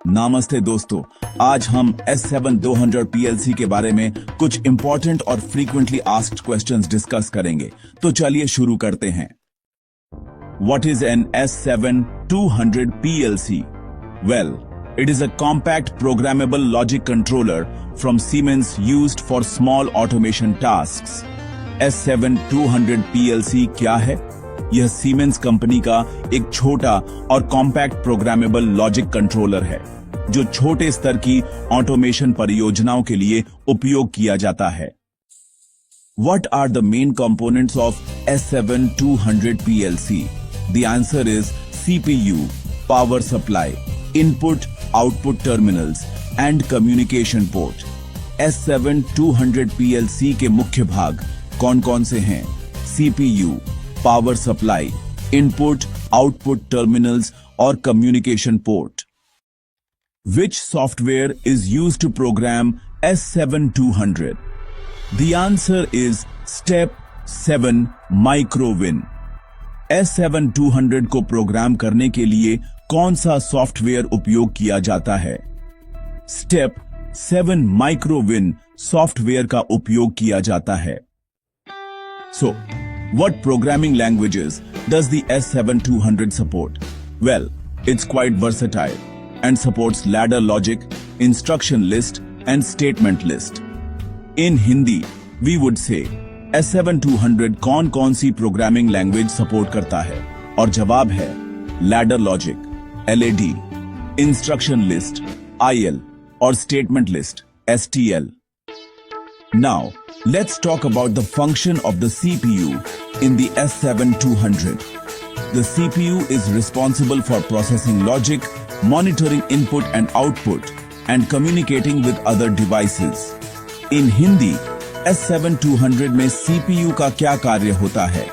नमस्ते दोस्तों, आज हम S7-200 PLC के बारे में कुछ इंपॉर्टेंट और फ्रीक्वेंटली आस्क्ड क्वेश्चंस डिस्कस करेंगे। तो चलिए शुरू करते हैं। What is an S7-200 PLC? Well, it is a compact programmable logic controller from Siemens used for small automation tasks. S7-200 PLC क्या है? यह Siemens कंपनी का एक छोटा और कॉम्पैक्ट प्रोग्रामेबल लॉजिक कंट्रोलर है जो छोटे स्तर की ऑटोमेशन परियोजनाओं के लिए उपयोग किया जाता है। What are the main components of S7-200 PLC? The answer is CPU, power supply, input-output terminals and communication port. S7-200 PLC के मुख्य भाग कौन-कौन से हैं? CPU, power supply, input-output terminals और communication port. Which software is used to program S7-200? The answer is Step 7 MicroWin. S7-200 को programme करने के लिए कौन सा सॉफ्टवेयर उपयोग किया जाता है? स्टेप 7 MicroWin सॉफ्टवेयर का उपयोग किया जाता है। So, what programming languages does the S7-200 support? Well, it's quite versatile and supports ladder logic, instruction list and statement list. In Hindi, we would say S7-200 कौन सी प्रोग्रामिंग लैंग्वेज सपोर्ट करता है? और जवाब है ladder logic, LAD, instruction list, IL और statement list, STL. Now, let's talk about the function of the CPU in the S7-200. The CPU is responsible for processing logic, monitoring input and output, and communicating with other devices. In Hindi, S7-200 में CPU का क्या कार्य होता है?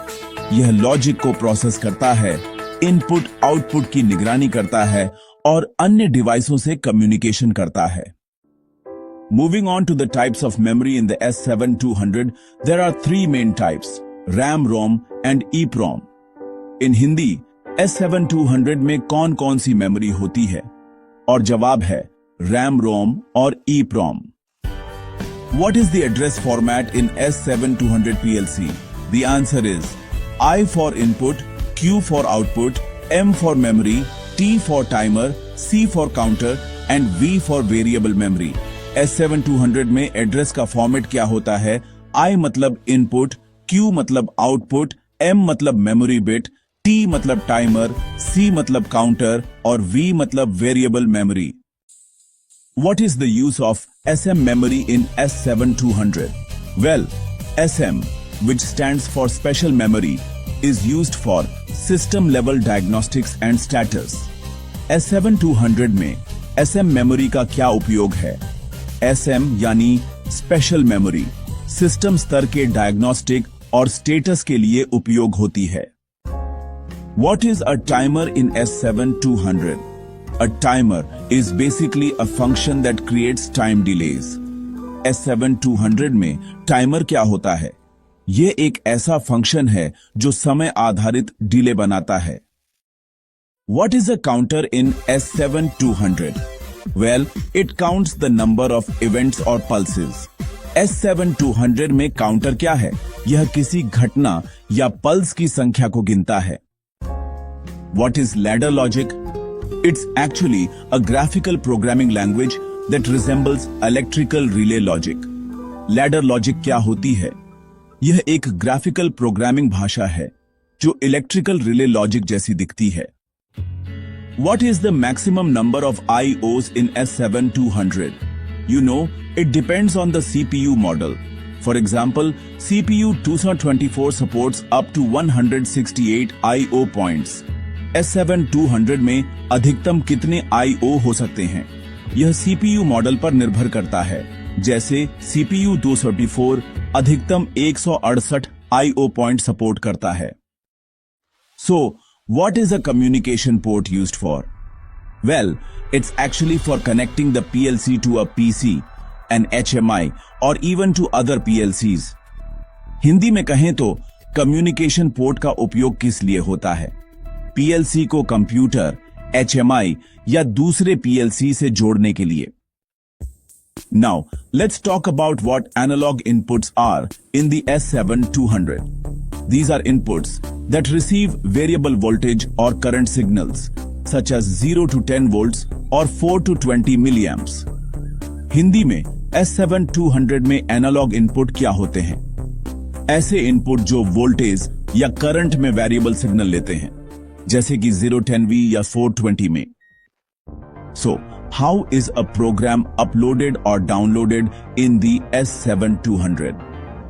यह logic को process करता है, इनपुट आउटपुट की निगरानी करता है और अन्य डिवाइसों से कम्युनिकेशन करता है। Moving on to the types of memory in the S7-200, there are three main types: RAM, ROM and EEPROM. In Hindi, S7-200 में कौन सी मेमोरी होती है? और जवाब है RAM, ROM और EEPROM. What is the address format in S7-200 PLC? The answer is I for input, Q for output, M for memory, T for timer, C for counter and V for variable memory. S7-200 में address का format क्या होता है? I मतलब input, Q मतलब output, M मतलब memory bit, T मतलब timer, C मतलब काउंटर और V मतलब variable memory. What is the use of SM memory in S7-200? Well, SM, which stands for Special Memory, is used for System Level Diagnostics and Status. S7-200 में SM memory का क्या उपयोग है? SM यानी Special Memory, system स्तर के diagnostic और status के लिए उपयोग होती है। What is a timer in S7-200? A timer is basically a function that creates time delays. S7-200 में टाइमर क्या होता है? ये एक ऐसा फंक्शन है जो समय आधारित डिले बनाता है। What is a counter in S7-200? Well, it counts the number of events or pulses. S7-200 में काउंटर क्या है? यह किसी घटना या पल्स की संख्या को गिनता है। What is ladder logic? It's actually a graphical programming language that resembles electrical relay logic. Ladder logic क्या होती है? यह एक ग्राफिकल प्रोग्रामिंग भाषा है जो इलेक्ट्रिकल रिले लॉजिक जैसी दिखती है। What is the maximum number of IOs in S7-200? You know, it depends on the CPU model. For example, CPU 224 supports up to 168 IO points. S7-200 में अधिकतम कितने IO हो सकते हैं? यह CPU मॉडल पर निर्भर करता है। जैसे CPU 234 अधिकतम 168 IO पॉइंट सपोर्ट करता है। So, what is a communication port used for? Well, it's actually for connecting the PLC to a PC, an HMI or even to other PLCs. Hindi में कहें तो कम्युनिकेशन पोर्ट का उपयोग किस लिए होता है? पीएलसी को कंप्यूटर, HMI या दूसरे PLC से जोड़ने के लिए। Now, let's talk about what analog inputs are in the S7-200. These are inputs that receive variable voltage or current signals, such as 0 to 10 volts or 4 to 20 milliamps. Hindi में S7-200 में analogue input क्या होते हैं? ऐसे input जो voltage या current में variable signal लेते हैं, जैसे कि 010V या 420 में। So, how is a program uploaded or downloaded in the S7-200?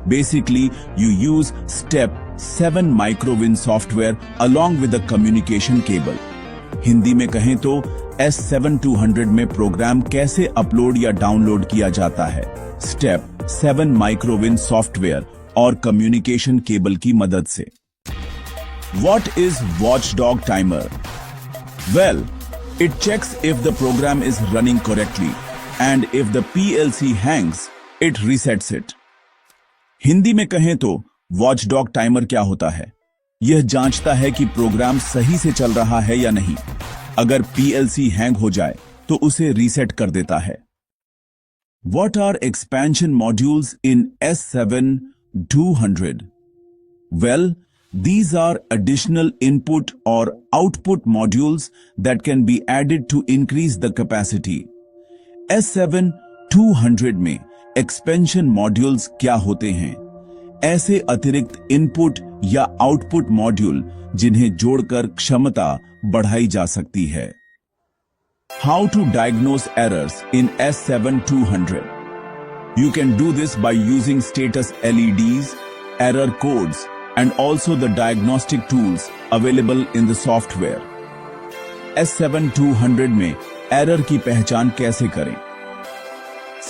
Basically, you use Step 7 microwin software along with a communication cable. Hindi में कहें तो S7-200 में प्रोग्राम कैसे अपलोड या डाउनलोड किया जाता है? स्टेप 7 माइक्रोविन सॉफ्टवेयर और कम्युनिकेशन केबल की मदद से। What is watchdog timer? Well, it checks if the program is running correctly and if the PLC hangs, it resets it. Hindi में कहें तो वॉचडॉग टाइमर क्या होता है? यह जांचता है कि प्रोग्राम सही से चल रहा है या नहीं। अगर PLC हैंग हो जाए तो उसे रीसेट कर देता है। What are expansion modules in S7-200? Well, these are additional input or output modules that can be added to increase the capacity. S7-200 में expansion modules क्या होते हैं? ऐसे अतिरिक्त इनपुट या आउटपुट मॉड्यूल जिन्हें जोड़कर क्षमता बढ़ाई जा सकती है। How to diagnose errors in S7-200? You can do this by using status LEDs, error codes, and also the diagnostic tools available in the software. S7-200 में एरर की पहचान कैसे करें?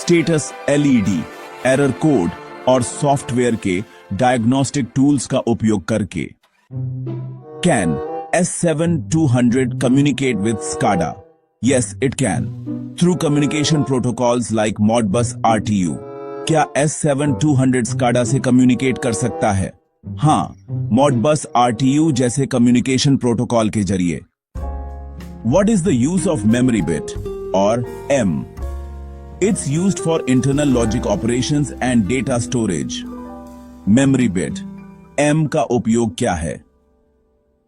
स्टेटस LED, एरर कोड और software के diagnostic tools का उपयोग करके। Can S7-200 communicate with SCADA? Yes, it can. Through communication protocols like Modbus RTU. क्या S7-200 SCADA से कम्युनिकेट कर सकता है? हाँ, Modbus RTU जैसे कम्युनिकेशन प्रोटोकॉल के जरिए। What is the use of memory bit or M? It's used for internal logic operations and data storage. Memory bit M का उपयोग क्या है?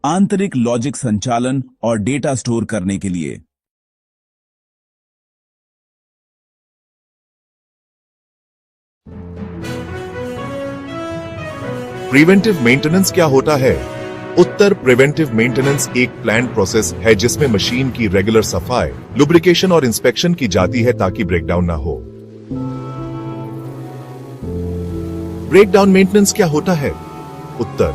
आंतरिक लॉजिक संचालन और डेटा स्टोर करने के लिए। प्रिवेंटिव मेंटेनेंस क्या होता है? उत्तर, प्रिवेंटिव मेंटेनेंस एक प्लान्ड प्रोसेस है जिसमें मशीन की रेगुलर सफाई, लुब्रिकेशन और इंस्पेक्शन की जाती है ताकि ब्रेकडाउन ना हो। ब्रेकडाउन मेंटेनेंस क्या होता है? उत्तर,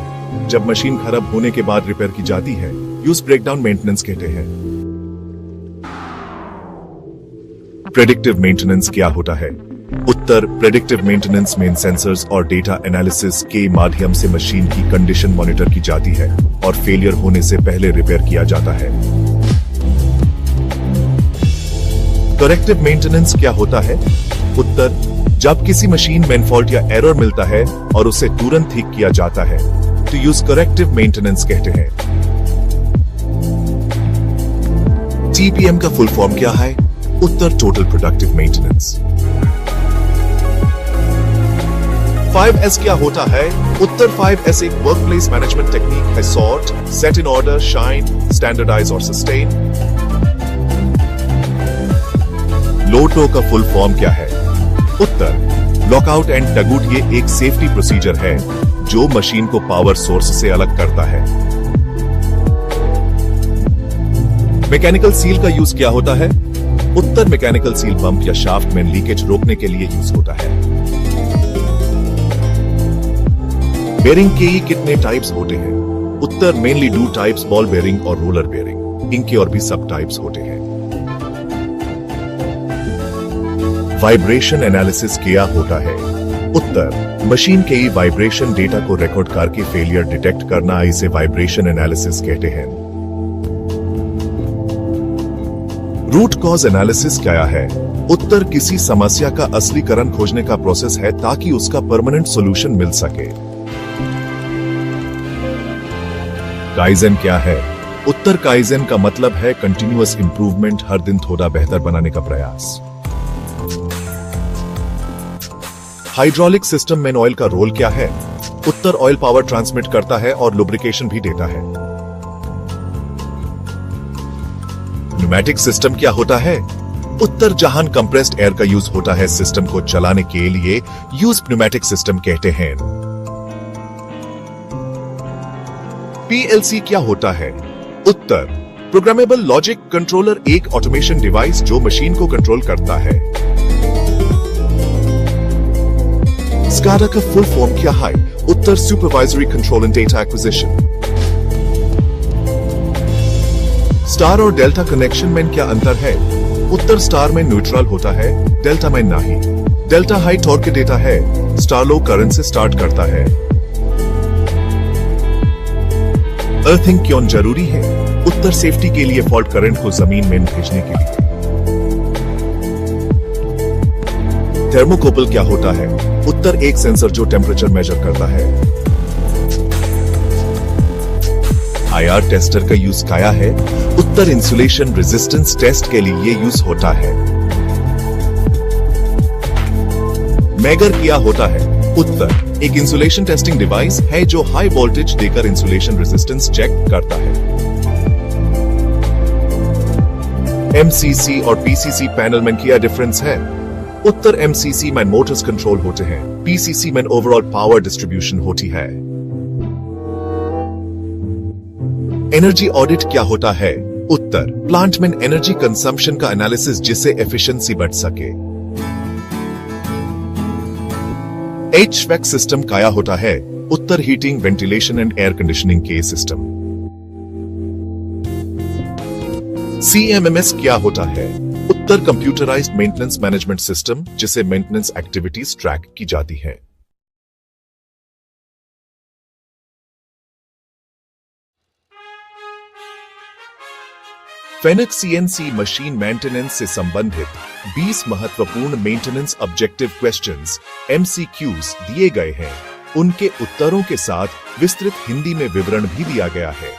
जब मशीन खराब होने के बाद रिपेयर की जाती है, यूज ब्रेकडाउन मेंटेनेंस कहते हैं। प्रेडिक्टिव मेंटेनेंस क्या होता है? उत्तर, प्रेडिक्टिव मेंटेनेंस में सेंसर्स और डेटा एनालिसिस के माध्यम से मशीन की कंडीशन मॉनिटर की जाती है और फेलियर होने से पहले रिपेयर किया जाता है। करेक्टिव मेंटेनेंस क्या होता है? उत्तर, जब किसी मशीन में फॉल्ट या एरर मिलता है और उसे तुरंत ठीक किया जाता है तो यूज करेक्टिव मेंटेनेंस कहते हैं। TPM का फुल फॉर्म क्या है? उत्तर, टोटल प्रोडक्टिव मेंटेनेंस। 5S क्या होता है? उत्तर, 5S एक वर्कप्लेस मैनेजमेंट टेक्निक है। Sort, set in order, shine, standardise और सस्टेन। लोटो का फुल फॉर्म क्या है? उत्तर, लॉकआउट एंड टगआउट ये एक सेफ्टी प्रोसीजर है जो मशीन को पावर सोर्स से अलग करता है। मैकेनिकल सील का यूज क्या होता है? उत्तर, मैकेनिकल सील पंप या शाफ्ट में लीकेज रोकने के लिए यूज होता है। बेरिंग के कितने टाइप्स होते हैं? उत्तर, मेनली 2 टाइप्स, बॉल बेरिंग और रोलर बेरिंग। इनके और भी सब टाइप्स होते हैं। वाइब्रेशन एनालिसिस क्या होता है? उत्तर, मशीन के वाइब्रेशन डेटा को रिकॉर्ड करके फेलियर डिटेक्ट करना, इसे वाइब्रेशन एनालिसिस कहते हैं। रूट कॉज एनालिसिस क्या है? उत्तर, किसी समस्या का असली कारण खोजने का प्रोसेस है ताकि उसका परमानेंट सॉल्यूशन मिल सके। काइजन क्या है? उत्तर काइजेन का मतलब है कंटिन्यूअस इंप्रूवमेंट, हर दिन थोड़ा बेहतर बनाने का प्रयास। हाइड्रोलिक सिस्टम में ऑयल का रोल क्या है? उत्तर ऑयल पावर ट्रांसमिट करता है और लुब्रिकेशन भी देता है। न्यूमैटिक सिस्टम क्या होता है? उत्तर जहां कंप्रेस्ड एयर का यूज होता है सिस्टम को चलाने के लिए यूज न्यूमैटिक सिस्टम कहते हैं। पीएलसी क्या होता है? उत्तर प्रोग्रामेबल लॉजिक कंट्रोलर, एक ऑटोमेशन डिवाइस जो मशीन को कंट्रोल करता है। SCADA का फुल फॉर्म क्या है? उत्तर supervisory control and data acquisition. Star और डेल्टा कनेक्शन में क्या अंतर है? उत्तर स्टार में न्यूट्रल होता है, डेल्टा में नहीं। डेल्टा हाई टॉर्क देता है, स्टार लो करंट से स्टार्ट करता है। अर्थिंग क्यों जरूरी है? उत्तर सेफ्टी के लिए, फॉल्ट करंट को जमीन में भेजने के लिए। थर्मोकपल क्या होता है? उत्तर एक सेंसर जो टेम्परेचर मेजर करता है। आईआर टेस्टर का यूज क्या है? उत्तर इंसुलेशन रेजिस्टेंस टेस्ट के लिए यूज होता है। मैगर क्या होता है? उत्तर एक इंसुलेशन टेस्टिंग डिवाइस है जो हाई वोल्टेज देकर इंसुलेशन रेजिस्टेंस चेक करता है। एमसीसी और पीसीसी पैनल में क्या डिफरेंस है? उत्तर एमसीसी में मोटर्स कंट्रोल होते हैं, पीसीसी में ओवरऑल पावर डिस्ट्रीब्यूशन होती है। एनर्जी ऑडिट क्या होता है? उत्तर प्लांट में एनर्जी कंजम्पशन का एनालिसिस जिससे एफिशिएंसी बढ़ सके। HVAC सिस्टम क्या होता है? उत्तर heating, ventilation and air conditioning के सिस्टम। CMMS क्या होता है? उत्तर कंप्यूटराइज्ड मेंटेनेंस मैनेजमेंट सिस्टम जिसे मेंटेनेंस एक्टिविटीज ट्रैक की जाती है। फेनिक्स CNC मशीन मेंटेनेंस से संबंधित 20 महत्वपूर्ण मेंटेनेंस ऑब्जेक्टिव क्वेश्चंस MCQs दिए गए हैं। उनके उत्तरों के साथ विस्तृत हिंदी में विवरण भी दिया गया है।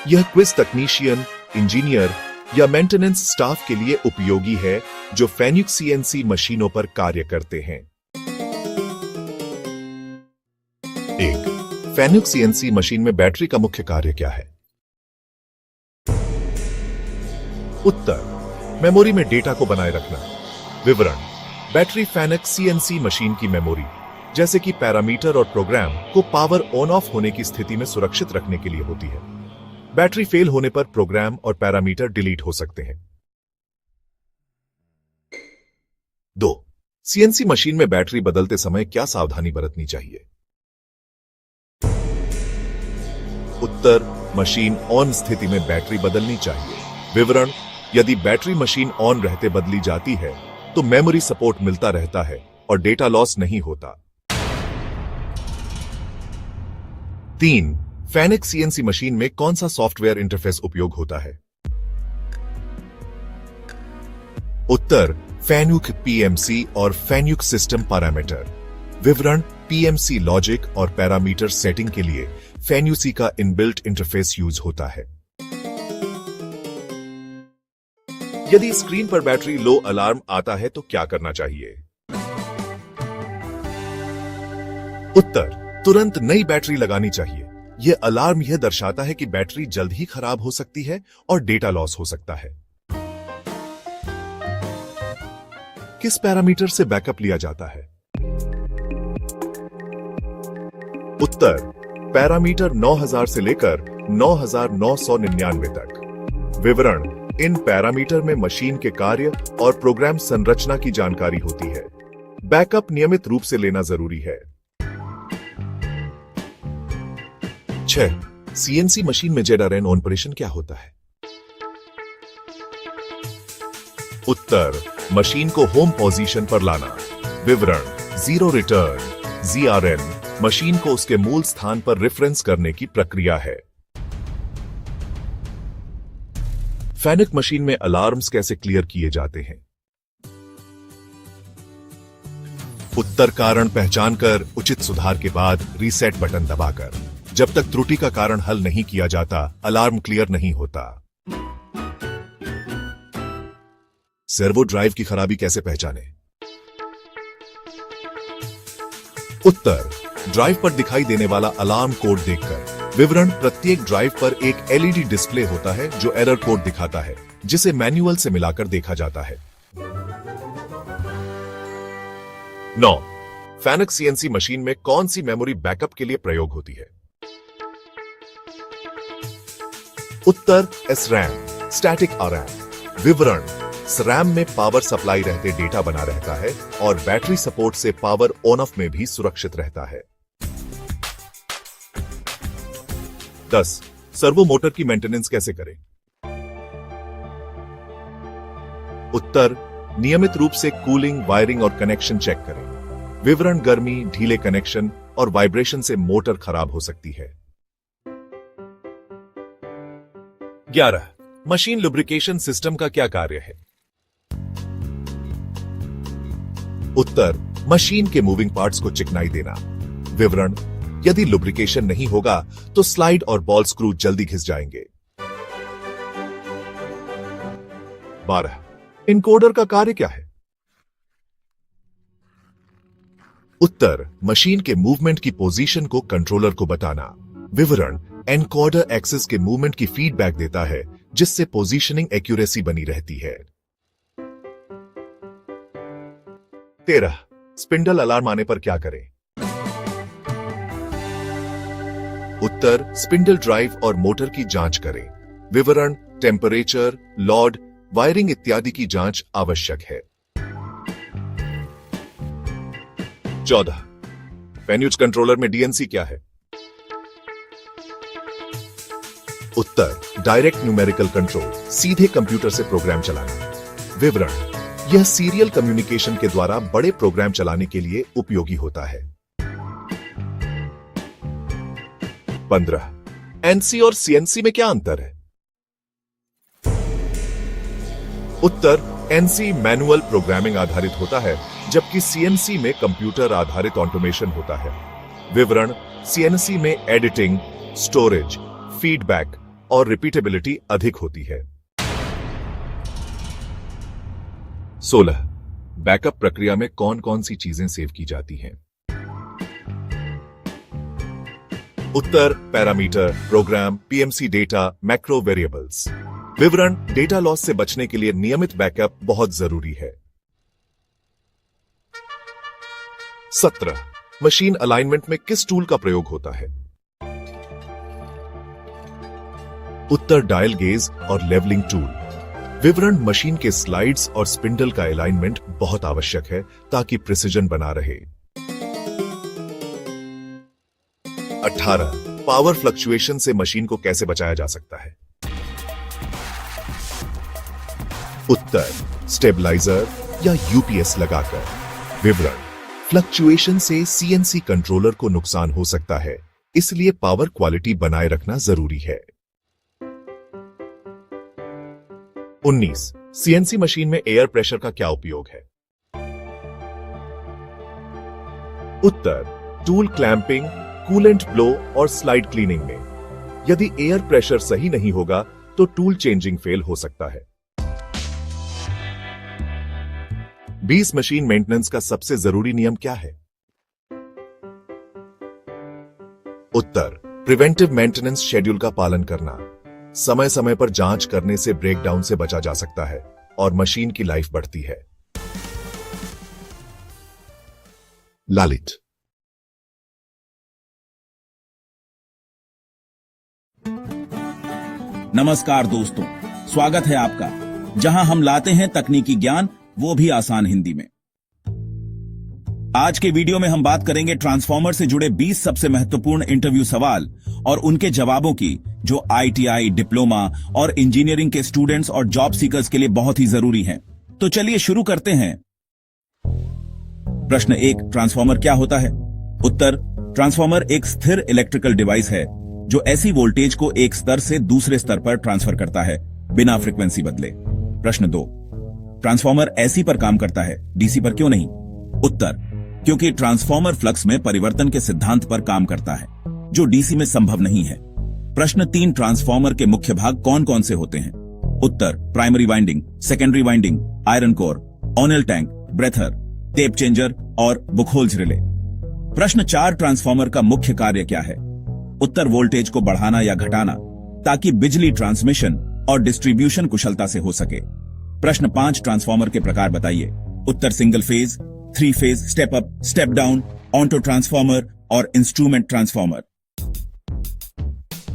यह क्विज तकनीशियन, इंजीनियर या मेंटेनेंस स्टाफ के लिए उपयोगी है जो फेनिक्स CNC मशीनों पर कार्य करते हैं। 1. फेनिक्स CNC मशीन में बैटरी का मुख्य कार्य क्या है? उत्तर मेमोरी में डेटा को बनाए रखना। विवरण बैटरी फेनिक्स CNC मशीन की मेमोरी जैसे कि पैरामीटर और प्रोग्राम को पावर ऑन ऑफ होने की स्थिति में सुरक्षित रखने के लिए होती है। बैटरी फेल होने पर प्रोग्राम और पैरामीटर डिलीट हो सकते हैं। 2. CNC मशीन में बैटरी बदलते समय क्या सावधानी बरतनी चाहिए? उत्तर मशीन ऑन स्थिति में बैटरी बदलनी चाहिए। विवरण यदि बैटरी मशीन ऑन रहते बदली जाती है तो मेमोरी सपोर्ट मिलता रहता है और डेटा लॉस नहीं होता। 3. फेनिक्स CNC मशीन में कौन सा सॉफ्टवेयर इंटरफेस उपयोग होता है? उत्तर फेनुक PMC और फेनुक सिस्टम पैरामीटर। विवरण PMC लॉजिक और पैरामीटर सेटिंग के लिए फेनुसी का इनबिल्ट इंटरफेस यूज होता है। यदि स्क्रीन पर बैटरी लो अलार्म आता है तो क्या करना चाहिए? उत्तर तुरंत नई बैटरी लगानी चाहिए। यह अलार्म यह दर्शाता है कि बैटरी जल्द ही खराब हो सकती है और डेटा लॉस हो सकता है। किस पैरामीटर से बैकअप लिया जाता है? उत्तर पैरामीटर 9000 से लेकर 9999 तक। विवरण इन पैरामीटर में मशीन के कार्य और प्रोग्राम संरचना की जानकारी होती है। बैकअप नियमित रूप से लेना जरूरी है। 6. CNC मशीन में जेडारेन ऑपरेशन क्या होता है? उत्तर मशीन को होम पोजीशन पर लाना। विवरण जीरो रिटर्न ZRN मशीन को उसके मूल स्थान पर रेफरेंस करने की प्रक्रिया है। फेनिक मशीन में अलार्म्स कैसे क्लियर किए जाते हैं? उत्तर कारण पहचान कर उचित सुधार के बाद रीसेट बटन दबाकर। जब तक त्रुटि का कारण हल नहीं किया जाता, अलार्म क्लियर नहीं होता। सर्वो ड्राइव की खराबी कैसे पहचाने? उत्तर, ड्राइव पर दिखाई देने वाला अलार्म कोड देखकर। विवरण, प्रत्येक ड्राइव पर एक एलईडी डिस्प्ले होता है जो एरर कोड दिखाता है, जिसे मैनुअल से मिलाकर देखा जाता है। 9. फैनक सीएनसी मशीन में कौन सी मेमोरी बैकअप के लिए प्रयोग होती है? उत्तर, SRAM, स्टैटिक आरएम। विवरण, SRAM में पावर सप्लाई रहते डेटा बना रहता है और बैटरी सपोर्ट से पावर ऑन ऑफ में भी सुरक्षित रहता है। 10. सर्वो मोटर की मेंटेनेंस कैसे करें? उत्तर, नियमित रूप से कूलिंग, वायरिंग और कनेक्शन चेक करें। विवरण, गर्मी, ढीले कनेक्शन और वाइब्रेशन से मोटर खराब हो सकती है। 11. मशीन लुब्रिकेशन सिस्टम का क्या कार्य है? उत्तर, मशीन के मूविंग पार्ट्स को चिकनाई देना। विवरण, यदि लुब्रिकेशन नहीं होगा तो स्लाइड और बॉल स्क्रू जल्दी घिस जाएंगे। 12. इनकोडर का कार्य क्या है? उत्तर, मशीन के मूवमेंट की पोजीशन को कंट्रोलर को बताना। विवरण, एनकोडर एक्सेस के मूवमेंट की फीडबैक देता है, जिससे पोजीशनिंग एक्यूरेसी बनी रहती है। 13. स्पिंडल अलार्म आने पर क्या करें? उत्तर, स्पिंडल ड्राइव और मोटर की जांच करें। विवरण, टेम्परेचर, लोड, वायरिंग इत्यादि की जांच आवश्यक है। 14. पेन्यूज कंट्रोलर में डीएनसी क्या है? उत्तर, डायरेक्ट न्यूमेरिकल कंट्रोल, सीधे कंप्यूटर से प्रोग्राम चलाना। विवरण, यह सीरियल कम्युनिकेशन के द्वारा बड़े प्रोग्राम चलाने के लिए उपयोगी होता है। 15. एनसी और सीएनसी में क्या अंतर है? उत्तर, एनसी मैनुअल प्रोग्रामिंग आधारित होता है, जबकि सीएनसी में कंप्यूटर आधारित ऑटोमेशन होता है। विवरण, सीएनसी में एडिटिंग, स्टोरेज, फीडबैक और रिपीटेबिलिटी अधिक होती है। 16. बैकअप प्रक्रिया में कौन कौन सी चीजें सेव की जाती हैं? उत्तर, parameter, program, PMC data, macro variables. विवरण, डेटा लॉस से बचने के लिए नियमित बैकअप बहुत जरूरी है। 17. मशीन अलाइनमेंट में किस टूल का प्रयोग होता है? उत्तर, डायल गेज और लेवलिंग टूल। विवरण, मशीन के स्लाइड्स और स्पिंडल का अलाइनमेंट बहुत आवश्यक है ताकि प्रिसिजन बना रहे। 18. पावर फ्लक्चुएशन से मशीन को कैसे बचाया जा सकता है? उत्तर, स्टेबलाइजर या यूपीएस लगाकर। विवरण, फ्लक्चुएशन से सीएनसी कंट्रोलर को नुकसान हो सकता है, इसलिए पावर क्वालिटी बनाए रखना जरूरी है। 19. सीएनसी मशीन में एयर प्रेशर का क्या उपयोग है? उत्तर, टूल क्लैंपिंग, कूलेंट ब्लो और स्लाइड क्लीनिंग में। यदि एयर प्रेशर सही नहीं होगा तो टूल चेंजिंग फेल हो सकता है। 20. मशीन मेंटेनेंस का सबसे जरूरी नियम क्या है? उत्तर, प्रिवेंटिव मेंटेनेंस शेड्यूल का पालन करना। समय समय पर जांच करने से ब्रेकडाउन से बचा जा सकता है और मशीन की लाइफ बढ़ती है। लालित। नमस्कार दोस्तों, स्वागत है आपका, जहां हम लाते हैं तकनीकी ज्ञान, वो भी आसान हिंदी में। आज के वीडियो में हम बात करेंगे ट्रांसफॉर्मर से जुड़े 20 सबसे महत्वपूर्ण इंटरव्यू सवाल और उनके जवाबों की, जो आईटीआई, डिप्लोमा और इंजीनियरिंग के स्टूडेंट्स और जॉब सीकर्स के लिए बहुत ही जरूरी हैं। तो चलिए शुरू करते हैं। प्रश्न 1, ट्रांसफॉर्मर क्या होता है? उत्तर, ट्रांसफॉर्मर एक स्थिर इलेक्ट्रिकल डिवाइस है जो ऐसी वोल्टेज को एक स्तर से दूसरे स्तर पर ट्रांसफर करता है बिना फ्रीक्वेंसी बदले। प्रश्न 2, ट्रांसफॉर्मर एसी पर काम करता है, डीसी पर क्यों नहीं? उत्तर, क्योंकि ट्रांसफॉर्मर फ्लक्स में परिवर्तन के सिद्धांत पर काम करता है। जो डीसी में संभव नहीं है। प्रश्न 3, ट्रांसफॉर्मर के मुख्य भाग कौन कौन से होते हैं? उत्तर, primary winding, secondary winding, iron core, oil tank, breather, tap changer और बुकहोल्ज रिले। प्रश्न 4, ट्रांसफॉर्मर का मुख्य कार्य क्या है? उत्तर, वोल्टेज को बढ़ाना या घटाना ताकि बिजली ट्रांसमिशन और डिस्ट्रीब्यूशन कुशलता से हो सके। प्रश्न 5, ट्रांसफॉर्मर के प्रकार बताइए। उत्तर, single phase, 3 phase, step up, step down, auto transformer और इंस्ट्रूमेंट ट्रांसफॉर्मर।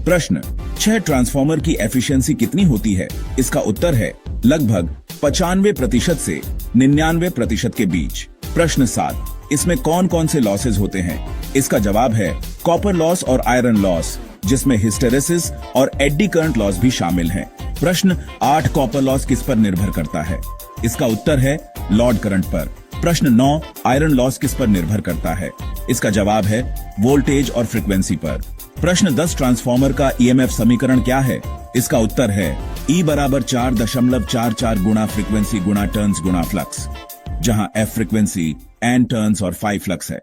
प्रश्न 6, ट्रांसफॉर्मर की एफिशिएंसी कितनी होती है? इसका उत्तर है लगभग 95% से 99% के बीच। प्रश्न 7, इसमें कौन कौन से लॉसेज होते हैं? इसका जवाब है कॉपर लॉस और आयरन लॉस, जिसमें हिस्टेरेसिस और एडी करंट लॉस भी शामिल हैं। प्रश्न 8, कॉपर लॉस किस पर निर्भर करता है? इसका उत्तर है लोड करंट पर। प्रश्न 9, आयरन लॉस किस पर निर्भर करता है? इसका जवाब है वोल्टेज और फ्रीक्वेंसी पर। प्रश्न 10, ट्रांसफॉर्मर का ईएमएफ समीकरण क्या है? इसका उत्तर है E बराबर 4.44 गुणा फ्रीक्वेंसी गुणा टर्न्स गुणा फ्लक्स, जहां F फ्रीक्वेंसी, N टर्न्स और Phi फ्लक्स है।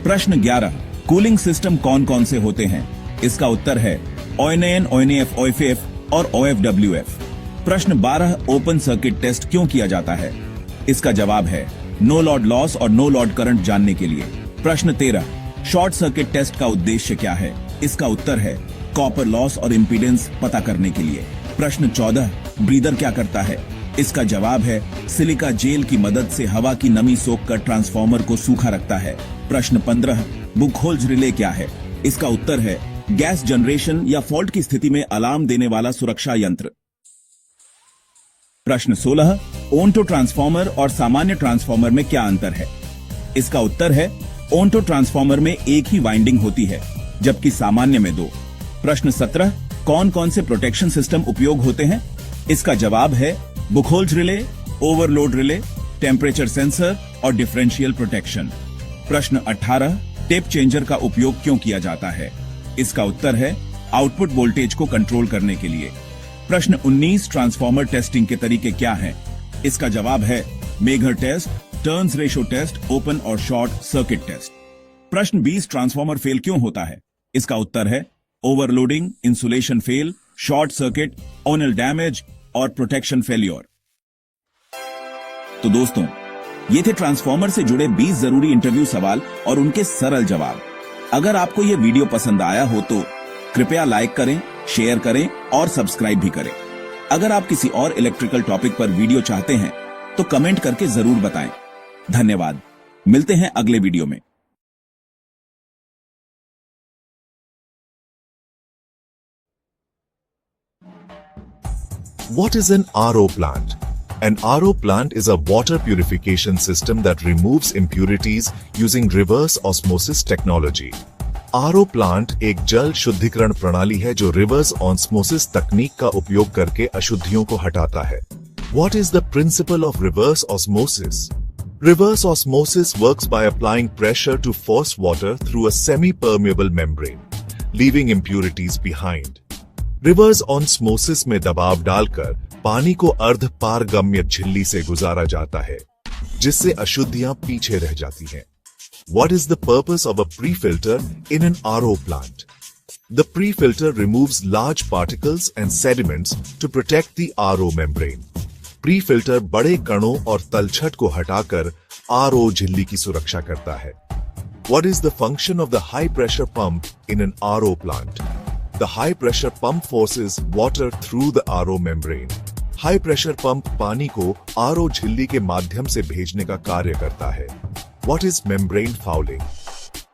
प्रश्न 11, कूलिंग सिस्टम कौन कौन से होते हैं? इसका उत्तर है ONAN, ONAF, OFF और OFWF। प्रश्न 12, ओपन सर्किट टेस्ट क्यों किया जाता है? इसका जवाब है नो लोड लॉस और नो लोड करंट जानने के लिए। प्रश्न 13, शॉर्ट सर्किट टेस्ट का उद्देश्य क्या है? इसका उत्तर है कॉपर लॉस और इंपीडेंस पता करने के लिए। प्रश्न 14, ब्रीदर क्या करता है? इसका जवाब है सिलिका जेल की मदद से हवा की नमी सोखकर ट्रांसफॉर्मर को सूखा रखता है। प्रश्न 15, बुकहोल्ज रिले क्या है? इसका उत्तर है गैस जनरेशन या फॉल्ट की स्थिति में अलार्म देने वाला सुरक्षा यंत्र। प्रश्न 16, ओंटो ट्रांसफॉर्मर और सामान्य ट्रांसफॉर्मर में क्या अंतर है? इसका उत्तर है ओंटो ट्रांसफॉर्मर में एक ही वाइंडिंग होती है, जबकि सामान्य में 2। प्रश्न 17, कौन कौन से प्रोटेक्शन सिस्टम उपयोग होते हैं? इसका जवाब है Buchholz relay, overload relay, temperature sensor और डिफरेंशियल प्रोटेक्शन। प्रश्न 18, टेप चेंजर का उपयोग क्यों किया जाता है? इसका उत्तर है आउटपुट वोल्टेज को कंट्रोल करने के लिए। प्रश्न 19, ट्रांसफॉर्मर टेस्टिंग के तरीके क्या हैं? इसका जवाब है megger test, turns ratio test, open और शॉर्ट सर्किट टेस्ट। प्रश्न 20, ट्रांसफॉर्मर फेल क्यों होता है? इसका उत्तर है overloading, insulation fail, short circuit, oil damage और प्रोटेक्शन फेल्योर। तो दोस्तों, ये थे ट्रांसफॉर्मर से जुड़े 20 जरूरी इंटरव्यू सवाल और उनके सरल जवाब। अगर आपको ये वीडियो पसंद आया हो तो कृपया लाइक करें, शेयर करें और सब्सक्राइब भी करें। अगर आप किसी और इलेक्ट्रिकल टॉपिक पर वीडियो चाहते हैं तो कमेंट करके जरूर बताएं। धन्यवाद। मिलते हैं अगले वीडियो में। What is an RO plant? An RO plant is a water purification system that removes impurities using reverse osmosis technology. RO plant एक जल शुद्धिकरण प्रणाली है जो रिवर्स ऑस्मोसिस तकनीक का उपयोग करके अशुद्धियों को हटाता है। What is the principle of reverse osmosis? Reverse osmosis works by applying pressure to force water through a semi-permeable membrane, leaving impurities behind. Reverse osmosis में दबाव डालकर पानी को अर्ध पारगम्य झिल्ली से गुजारा जाता है, जिससे अशुद्धियां पीछे रह जाती हैं। What is the purpose of a pre-filter in an RO plant? The pre-filter removes large particles and sediments to protect the RO membrane. Pre-filter बड़े कणों और तलछट को हटाकर RO झिल्ली की सुरक्षा करता है। What is the function of the high pressure pump in an RO plant? The high pressure pump forces water through the RO membrane. High pressure pump पानी को RO झिल्ली के माध्यम से भेजने का कार्य करता है। What is membrane fouling?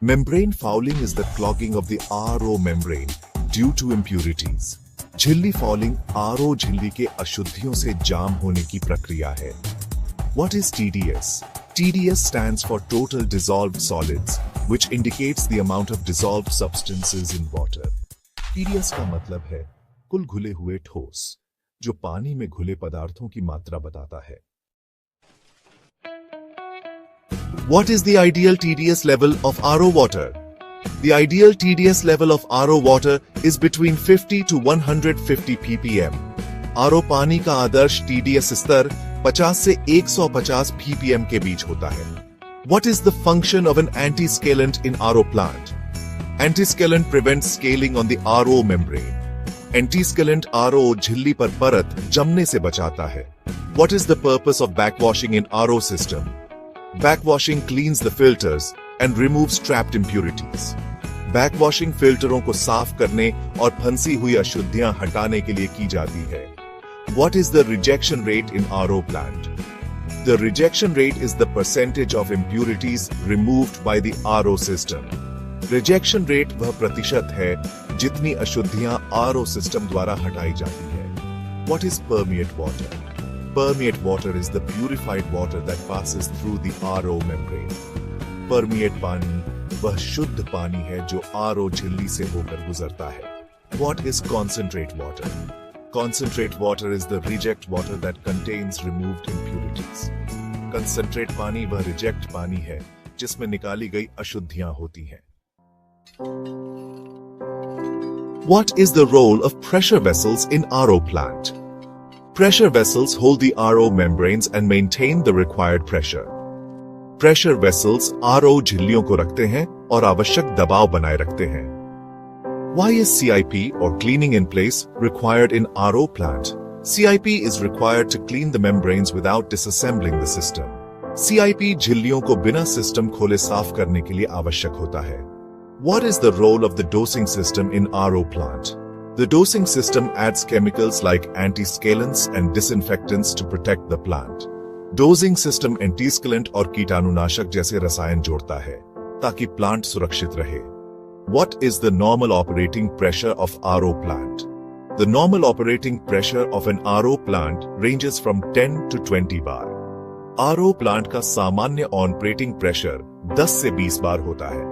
Membrane fouling is the clogging of the RO membrane due to impurities. झिल्ली fouling RO झिल्ली के अशुद्धियों से जाम होने की प्रक्रिया है। What is TDS? TDS stands for total dissolved solids, which indicates the amount of dissolved substances in water. TDS का मतलब है कुल घुले हुए ठोस, जो पानी में घुले पदार्थों की मात्रा बताता है। What is the ideal TDS level of RO water? The ideal TDS level of RO water is between 50 to 150 ppm. RO पानी का आदर्श TDS स्तर 50 से 150 ppm के बीच होता है। What is the function of an anti-scalant in RO plant? Antiscalant prevents scaling on the RO membrane. Antiscalant RO झिल्ली पर परत जमने से बचाता है. What is the purpose of backwashing in RO system? Backwashing cleans the filters and removes trapped impurities. Backwashing फिल्टरों को साफ करने और फंसी हुई अशुद्धियां हटाने के लिए की जाती है. What is the rejection rate in RO plant? The rejection rate is the percentage of impurities removed by the RO system. Rejection rate वह प्रतिशत है जितनी अशुद्धियां RO system द्वारा हटाई जाती है. What is permeate water? Permeate water is the purified water that passes through the RO membrane. Permeate पानी वह शुद्ध पानी है जो RO झिल्ली से होकर गुजरता है. What is concentrate water? Concentrate water is the reject water that contains removed impurities. Concentrate पानी वह reject पानी है जिसमें निकाली गई अशुद्धियां होती हैं. What is the role of pressure vessels in RO plant? Pressure vessels hold the RO membranes and maintain the required pressure. Pressure vessels RO झिल्लियों को रखते हैं और आवश्यक दबाव बनाए रखते हैं. Why is CIP or cleaning in place required in RO plant? CIP is required to clean the membranes without disassembling the system. CIP झिल्लियों को बिना सिस्टम खोले साफ करने के लिए आवश्यक होता है. What is the role of the dosing system in RO plant? The dosing system adds chemicals like antiscalants and disinfectants to protect the plant. Dosing system antiscalant और कीटाणुनाशक जैसे रसायन जोड़ता है ताकि प्लांट सुरक्षित रहे. What is the normal operating pressure of RO plant? The normal operating pressure of an RO plant ranges from 10 to 20 bar. RO plant का सामान्य ऑपरेटिंग प्रेशर 10 से 20 बार होता है.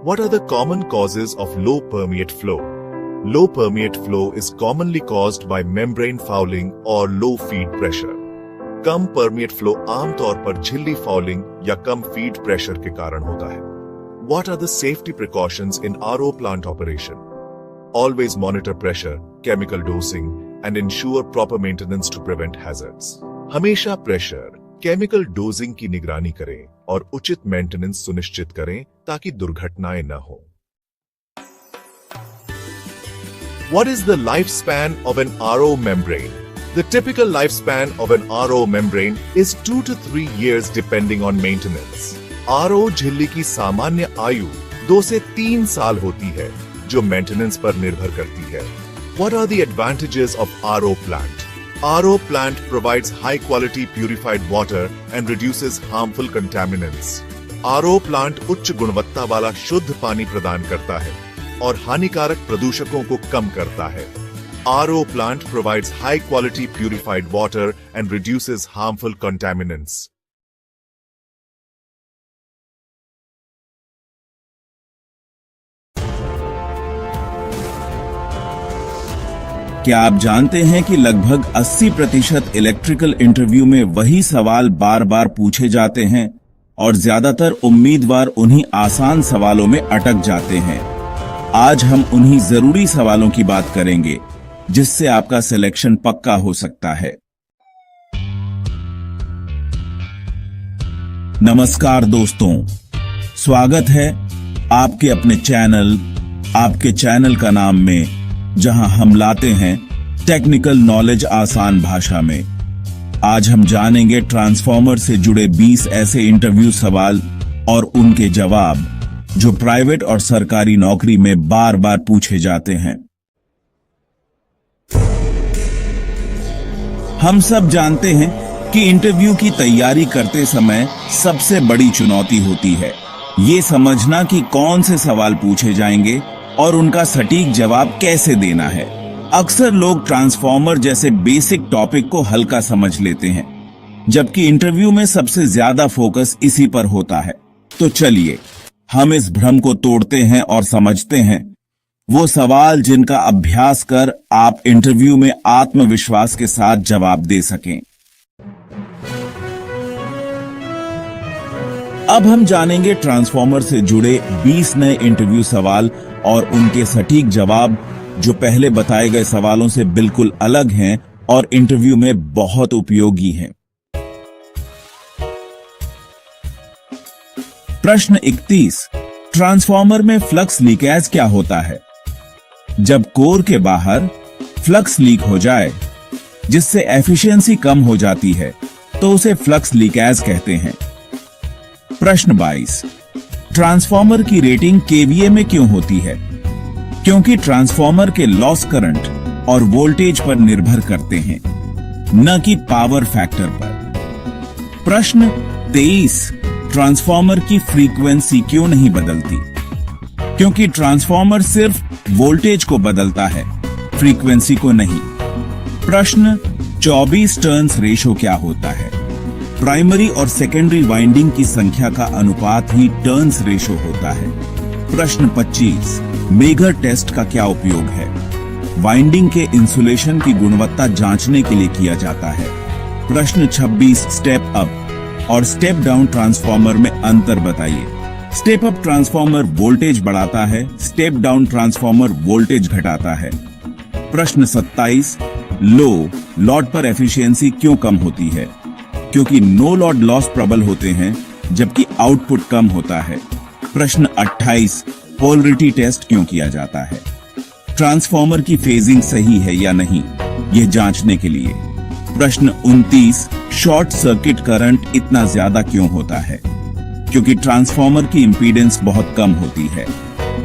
What are the common causes of low permeate flow? Low permeate flow is commonly caused by membrane fouling or low feed pressure. Come permeate flow आमतौर पर झिल्ली fouling या कम feed pressure के कारण होता है. What are the safety precautions in RO plant operation? Always monitor pressure, chemical dosing, and ensure proper maintenance to prevent hazards. हमेशा pressure, chemical dosing की निगरानी करें और उचित मेंटेनेंस सुनिश्चित करें ताकि दुर्घटनाएं न हो. What is the lifespan of an RO membrane? The typical lifespan of an RO membrane is 2 to 3 years depending on maintenance. RO झिल्ली की सामान्य आयु 2 से 3 साल होती है जो मेंटेनेंस पर निर्भर करती है. What are the advantages of RO plant? RO plant provides high quality purified water and reduces harmful contaminants. RO plant उच्च गुणवत्ता वाला शुद्ध पानी प्रदान करता है और हानिकारक प्रदूषकों को कम करता है. RO plant provides high quality purified water and reduces harmful contaminants. क्या आप जानते हैं कि लगभग 80% इलेक्ट्रिकल इंटरव्यू में वही सवाल बार बार पूछे जाते हैं और ज्यादातर उम्मीदवार उन्हीं आसान सवालों में अटक जाते हैं. आज हम उन्हीं जरूरी सवालों की बात करेंगे जिससे आपका सिलेक्शन पक्का हो सकता है. नमस्कार दोस्तों, स्वागत है आपके अपने चैनल, आपके चैनल का नाम में, जहां हम लाते हैं टेक्निकल नॉलेज आसान भाषा में. आज हम जानेंगे ट्रांसफॉर्मर से जुड़े 20 ऐसे इंटरव्यू सवाल और उनके जवाब जो प्राइवेट और सरकारी नौकरी में बार बार पूछे जाते हैं. हम सब जानते हैं कि इंटरव्यू की तैयारी करते समय सबसे बड़ी चुनौती होती है ये समझना कि कौन से सवाल पूछे जाएंगे और उनका सटीक जवाब कैसे देना है. अक्सर लोग ट्रांसफॉर्मर जैसे बेसिक टॉपिक को हल्का समझ लेते हैं, जबकि इंटरव्यू में सबसे ज्यादा फोकस इसी पर होता है. तो चलिए हम इस भ्रम को तोड़ते हैं और समझते हैं वो सवाल जिनका अभ्यास कर आप इंटरव्यू में आत्मविश्वास के साथ जवाब दे सकें. अब हम जानेंगे ट्रांसफॉर्मर से जुड़े 20 नए इंटरव्यू सवाल और उनके सटीक जवाब जो पहले बताए गए सवालों से बिल्कुल अलग हैं और इंटरव्यू में बहुत उपयोगी हैं. प्रश्न 31. ट्रांसफॉर्मर में फ्लक्स लीकेज क्या होता है? जब कोर के बाहर फ्लक्स लीक हो जाए जिससे एफिशिएंसी कम हो जाती है तो उसे फ्लक्स लीकेज कहते हैं। प्रश्न 22, ट्रांसफॉर्मर की रेटिंग केवीए में क्यों होती है? क्योंकि ट्रांसफॉर्मर के लॉस करंट और वोल्टेज पर निर्भर करते हैं, न कि पावर फैक्टर पर। प्रश्न 23, ट्रांसफॉर्मर की फ्रीक्वेंसी क्यों नहीं बदलती? क्योंकि ट्रांसफॉर्मर सिर्फ वोल्टेज को बदलता है, फ्रीक्वेंसी को नहीं। प्रश्न 24, टर्न्स रेशो क्या होता है? प्राइमरी और सेकेंडरी वाइंडिंग की संख्या का अनुपात ही टर्न्स रेशो होता है। प्रश्न 25, मेगर टेस्ट का क्या उपयोग है? वाइंडिंग के इंसुलेशन की गुणवत्ता जांचने के लिए किया जाता है। प्रश्न 26, स्टेप अप और स्टेप डाउन ट्रांसफॉर्मर में अंतर बताइए। स्टेप अप ट्रांसफॉर्मर वोल्टेज बढ़ाता है, स्टेप डाउन ट्रांसफॉर्मर वोल्टेज घटाता है। प्रश्न 27, लो लोड पर एफिशिएंसी क्यों कम होती है? क्योंकि नो लोड लॉस प्रबल होते हैं जबकि आउटपुट कम होता है। प्रश्न 28, पोलरिटी टेस्ट क्यों किया जाता है? ट्रांसफॉर्मर की फेजिंग सही है या नहीं, यह जांचने के लिए। प्रश्न 29, शॉर्ट सर्किट करंट इतना ज्यादा क्यों होता है? क्योंकि ट्रांसफॉर्मर की इंपीडेंस बहुत कम होती है।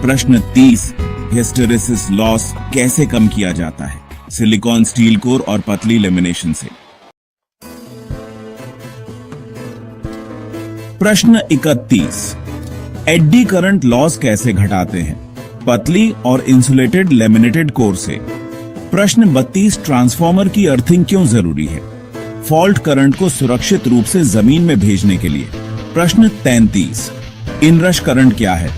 प्रश्न 30, हिस्टेरेसिस लॉस कैसे कम किया जाता है? सिलिकॉन स्टील कोर और पतली लेमिनेशन से। प्रश्न 31, एडी करंट लॉस कैसे घटाते हैं? पतली और इंसुलेटेड लेमिनेटेड कोर से। प्रश्न 32, ट्रांसफॉर्मर की अर्थिंग क्यों जरूरी है? फॉल्ट करंट को सुरक्षित रूप से जमीन में भेजने के लिए। प्रश्न 33, इनरश करंट क्या है?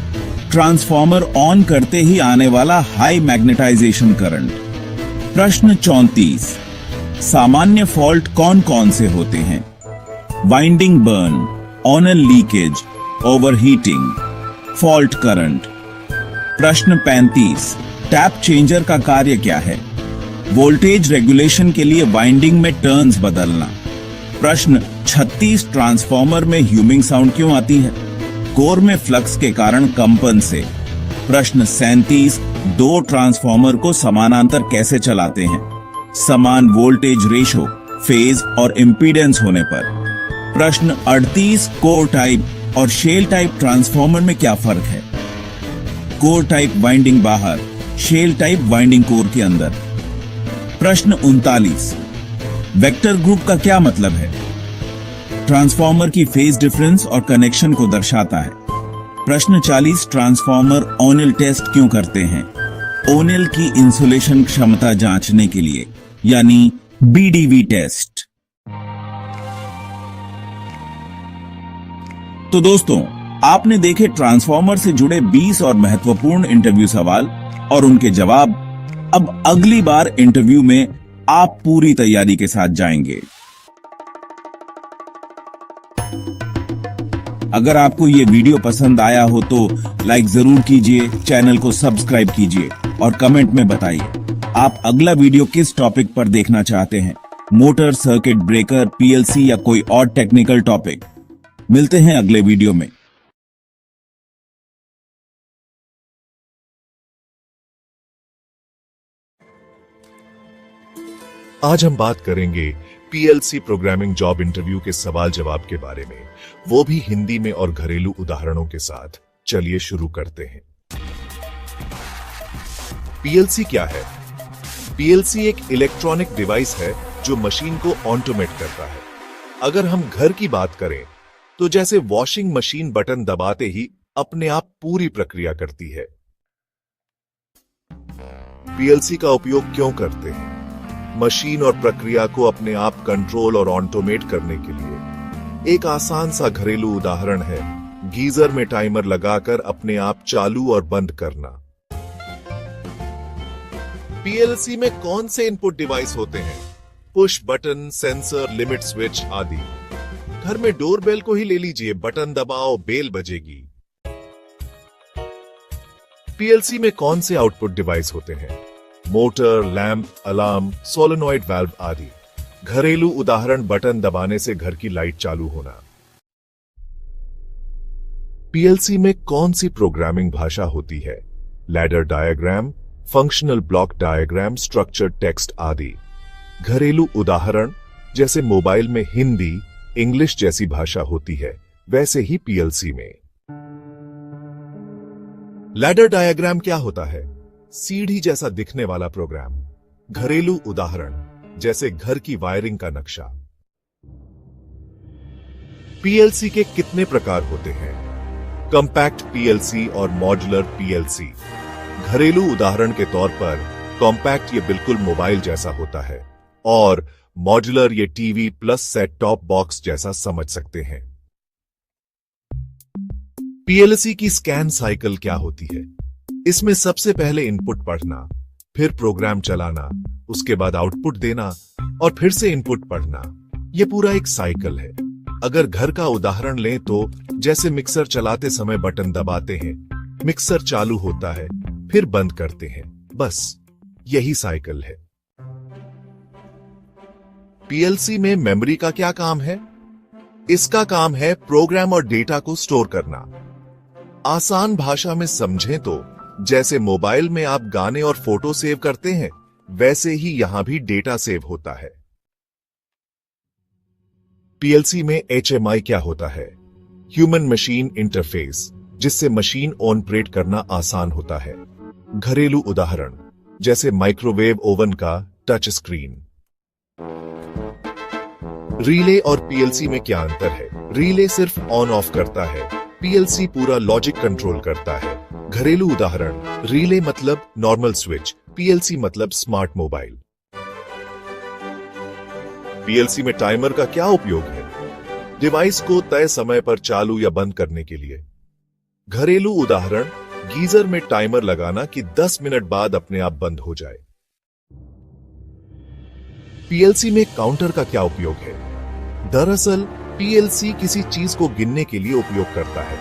ट्रांसफॉर्मर ऑन करते ही आने वाला हाई मैग्नेटाइजेशन करंट। प्रश्न 34, सामान्य फॉल्ट कौन कौन से होते हैं? Winding burn, oil leakage, overheating, fault current. प्रश्न 35, टैप चेंजर का कार्य क्या है? वोल्टेज रेगुलेशन के लिए वाइंडिंग में टर्न्स बदलना। प्रश्न 36, ट्रांसफॉर्मर में ह्यूमिंग साउंड क्यों आती है? कोर में फ्लक्स के कारण कंपन से। प्रश्न 37, दो ट्रांसफॉर्मर को समानांतर कैसे चलाते हैं? समान वोल्टेज रेशो, फेज और इंपीडेंस होने पर। प्रश्न 38, कोर टाइप और शेल टाइप ट्रांसफॉर्मर में क्या फर्क है? कोर टाइप वाइंडिंग बाहर, शेल टाइप वाइंडिंग कोर के अंदर। प्रश्न 39, वेक्टर ग्रुप का क्या मतलब है? ट्रांसफॉर्मर की फेज डिफरेंस और कनेक्शन को दर्शाता है। प्रश्न 40, ट्रांसफॉर्मर ओनिल टेस्ट क्यों करते हैं? ओनिल की इंसुलेशन क्षमता जांचने के लिए, यानी बीडीवी टेस्ट। तो दोस्तों, आपने देखे ट्रांसफॉर्मर से जुड़े 20 और महत्वपूर्ण इंटरव्यू सवाल और उनके जवाब। अब अगली बार इंटरव्यू में आप पूरी तैयारी के साथ जाएंगे। अगर आपको ये वीडियो पसंद आया हो तो लाइक जरूर कीजिए, चैनल को सब्सक्राइब कीजिए और कमेंट में बताइए आप अगला वीडियो किस टॉपिक पर देखना चाहते हैं। मोटर, सर्किट ब्रेकर, पीएलसी या कोई और टेक्निकल टॉपिक। मिलते हैं अगले वीडियो में। आज हम बात करेंगे पीएलसी प्रोग्रामिंग जॉब इंटरव्यू के सवाल जवाब के बारे में, वो भी हिंदी में और घरेलू उदाहरणों के साथ। चलिए शुरू करते हैं। पीएलसी क्या है? पीएलसी एक इलेक्ट्रॉनिक डिवाइस है जो मशीन को ऑटोमेट करता है। अगर हम घर की बात करें तो जैसे वॉशिंग मशीन बटन दबाते ही अपने आप पूरी प्रक्रिया करती है। पीएलसी का उपयोग क्यों करते हैं? मशीन और प्रक्रिया को अपने आप कंट्रोल और ऑटोमेट करने के लिए। एक आसान सा घरेलू उदाहरण है गीजर में टाइमर लगाकर अपने आप चालू और बंद करना। पीएलसी में कौन से इनपुट डिवाइस होते हैं? Push button, sensor, limit switch आदि। घर में डोरबेल को ही ले लीजिए, बटन दबाओ, बेल बजेगी। पीएलसी में कौन से आउटपुट डिवाइस होते हैं? Motor, lamp, alarm, solenoid valve आदि। घरेलू उदाहरण, बटन दबाने से घर की लाइट चालू होना। पीएलसी में कौन सी प्रोग्रामिंग भाषा होती है? Ladder diagram, functional block diagram, structured text आदि। घरेलू उदाहरण जैसे मोबाइल में हिंदी, इंग्लिश जैसी भाषा होती है, वैसे ही पीएलसी में। लैडर डायग्राम क्या होता है? सीढ़ी जैसा दिखने वाला प्रोग्राम। घरेलू उदाहरण जैसे घर की वायरिंग का नक्शा। पीएलसी के कितने प्रकार होते हैं? कॉम्पैक्ट पीएलसी और मॉड्यूलर पीएलसी। घरेलू उदाहरण के तौर पर कॉम्पैक्ट ये बिल्कुल मोबाइल जैसा होता है और मॉड्यूलर ये TV plus set top box जैसा समझ सकते हैं। पीएलसी की स्कैन साइकिल क्या होती है? इसमें सबसे पहले इनपुट पढ़ना, फिर प्रोग्राम चलाना, उसके बाद आउटपुट देना और फिर से इनपुट पढ़ना। यह पूरा एक साइकिल है। अगर घर का उदाहरण लें तो जैसे मिक्सर चलाते समय बटन दबाते हैं, मिक्सर चालू होता है, फिर बंद करते हैं, बस यही साइकिल है। पीएलसी में मेमोरी का क्या काम है? इसका काम है प्रोग्राम और डेटा को स्टोर करना। आसान भाषा में समझें तो जैसे मोबाइल में आप गाने और फोटो सेव करते हैं, वैसे ही यहां भी डेटा सेव होता है। पीएलसी में एचएमआई क्या होता है? ह्यूमन मशीन इंटरफेस, जिससे मशीन ऑपरेट करना आसान होता है। घरेलू उदाहरण जैसे माइक्रोवेव ओवन का टच स्क्रीन। रिले और पीएलसी में क्या अंतर है? रिले सिर्फ ऑन ऑफ करता है, पीएलसी पूरा लॉजिक कंट्रोल करता है। घरेलू उदाहरण रिले मतलब नॉर्मल स्विच, पीएलसी मतलब स्मार्ट मोबाइल। पीएलसी में टाइमर का क्या उपयोग है? डिवाइस को तय समय पर चालू या बंद करने के लिए। घरेलू उदाहरण गीजर में टाइमर लगाना कि 10 मिनट बाद अपने आप बंद हो जाए। पीएलसी में काउंटर का क्या उपयोग है? दरअसल पीएलसी किसी चीज को गिनने के लिए उपयोग करता है।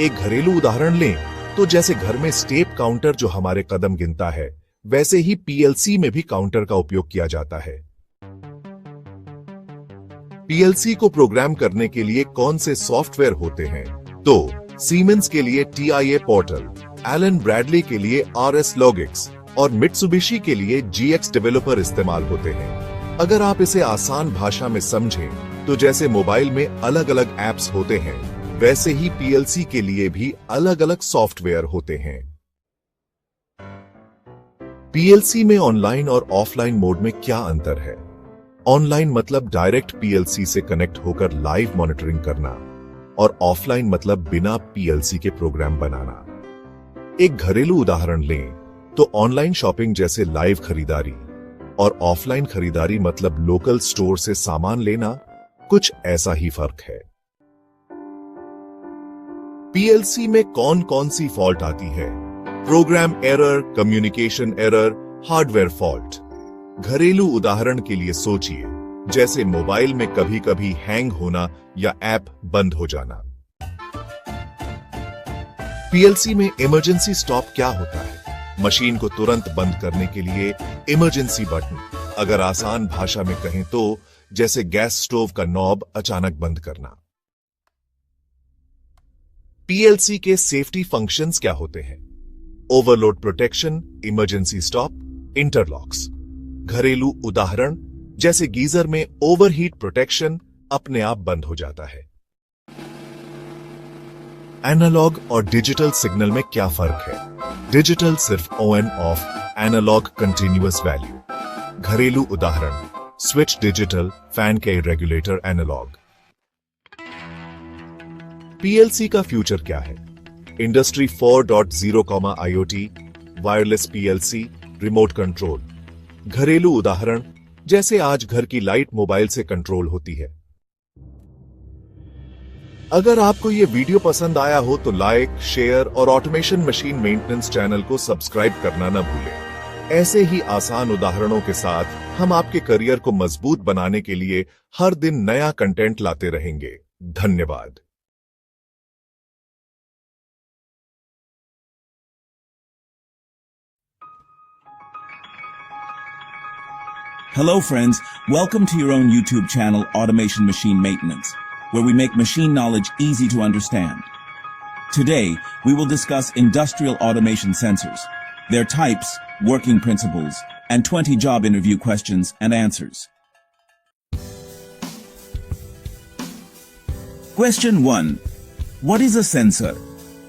एक घरेलू उदाहरण लें तो जैसे घर में स्टेप काउंटर जो हमारे कदम गिनता है, वैसे ही पीएलसी में भी काउंटर का उपयोग किया जाता है। पीएलसी को प्रोग्राम करने के लिए कौन से सॉफ्टवेयर होते हैं? तो सीमेंस के लिए TIA पोर्टल, एलन ब्रैडली के लिए RS लॉगिक्स और मित्सुबिशी के लिए GX डेवलपर इस्तेमाल होते हैं। अगर आप इसे आसान भाषा में समझें तो जैसे मोबाइल में अलग अलग ऐप्स होते हैं, वैसे ही पीएलसी के लिए भी अलग अलग सॉफ्टवेयर होते हैं। पीएलसी में ऑनलाइन और ऑफलाइन मोड में क्या अंतर है? ऑनलाइन मतलब डायरेक्ट पीएलसी से कनेक्ट होकर लाइव मॉनिटरिंग करना और ऑफलाइन मतलब बिना पीएलसी के प्रोग्राम बनाना। एक घरेलू उदाहरण लें तो ऑनलाइन शॉपिंग जैसे लाइव खरीदारी और ऑफलाइन खरीदारी मतलब लोकल स्टोर से सामान लेना, कुछ ऐसा ही फर्क है। पीएलसी में कौन कौन सी फॉल्ट आती है? Program error, communication error, hardware fault. घरेलू उदाहरण के लिए सोचिए, जैसे मोबाइल में कभी कभी हैंग होना या ऐप बंद हो जाना। पीएलसी में इमरजेंसी स्टॉप क्या होता है? मशीन को तुरंत बंद करने के लिए इमरजेंसी बटन। अगर आसान भाषा में कहें तो जैसे गैस स्टोव का नॉब अचानक बंद करना। पीएलसी के सेफ्टी फंक्शंस क्या होते हैं? Overload protection, emergency stop, interlocks. घरेलू उदाहरण जैसे गीजर में ओवरहीट प्रोटेक्शन अपने आप बंद हो जाता है। एनालॉग और डिजिटल सिग्नल में क्या फर्क है? डिजिटल सिर्फ on off, analogue continuous value. घरेलू उदाहरण स्विच डिजिटल, फैन के रेगुलेटर एनालॉग। पीएलसी का फ्यूचर क्या है? Industry 4.0, IoT, wireless PLC, remote control. घरेलू उदाहरण जैसे आज घर की लाइट मोबाइल से कंट्रोल होती है। अगर आपको यह वीडियो पसंद आया हो तो लाइक, शेयर और ऑटोमेशन मशीन मेंटेनेंस चैनल को सब्सक्राइब करना न भूलें। ऐसे ही आसान उदाहरणों के साथ हम आपके करियर को मजबूत बनाने के लिए हर दिन नया कंटेंट लाते रहेंगे। धन्यवाद। Hello friends, welcome to your own YouTube channel, Automation Machine Maintenance, where we make machine knowledge easy to understand. Today, we will discuss industrial automation sensors, their types, working principles, and 20 job interview questions and answers. Question 1. What is a sensor?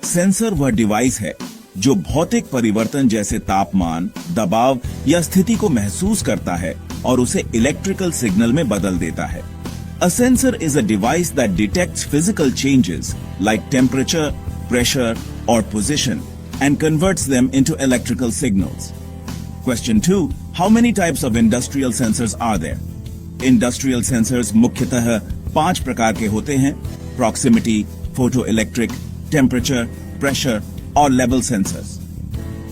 Sensor वह device है जो भौतिक परिवर्तन जैसे तापमान, दबाव या स्थिति को महसूस करता है और उसे इलेक्ट्रिकल सिग्नल में बदल देता है. A sensor is a device that detects physical changes like temperature, pressure, or position and converts them into electrical signals. Question 2. How many types of industrial sensors are there? Industrial sensors मुख्यतः 5 प्रकार के होते हैं: proximity, photoelectric, temperature, pressure, or level sensors.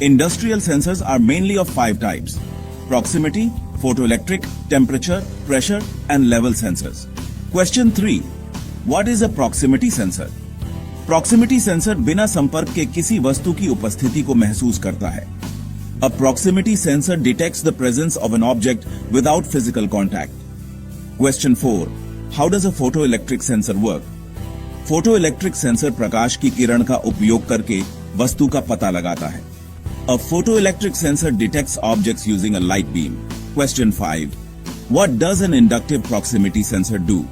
Industrial sensors are mainly of 5 types: proximity, photoelectric, temperature, pressure, and level sensors. Question 3. What is a proximity sensor? Proximity sensor बिना संपर्क के किसी वस्तु की उपस्थिति को महसूस करता है. A proximity sensor detects the presence of an object without physical contact. Question 4. How does a photoelectric sensor work? Photoelectric sensor प्रकाश की किरण का उपयोग करके वस्तु का पता लगाता है. A photoelectric sensor detects objects using a light beam. Question 5. What does an inductive proximity sensor do?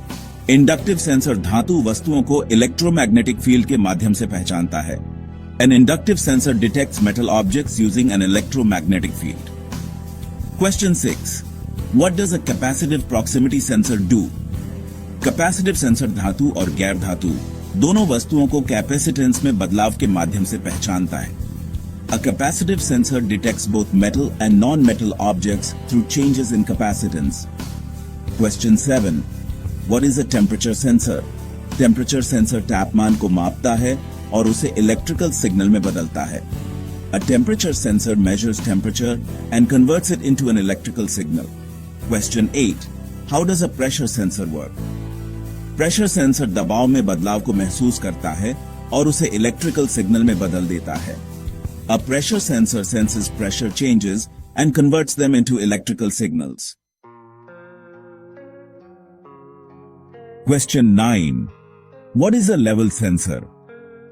Inductive sensor धातु वस्तुओं को electromagnetic field के माध्यम से पहचानता है. An inductive sensor detects metal objects using an electromagnetic field. Question 6. What does a capacitive proximity sensor do? Capacitive sensor धातु और गैर धातु दोनों वस्तुओं को कैपेसिटेंस में बदलाव के माध्यम से पहचानता है. A capacitive sensor detects both metal and non-metal objects through changes in capacitance. Question 7. What is a temperature sensor? Temperature sensor तापमान को मापता है और उसे इलेक्ट्रिकल सिग्नल में बदलता है. A temperature sensor measures temperature and converts it into an electrical signal. Question 8. How does a pressure sensor work? Pressure sensor दबाव में बदलाव को महसूस करता है और उसे इलेक्ट्रिकल सिग्नल में बदल देता है. A pressure sensor senses pressure changes and converts them into electrical signals. Question 9. What is a level sensor?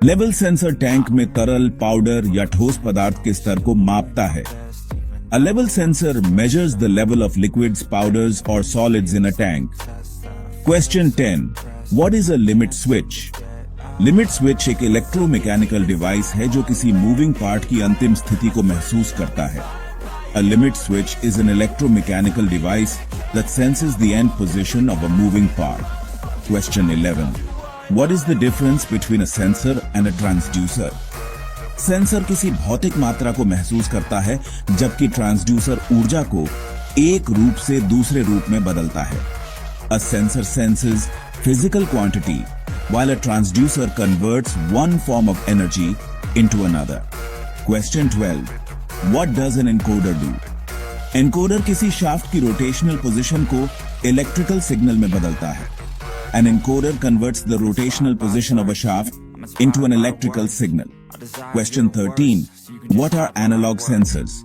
Level sensor tank में तरल, पाउडर या ठोस पदार्थ के स्तर को मापता है. A level sensor measures the level of liquids, powders or solids in a tank. Question 10. What is a limit switch? Limit switch एक इलेक्ट्रोमैकेनिकल डिवाइस है जो किसी मूविंग पार्ट की अंतिम स्थिति को महसूस करता है. A limit switch is an electromechanical device that senses the end position of a moving part. Question 11. What is the difference between a sensor and a transducer? Sensor किसी भौतिक मात्रा को महसूस करता है जबकि ट्रांसड्यूसर ऊर्जा को एक रूप से दूसरे रूप में बदलता है. A sensor senses physical quantity while a transducer converts one form of energy into another. Question 12. What does an encoder do? Encoder किसी शाफ्ट की रोटेशनल पोजीशन को इलेक्ट्रिकल सिग्नल में बदलता है. An encoder converts the rotational position of a shaft into an electrical signal. Question 13. What are analog sensors?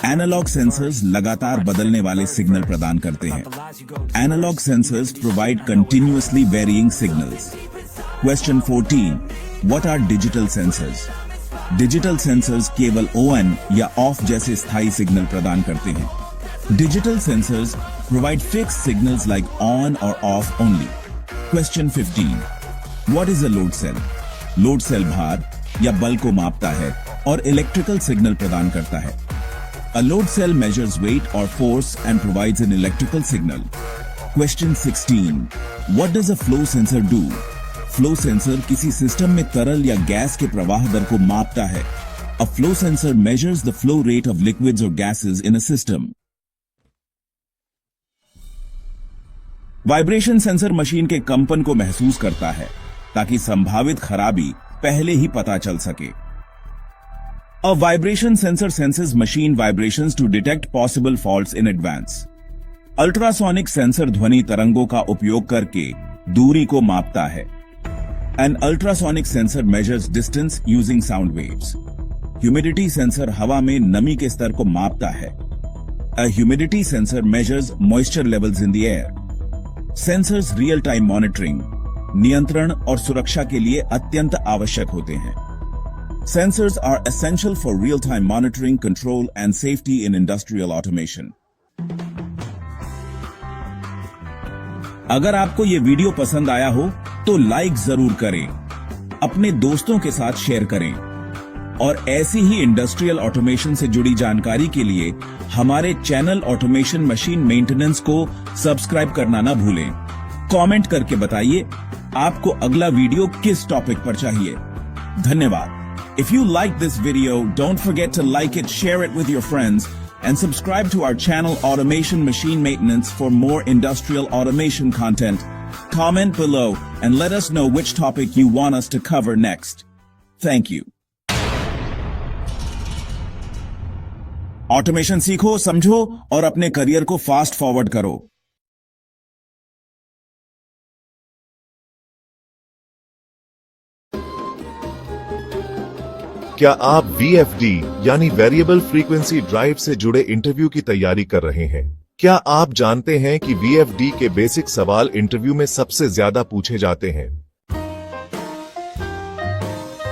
Analog sensors लगातार बदलने वाले signal प्रदान करते हैं. Analog sensors provide continuously varying signals. Question 14. What are digital sensors? Digital sensors केवल on या off जैसे स्थायी सिग्नल प्रदान करते हैं. Digital sensors provide fixed signals like on or off only. Question 15. What is a load cell? Load cell भार या बल को मापता है और इलेक्ट्रिकल सिग्नल प्रदान करता है. A load cell measures weight or force and provides an electrical signal. Question 16. What does a flow sensor do? Flow sensor किसी सिस्टम में तरल या गैस के प्रवाह दर को मापता है. A flow sensor measures the flow rate of liquids or gases in a system. Vibration sensor machine के कंपन को महसूस करता है ताकि संभावित खराबी पहले ही पता चल सके. A vibration sensor senses machine vibrations to detect possible faults in advance. Ultrasonic sensor ध्वनि तरंगों का उपयोग करके दूरी को मापता है. An ultrasonic sensor measures distance using sound waves. Humidity sensor हवा में नमी के स्तर को मापता है. A humidity sensor measures moisture levels in the air. Sensors real-time monitoring. नियंत्रण और सुरक्षा के लिए अत्यंत आवश्यक होते हैं। Sensors are essential for real-time monitoring, control, and safety in industrial automation. अगर आपको ये वीडियो पसंद आया हो तो लाइक जरूर करें, अपने दोस्तों के साथ शेयर करें और ऐसी ही इंडस्ट्रियल ऑटोमेशन से जुड़ी जानकारी के लिए हमारे चैनल ऑटोमेशन मशीन मेंटेनेंस को सब्सक्राइब करना ना भूलें। कमेंट करके बताइए आपको अगला वीडियो किस टॉपिक पर चाहिए। धन्यवाद। If you like this video, don't forget to like it, share it with your friends, and subscribe to our channel Automation Machine Maintenance for more industrial automation content. Comment below and let us know which topic you want us to cover next. Thank you. Automation सीखो, समझो और अपने career को fast forward करो। क्या आप VFD यानी variable frequency drive से जुड़े इंटरव्यू की तैयारी कर रहे हैं? क्या आप जानते हैं कि VFD के बेसिक सवाल इंटरव्यू में सबसे ज्यादा पूछे जाते हैं?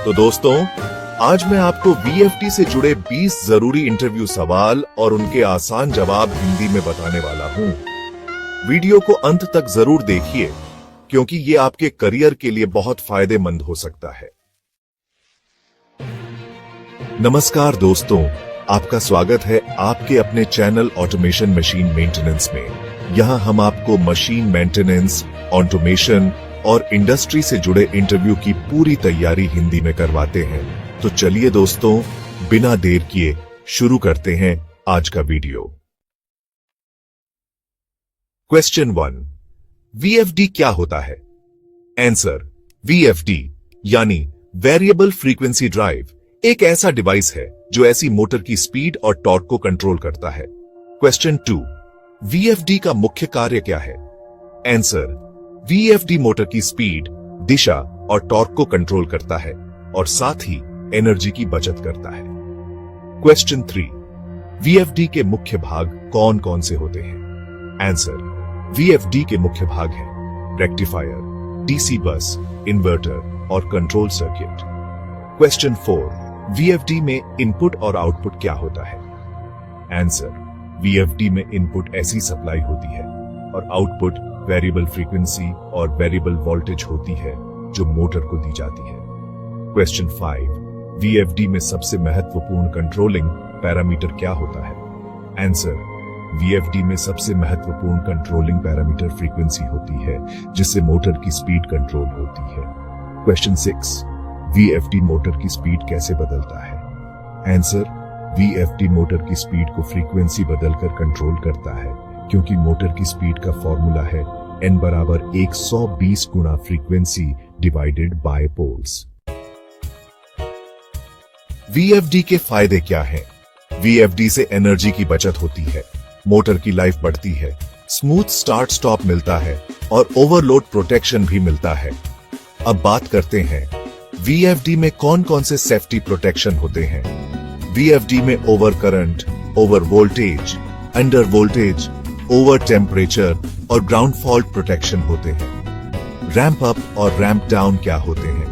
तो दोस्तों, आज मैं आपको VFD से जुड़े 20 जरूरी इंटरव्यू सवाल और उनके आसान जवाब हिंदी में बताने वाला हूं। वीडियो को अंत तक जरूर देखिए क्योंकि ये आपके करियर के लिए बहुत फायदेमंद हो सकता है। नमस्कार दोस्तों, आपका स्वागत है आपके अपने चैनल ऑटोमेशन मशीन मेंटेनेंस में। यहां हम आपको मशीन मेंटेनेंस, ऑटोमेशन और इंडस्ट्री से जुड़े इंटरव्यू की पूरी तैयारी हिंदी में करवाते हैं। तो चलिए दोस्तों, बिना देर किए शुरू करते हैं आज का वीडियो। क्वेश्चन 1, VFD क्या होता है? आंसर, VFD यानी वेरिएबल फ्रीक्वेंसी ड्राइव एक ऐसा डिवाइस है जो ऐसी मोटर की स्पीड और टॉर्क को कंट्रोल करता है। क्वेश्चन 2, VFD का मुख्य कार्य क्या है? आंसर, VFD मोटर की स्पीड, दिशा और टॉर्क को कंट्रोल करता है और साथ ही एनर्जी की बचत करता है। क्वेश्चन 3, VFD के मुख्य भाग कौन कौन से होते हैं? आंसर, VFD के मुख्य भाग हैं रेक्टिफायर, DC बस, इन्वर्टर और कंट्रोल सर्किट। क्वेश्चन 4, VFD में इनपुट और आउटपुट क्या होता है? आंसर, VFD में इनपुट ऐसी सप्लाई होती है और आउटपुट वेरिएबल फ्रीक्वेंसी और वेरिएबल वोल्टेज होती है जो मोटर को दी जाती है। क्वेश्चन 5, VFD में सबसे महत्वपूर्ण कंट्रोलिंग पैरामीटर क्या होता है? आंसर, VFD में सबसे महत्वपूर्ण कंट्रोलिंग पैरामीटर फ्रीक्वेंसी होती है जिससे मोटर की स्पीड कंट्रोल होती है। क्वेश्चन 6, VFD मोटर की स्पीड कैसे बदलता है? आंसर, VFD मोटर की स्पीड को फ्रीक्वेंसी बदलकर कंट्रोल करता है क्योंकि मोटर की स्पीड का फॉर्मूला है N बराबर 120 गुना frequency divided by poles. VFD के फायदे क्या हैं? VFD से एनर्जी की बचत होती है, मोटर की लाइफ बढ़ती है, स्मूथ स्टार्ट स्टॉप मिलता है और ओवरलोड प्रोटेक्शन भी मिलता है। अब बात करते हैं VFD में कौन कौन से सेफ्टी प्रोटेक्शन होते हैं। VFD में over current, over voltage, under voltage, over temperature और ग्राउंड फॉल्ट प्रोटेक्शन होते हैं। रैंप अप और रैंप डाउन क्या होते हैं?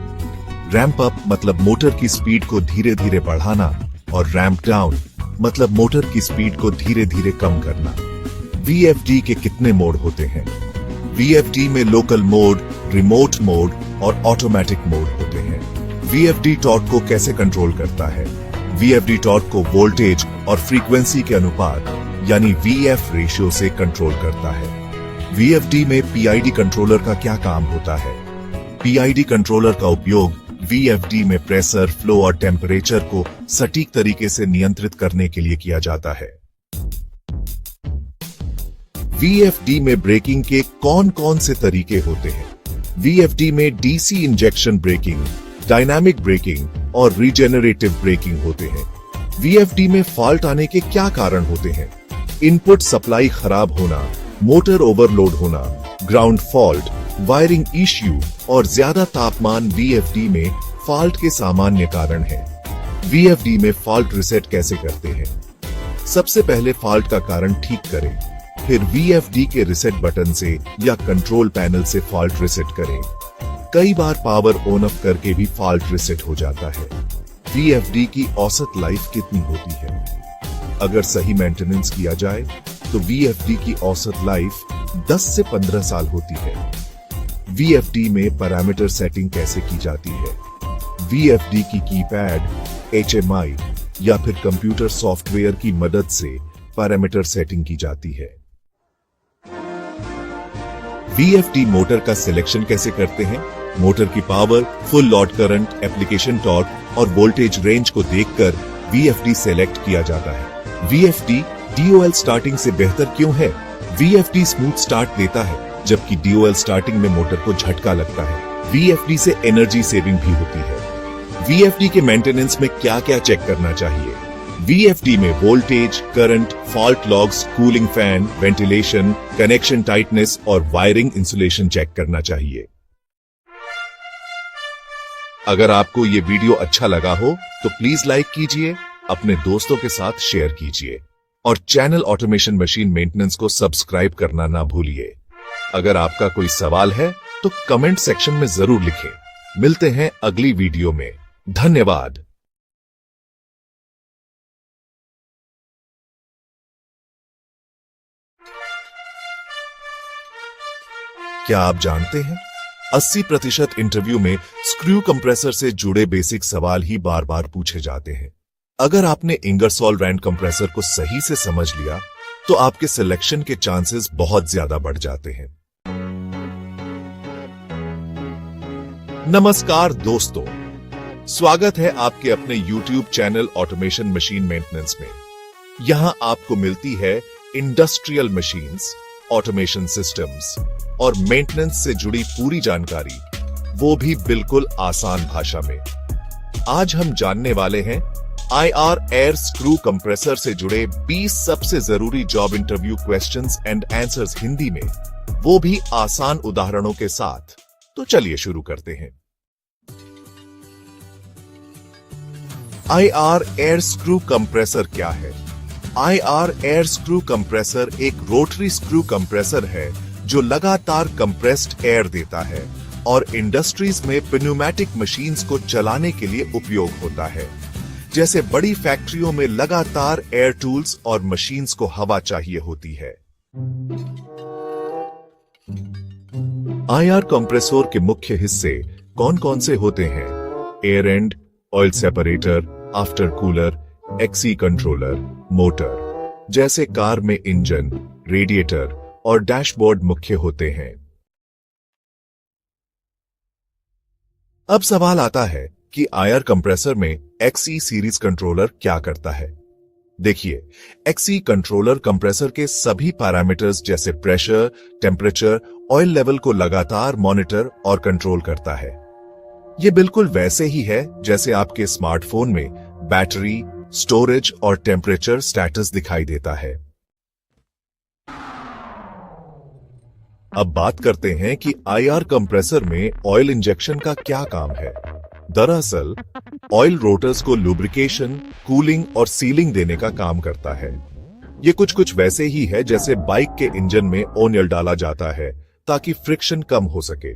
रैंप अप मतलब मोटर की स्पीड को धीरे धीरे बढ़ाना और रैंप डाउन मतलब मोटर की स्पीड को धीरे धीरे कम करना। VFD के कितने मोड होते हैं? VFD में लोकल मोड, रिमोट मोड और ऑटोमेटिक मोड होते हैं। VFD टॉर्क को कैसे कंट्रोल करता है? VFD टॉर्क को वोल्टेज और फ्रीक्वेंसी के अनुपात यानी VF रेशियो से कंट्रोल करता है। VFD में PID कंट्रोलर का क्या काम होता है? PID कंट्रोलर का उपयोग VFD में प्रेशर, फ्लो और टेम्परेचर को सटीक तरीके से नियंत्रित करने के लिए किया जाता है। VFD में ब्रेकिंग के कौन कौन से तरीके होते हैं? VFD में DC injection braking, dynamic braking और रीजेनरेटिव ब्रेकिंग होते हैं। VFD में फॉल्ट आने के क्या कारण होते हैं? इनपुट सप्लाई खराब होना, मोटर ओवरलोड होना, ग्राउंड फॉल्ट, वायरिंग इश्यू और ज्यादा तापमान VFD में फॉल्ट के सामान्य कारण हैं। VFD में फॉल्ट रिसेट कैसे करते हैं? सबसे पहले फॉल्ट का कारण ठीक करें, फिर VFD के रिसेट बटन से या कंट्रोल पैनल से फॉल्ट रिसेट करें। कई बार पावर ऑन ऑफ करके भी फॉल्ट रिसेट हो जाता है। VFD की औसत लाइफ कितनी होती है? अगर सही मेंटेनेंस किया जाए तो VFD की औसत लाइफ 10 से 15 साल होती है। VFD में पैरामीटर सेटिंग कैसे की जाती है? VFD की कीपैड, HMI या फिर कंप्यूटर सॉफ्टवेयर की मदद से पैरामीटर सेटिंग की जाती है। VFD मोटर का सिलेक्शन कैसे करते हैं? मोटर की power, full load current, application torque और वोल्टेज रेंज को देखकर VFD सेलेक्ट किया जाता है। VFD DOL स्टार्टिंग से बेहतर क्यों है? VFD स्मूथ स्टार्ट देता है, जबकि DOL स्टार्टिंग में मोटर को झटका लगता है। VFD से एनर्जी सेविंग भी होती है। VFD के मेंटेनेंस में क्या क्या चेक करना चाहिए? VFD में voltage, current, fault logs, cooling fan, ventilation, connection tightness और वायरिंग इंसुलेशन चेक करना चाहिए। अगर आपको ये वीडियो अच्छा लगा हो तो प्लीज लाइक कीजिए, अपने दोस्तों के साथ शेयर कीजिए और चैनल ऑटोमेशन मशीन मेंटेनेंस को सब्सक्राइब करना ना भूलिए। अगर आपका कोई सवाल है तो कमेंट सेक्शन में जरूर लिखें। मिलते हैं अगली वीडियो में। धन्यवाद। क्या आप जानते हैं 80% इंटरव्यू में स्क्रू कंप्रेसर से जुड़े बेसिक सवाल ही बार बार पूछे जाते हैं। अगर आपने इंगरसोल रैंड कंप्रेसर को सही से समझ लिया तो आपके सिलेक्शन के चांसेस बहुत ज्यादा बढ़ जाते हैं। नमस्कार दोस्तों, स्वागत है आपके अपने YouTube channel automation machine maintenance में। यहां आपको मिलती है इंडस्ट्रियल मशीन्स, ऑटोमेशन सिस्टम्स और मेंटेनेंस से जुड़ी पूरी जानकारी, वो भी बिल्कुल आसान भाषा में। आज हम जानने वाले हैं IR एयर स्क्रू कंप्रेसर से जुड़े 20 सबसे जरूरी job interview questions and answers Hindi में, वो भी आसान उदाहरणों के साथ। तो चलिए शुरू करते हैं। IR एयर स्क्रू कंप्रेसर क्या है? IR एयर स्क्रू कंप्रेसर एक रोटरी स्क्रू कंप्रेसर है जो लगातार कंप्रेस्ड एयर देता है और इंडस्ट्रीज में प्नूमेटिक मशीन्स को चलाने के लिए उपयोग होता है। जैसे बड़ी फैक्ट्रियों में लगातार एयर टूल्स और मशीन्स को हवा चाहिए होती है। IR कंप्रेसर के मुख्य हिस्से कौन कौन से होते हैं? Air and, oil separator, after cooler, XE controller, motor. जैसे कार में इंजन, रेडिएटर और डैशबोर्ड मुख्य होते हैं। अब सवाल आता है कि IR कंप्रेसर में XE सीरीज कंट्रोलर क्या करता है? देखिए, XE कंट्रोलर कंप्रेसर के सभी पैरामीटर्स जैसे प्रेशर, टेम्परेचर, ऑयल लेवल को लगातार मॉनिटर और कंट्रोल करता है। यह बिल्कुल वैसे ही है जैसे आपके स्मार्टफोन में बैटरी, स्टोरेज और टेम्परेचर स्टेटस दिखाई देता है। अब बात करते हैं कि IR कंप्रेसर में ऑयल इंजेक्शन का क्या काम है। दरअसल ऑयल रोटर्स को लुब्रिकेशन, कूलिंग और सीलिंग देने का काम करता है। ये कुछ वैसे ही है जैसे बाइक के इंजन में ऑयल डाला जाता है ताकि फ्रिक्शन कम हो सके।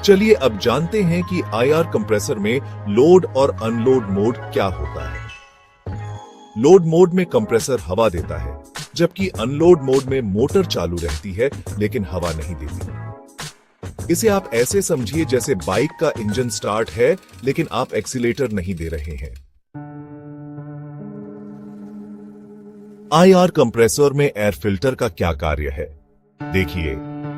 चलिए अब जानते हैं कि IR कंप्रेसर में लोड और अनलोड मोड क्या होता है। लोड मोड में कंप्रेसर हवा देता है, जबकि अनलोड मोड में मोटर चालू रहती है लेकिन हवा नहीं देती। इसे आप ऐसे समझिए जैसे बाइक का इंजन स्टार्ट है लेकिन आप एक्सीलेटर नहीं दे रहे हैं। IR कंप्रेसर में एयर फिल्टर का क्या कार्य है? देखिए,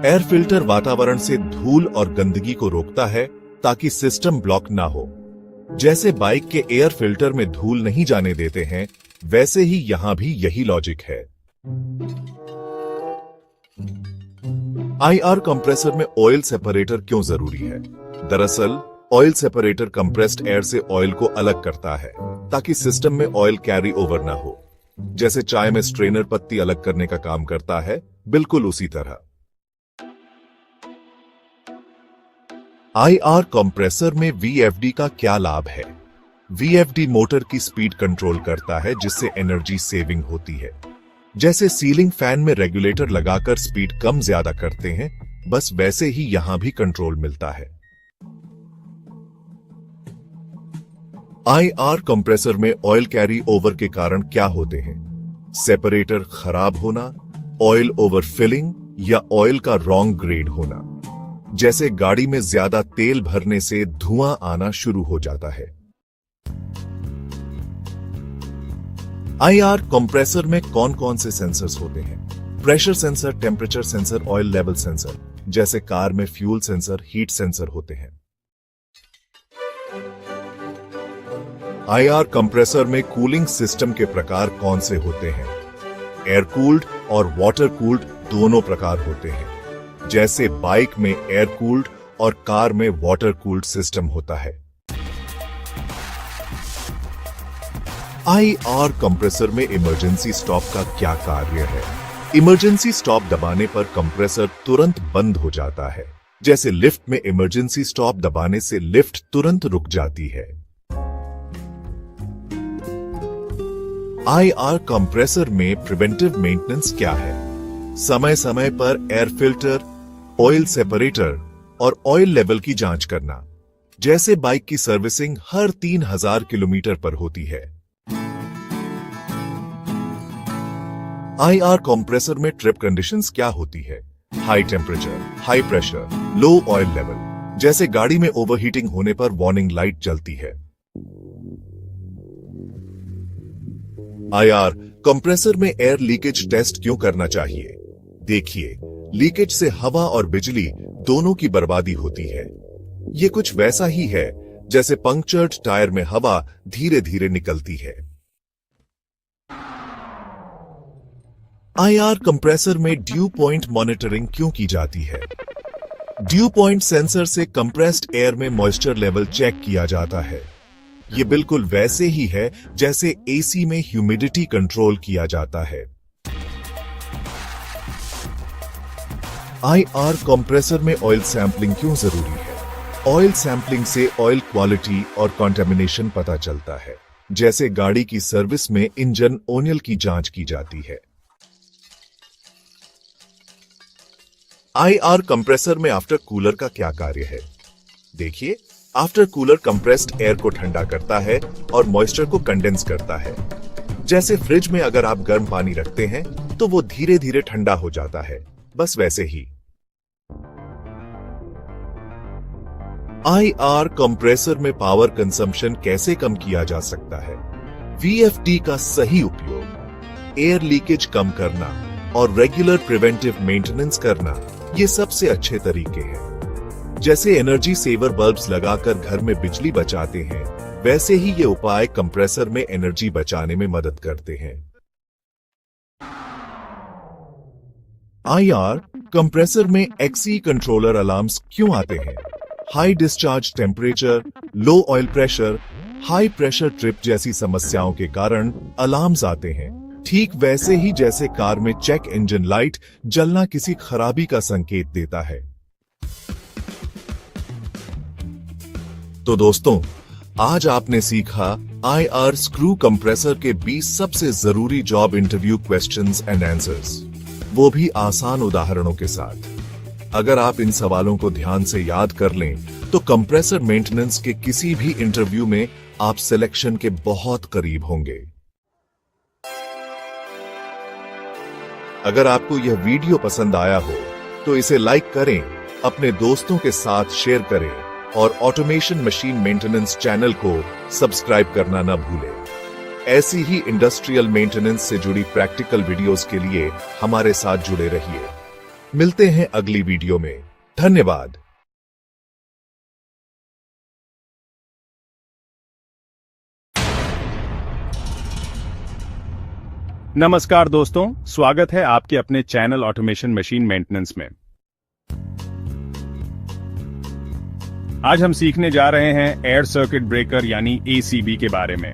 एयर फिल्टर वातावरण से धूल और गंदगी को रोकता है ताकि सिस्टम ब्लॉक ना हो। जैसे बाइक के एयर फिल्टर में धूल नहीं जाने देते हैं, वैसे ही यहां भी यही लॉजिक है। IR कंप्रेसर में ऑयल सेपरेटर क्यों जरूरी है? दरअसल ऑयल सेपरेटर कंप्रेस्ड एयर से ऑयल को अलग करता है ताकि सिस्टम में ऑयल कैरी ओवर ना हो। जैसे चाय में स्ट्रेनर पत्ती अलग करने का काम करता है, बिल्कुल उसी तरह IR कंप्रेसर में VFD का क्या लाभ है? VFD मोटर की स्पीड कंट्रोल करता है जिससे एनर्जी सेविंग होती है। जैसे सीलिंग फैन में रेगुलेटर लगाकर स्पीड कम ज्यादा करते हैं, बस वैसे ही यहां भी कंट्रोल मिलता है। IR कंप्रेसर में ऑयल कैरी ओवर के कारण क्या होते हैं? सेपरेटर खराब होना, ऑयल ओवर फिलिंग या ऑयल का रॉन्ग ग्रेड होना। जैसे गाड़ी में ज्यादा तेल भरने से धुआं आना शुरू हो जाता है। IR कंप्रेसर में कौन कौन से सेंसर्स होते हैं? Pressure sensor, temperature sensor, oil level sensor. जैसे कार में फ्यूल सेंसर, हीट सेंसर होते हैं। IR कंप्रेसर में कूलिंग सिस्टम के प्रकार कौन से होते हैं? एयर कूल्ड और वाटर कूल्ड दोनों प्रकार होते हैं। जैसे बाइक में एयर कूल्ड और कार में वाटर कूल्ड सिस्टम होता है। IR कंप्रेसर में इमरजेंसी स्टॉप का क्या कार्य है? इमरजेंसी स्टॉप दबाने पर कंप्रेसर तुरंत बंद हो जाता है। जैसे लिफ्ट में इमरजेंसी स्टॉप दबाने से लिफ्ट तुरंत रुक जाती है। IR कंप्रेसर में प्रिवेंटिव मेंटेनेंस क्या है? समय समय पर एयर फिल्टर, ऑयल सेपरेटर और ऑयल लेवल की जांच करना। जैसे बाइक की सर्विसिंग हर 3000 किलोमीटर पर होती है। IR कंप्रेसर में ट्रिप कंडीशंस क्या होती है? हाई टेम्परेचर, हाई प्रेशर, लो ऑयल लेवल। जैसे गाड़ी में ओवरहीटिंग होने पर वार्निंग लाइट जलती है। IR कंप्रेसर में एयर लीकेज टेस्ट क्यों करना चाहिए? देखिए, लीकेज से हवा और बिजली दोनों की बर्बादी होती है। ये कुछ वैसा ही है जैसे पंक्चर्ड टायर में हवा धीरे धीरे निकलती है। IR कंप्रेसर में ड्यू पॉइंट मॉनिटरिंग क्यों की जाती है? ड्यू पॉइंट सेंसर से कंप्रेस्ड एयर में मॉइस्चर लेवल चेक किया जाता है। ये बिल्कुल वैसे ही है जैसे AC में ह्यूमिडिटी कंट्रोल किया जाता है। IR कंप्रेसर में ऑयल सैंपलिंग क्यों जरूरी है? ऑयल सैंपलिंग से ऑयल क्वालिटी और कंटामिनेशन पता चलता है। जैसे गाड़ी की सर्विस में इंजन ऑयल की जांच की जाती है। IR कंप्रेसर में आफ्टर कूलर का क्या कार्य है? देखिए, आफ्टर कूलर कंप्रेस्ड एयर को ठंडा करता है और मॉइस्चर को कंडेंस करता है। जैसे फ्रिज में अगर आप गर्म पानी रखते हैं तो वो धीरे धीरे ठंडा हो जाता है, बस वैसे ही। IR कंप्रेसर में पावर कंजम्पशन कैसे कम किया जा सकता है? VFD का सही उपयोग, एयर लीकेज कम करना और रेगुलर प्रिवेंटिव मेंटेनेंस करना, ये सबसे अच्छे तरीके हैं। जैसे एनर्जी सेवर बल्ब्स लगाकर घर में बिजली बचाते हैं, वैसे ही ये उपाय कंप्रेसर में एनर्जी बचाने में मदद करते हैं। IR कंप्रेसर में XE कंट्रोलर अलार्म्स क्यों आते हैं? High discharge temperature, low oil pressure, high pressure trip जैसी समस्याओं के कारण अलार्म्स आते हैं। ठीक वैसे ही जैसे कार में चेक इंजन लाइट जलना किसी खराबी का संकेत देता है। तो दोस्तों, आज आपने सीखा IR स्क्रू कंप्रेसर के 20 सबसे जरूरी job interview questions and answers, वो भी आसान उदाहरणों के साथ। अगर आप इन सवालों को ध्यान से याद कर लें तो कंप्रेसर मेंटेनेंस के किसी भी इंटरव्यू में आप सिलेक्शन के बहुत करीब होंगे। अगर आपको यह वीडियो पसंद आया हो तो इसे लाइक करें, अपने दोस्तों के साथ शेयर करें और ऑटोमेशन मशीन मेंटेनेंस चैनल को सब्सक्राइब करना न भूलें। ऐसी ही इंडस्ट्रियल मेंटेनेंस से जुड़ी प्रैक्टिकल वीडियोस के लिए हमारे साथ जुड़े रहिए। मिलते हैं अगली वीडियो में। धन्यवाद। नमस्कार दोस्तों, स्वागत है आपके अपने चैनल ऑटोमेशन मशीन मेंटेनेंस में। आज हम सीखने जा रहे हैं एयर सर्किट ब्रेकर यानी ACB के बारे में।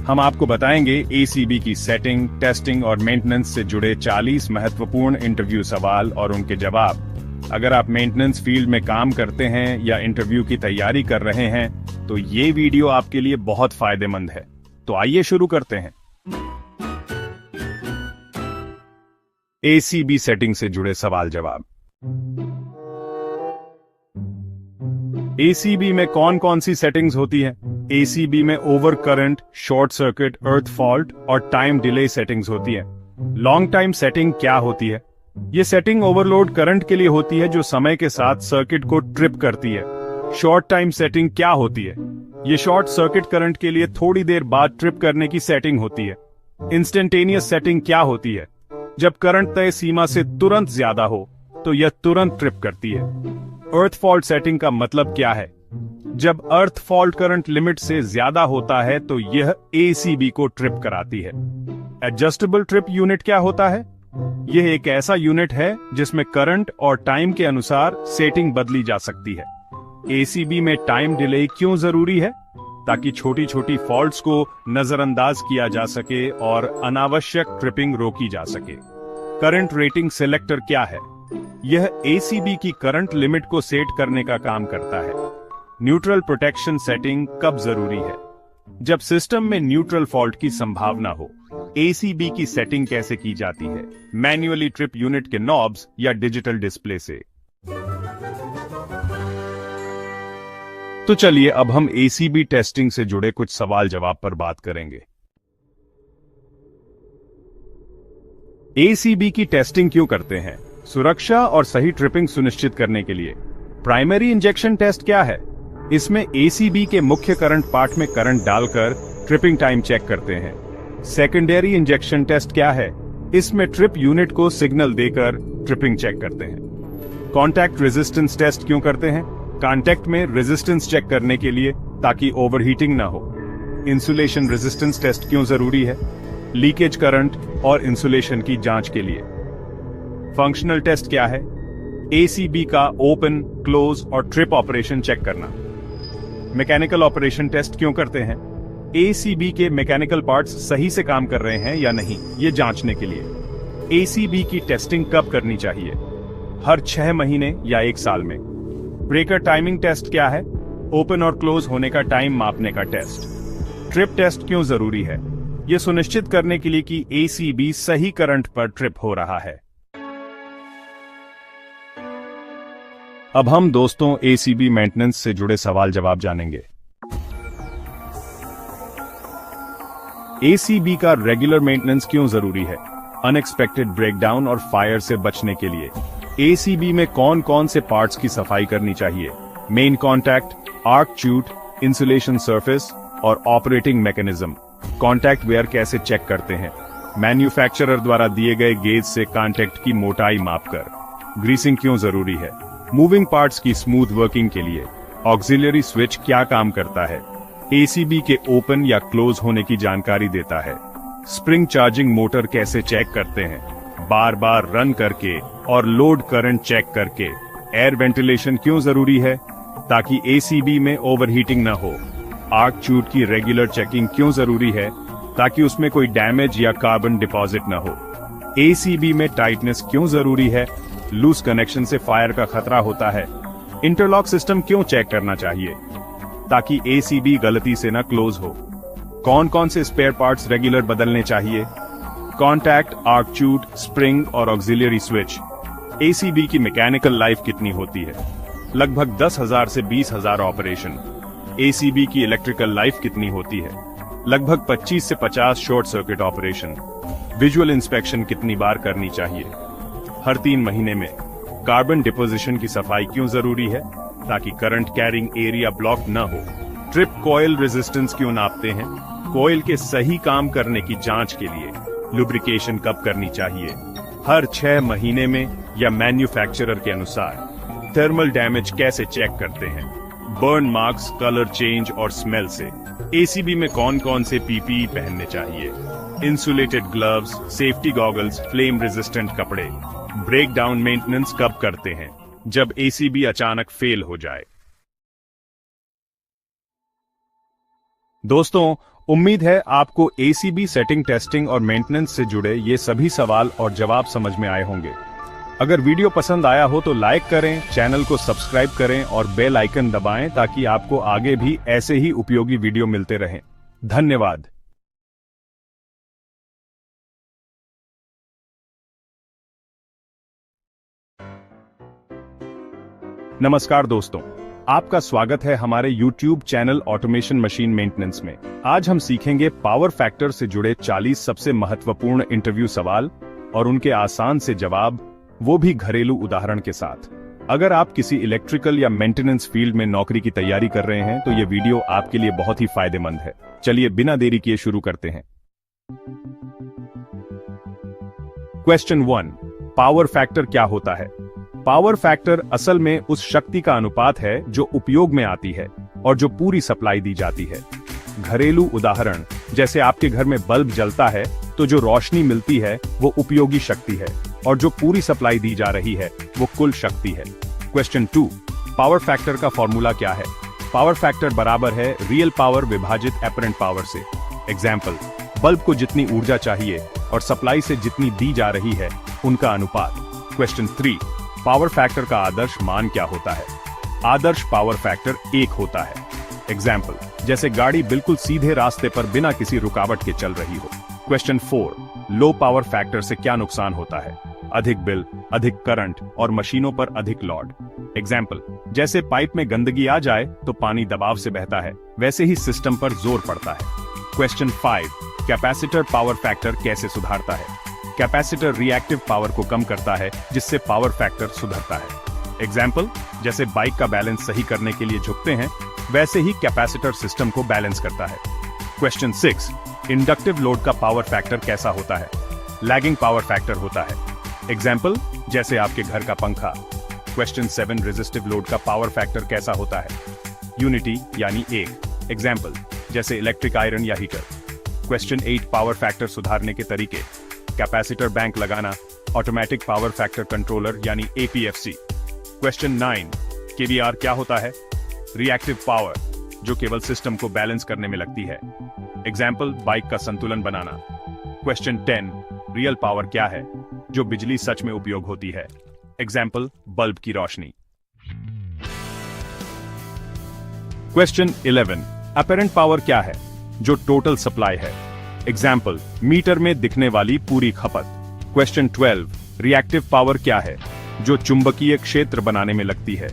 हम आपको बताएंगे ACB की सेटिंग, टेस्टिंग और मेंटेनेंस से जुड़े 40 महत्वपूर्ण इंटरव्यू सवाल और उनके जवाब। अगर आप मेंटेनेंस फील्ड में काम करते हैं या इंटरव्यू की तैयारी कर रहे हैं तो ये वीडियो आपके लिए बहुत फायदेमंद है। तो आइए शुरू करते हैं। एसीबी सेटिंग से जुड़े सवाल जवाब। एसीबी में कौन कौन सी सेटिंग्स होती है? एसीबी में ओवर करंट, शॉर्ट सर्किट, अर्थ फॉल्ट और टाइम डिले सेटिंग्स होती है। लॉन्ग टाइम सेटिंग क्या होती है? ये सेटिंग ओवरलोड करंट के लिए होती है जो समय के साथ सर्किट को ट्रिप करती है। शॉर्ट टाइम सेटिंग क्या होती है? ये शॉर्ट सर्किट करंट के लिए थोड़ी देर बाद ट्रिप करने की सेटिंग होती है। इंस्टेंटेनियस सेटिंग क्या होती है? जब करंट तय सीमा से तुरंत ज्यादा हो तो यह तुरंत ट्रिप करती है। अर्थ फॉल्ट सेटिंग का मतलब क्या है? जब अर्थ फॉल्ट करंट लिमिट से ज्यादा होता है तो यह एसीबी को ट्रिप कराती है। एडजस्टेबल ट्रिप यूनिट क्या होता है? यह एक ऐसा यूनिट है जिसमें करंट और टाइम के अनुसार सेटिंग बदली जा सकती है। एसीबी में टाइम डिले क्यों जरूरी है? ताकि छोटी छोटी फॉल्ट्स को नजरअंदाज किया जा सके और अनावश्यक ट्रिपिंग रोकी जा सके। करंट रेटिंग सिलेक्टर क्या है? यह एसीबी की करंट लिमिट को सेट करने का काम करता है। न्यूट्रल प्रोटेक्शन सेटिंग कब जरूरी है? जब सिस्टम में न्यूट्रल फॉल्ट की संभावना हो। एसीबी की सेटिंग कैसे की जाती है? मैन्युअली ट्रिप यूनिट के नॉब्स या डिजिटल डिस्प्ले से। तो चलिए अब हम एसीबी टेस्टिंग से जुड़े कुछ सवाल जवाब पर बात करेंगे। एसीबी की टेस्टिंग क्यों करते हैं? सुरक्षा और सही ट्रिपिंग सुनिश्चित करने के लिए। प्राइमरी इंजेक्शन टेस्ट क्या है? इसमें एसीबी के मुख्य करंट पार्ट में करंट डालकर ट्रिपिंग टाइम चेक करते हैं। सेकेंडरी इंजेक्शन टेस्ट क्या है? इसमें ट्रिप यूनिट को सिग्नल देकर ट्रिपिंग चेक करते हैं। कॉन्टैक्ट रेजिस्टेंस टेस्ट क्यों करते हैं? कॉन्टैक्ट में रेजिस्टेंस चेक करने के लिए ताकि ओवरहीटिंग ना हो। इंसुलेशन रेजिस्टेंस टेस्ट क्यों जरूरी है? लीकेज करंट और इंसुलेशन की जांच के लिए। फंक्शनल टेस्ट क्या है? एसीबी का ओपन, क्लोज और ट्रिप ऑपरेशन चेक करना। मैकेनिकल ऑपरेशन टेस्ट क्यों करते हैं? एसीबी के मैकेनिकल पार्ट्स सही से काम कर रहे हैं या नहीं, ये जांचने के लिए। एसीबी की टेस्टिंग कब करनी चाहिए? हर 6 महीने या 1 साल में। ब्रेकर टाइमिंग टेस्ट क्या है? ओपन और क्लोज होने का टाइम मापने का टेस्ट। ट्रिप टेस्ट क्यों जरूरी है? यह सुनिश्चित करने के लिए कि एसीबी सही करंट पर ट्रिप हो रहा है। अब हम दोस्तों एसीबी मेंटेनेंस से जुड़े सवाल जवाब जानेंगे। एसीबी का रेगुलर मेंटेनेंस क्यों जरूरी है? अनएक्सपेक्टेड ब्रेकडाउन और फायर से बचने के लिए। एसीबी में कौन कौन से पार्ट्स की सफाई करनी चाहिए? Main contact, arc chute, insulation surface और ऑपरेटिंग मैकेनिज्म। कॉन्टैक्ट वेयर कैसे चेक करते हैं? मैन्युफैक्चरर द्वारा दिए गए गेज से कॉन्टैक्ट की मोटाई मापकर। ग्रीसिंग क्यों जरूरी है? मूविंग पार्ट्स की स्मूथ वर्किंग के लिए। ऑक्सिलरी स्विच क्या काम करता है? एसीबी के ओपन या क्लोज होने की जानकारी देता है। स्प्रिंग चार्जिंग मोटर कैसे चेक करते हैं? बार बार रन करके और लोड करंट चेक करके। एयर वेंटिलेशन क्यों जरूरी है? ताकि एसीबी में ओवरहीटिंग न हो। आर्क चूट की रेगुलर चेकिंग क्यों जरूरी है? ताकि उसमें कोई डैमेज या कार्बन डिपॉजिट न हो। एसीबी में टाइटनेस क्यों जरूरी है? लूज कनेक्शन से फायर का खतरा होता है। इंटरलॉक सिस्टम क्यों चेक करना चाहिए? ताकि एसीबी गलती से न क्लोज हो। कौन कौन से स्पेयर पार्ट्स रेगुलर बदलने चाहिए? कॉन्टैक्ट, आर्क चूट, स्प्रिंग और ऑक्सिलरी स्विच। एसीबी की मैकेनिकल लाइफ कितनी होती है? लगभग 10,000 से 20,000 ऑपरेशन। एसीबी की इलेक्ट्रिकल लाइफ कितनी होती है? लगभग 25 से 50 short circuit operation. Visual inspection कितनी बार करनी चाहिए? हर 3 महीने में। कार्बन डिपोजिशन की सफाई क्यों जरूरी है? ताकि करंट कैरिंग एरिया ब्लॉक न हो। ट्रिप कॉइल रेजिस्टेंस क्यों नापते हैं? कॉइल के सही काम करने की जांच के लिए। लुब्रिकेशन कब करनी चाहिए? हर 6 महीने में या मैन्युफैक्चरर के अनुसार। थर्मल डैमेज कैसे चेक करते हैं? बर्न मार्क्स, कलर चेंज और स्मेल से। एसीबी में कौन कौन से पीपीई पहनने चाहिए? Insulated gloves, safety goggles, flame resistant कपड़े। ब्रेकडाउन मेंटेनेंस कब करते हैं? जब एसीबी अचानक फेल हो जाए। दोस्तों, उम्मीद है आपको एसीबी सेटिंग, टेस्टिंग और मेंटेनेंस से जुड़े ये सभी सवाल और जवाब समझ में आए होंगे। अगर वीडियो पसंद आया हो तो लाइक करें, चैनल को सब्सक्राइब करें और बेल आइकन दबाएं ताकि आपको आगे भी ऐसे ही उपयोगी वीडियो मिलते रहें। धन्यवाद। नमस्कार दोस्तों, आपका स्वागत है हमारे YouTube channel automation machine maintenance में। आज हम सीखेंगे पावर फैक्टर से जुड़े 40 सबसे महत्वपूर्ण इंटरव्यू सवाल और उनके आसान से जवाब, वो भी घरेलू उदाहरण के साथ। अगर आप किसी इलेक्ट्रिकल या मेंटेनेंस फील्ड में नौकरी की तैयारी कर रहे हैं तो ये वीडियो आपके लिए बहुत ही फायदेमंद है। चलिए बिना देरी किए शुरू करते हैं। क्वेश्चन 1, पावर फैक्टर क्या होता है? पावर फैक्टर असल में उस शक्ति का अनुपात है जो उपयोग में आती है और जो पूरी सप्लाई दी जाती है। घरेलू उदाहरण, जैसे आपके घर में बल्ब जलता है तो जो रोशनी मिलती है वो उपयोगी शक्ति है और जो पूरी सप्लाई दी जा रही है वो कुल शक्ति है। क्वेश्चन 2, पावर फैक्टर का फॉर्मूला क्या है? पावर फैक्टर बराबर है रियल पावर विभाजित एपरेंट पावर से। एग्जाम्पल, बल्ब को जितनी ऊर्जा चाहिए और सप्लाई से जितनी दी जा रही है उनका अनुपात। क्वेश्चन 3, पावर फैक्टर का आदर्श मान क्या होता है? आदर्श पावर फैक्टर 1 होता है। एग्जाम्पल, जैसे गाड़ी बिल्कुल सीधे रास्ते पर बिना किसी रुकावट के चल रही हो। क्वेश्चन 4, लो पावर फैक्टर से क्या नुकसान होता है? अधिक बिल, अधिक करंट और मशीनों पर अधिक लोड। एग्जाम्पल, जैसे पाइप में गंदगी आ जाए तो पानी दबाव से बहता है, वैसे ही सिस्टम पर जोर पड़ता है। क्वेश्चन 5, कैपेसिटर पावर फैक्टर कैसे सुधारता है? कैपेसिटर रिएक्टिव पावर को कम करता है जिससे पावर फैक्टर सुधरता है। एग्जाम्पल, जैसे बाइक का बैलेंस सही करने के लिए झुकते हैं, वैसे ही कैपेसिटर सिस्टम को बैलेंस करता है। क्वेश्चन 6, इंडक्टिव लोड का पावर फैक्टर कैसा होता है? लैगिंग पावर फैक्टर होता है। एग्जाम्पल, जैसे आपके घर का पंखा। क्वेश्चन 7, रेजिस्टिव लोड का पावर फैक्टर कैसा होता है? यूनिटी यानी एक। एग्जाम्पल, जैसे इलेक्ट्रिक आयरन या हीटर। क्वेश्चन 8, पावर फैक्टर सुधारने के तरीके। कैपेसिटर बैंक लगाना, ऑटोमेटिक पावर फैक्टर कंट्रोलर यानी APFC। क्वेश्चन 9, KVR क्या होता है? रिएक्टिव पावर, जो केवल सिस्टम को बैलेंस करने में लगती है। एग्जाम्पल, बाइक का संतुलन बनाना। क्वेश्चन 10, रियल पावर क्या है? जो बिजली सच में उपयोग होती है। एग्जाम्पल, बल्ब की रोशनी। क्वेश्चन 11, अपेरेंट पावर क्या है? जो टोटल सप्लाई है। एग्जाम्पल, मीटर में दिखने वाली पूरी खपत। क्वेश्चन 12, रिएक्टिव पावर क्या है? जो चुंबकीय क्षेत्र बनाने में लगती है।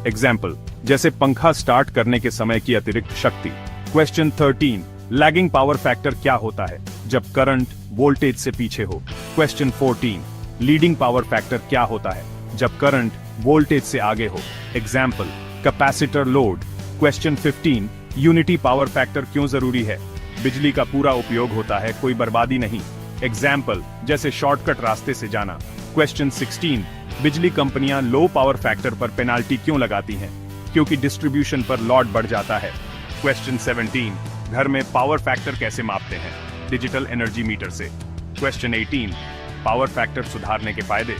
एग्जाम्पल, जैसे पंखा स्टार्ट करने के समय की अतिरिक्त शक्ति। क्वेश्चन 13, लैगिंग पावर फैक्टर क्या होता है? जब करंट वोल्टेज से पीछे हो। क्वेश्चन 14, लीडिंग पावर फैक्टर क्या होता है? जब करंट वोल्टेज से आगे हो। Example, capacitor load. Question 15, unity power factor क्यों जरूरी है? बिजली का पूरा उपयोग होता है, कोई बर्बादी नहीं। एग्जाम्पल, जैसे शॉर्टकट रास्ते से जाना। क्वेश्चन 16, बिजली कंपनियां लो पावर फैक्टर पर पेनाल्टी क्यों लगाती हैं? क्योंकि डिस्ट्रीब्यूशन पर लॉड बढ़ जाता है। क्वेश्चन 17, घर में पावर फैक्टर कैसे मापते हैं? डिजिटल एनर्जी मीटर से। क्वेश्चन 18, पावर फैक्टर सुधारने के फायदे।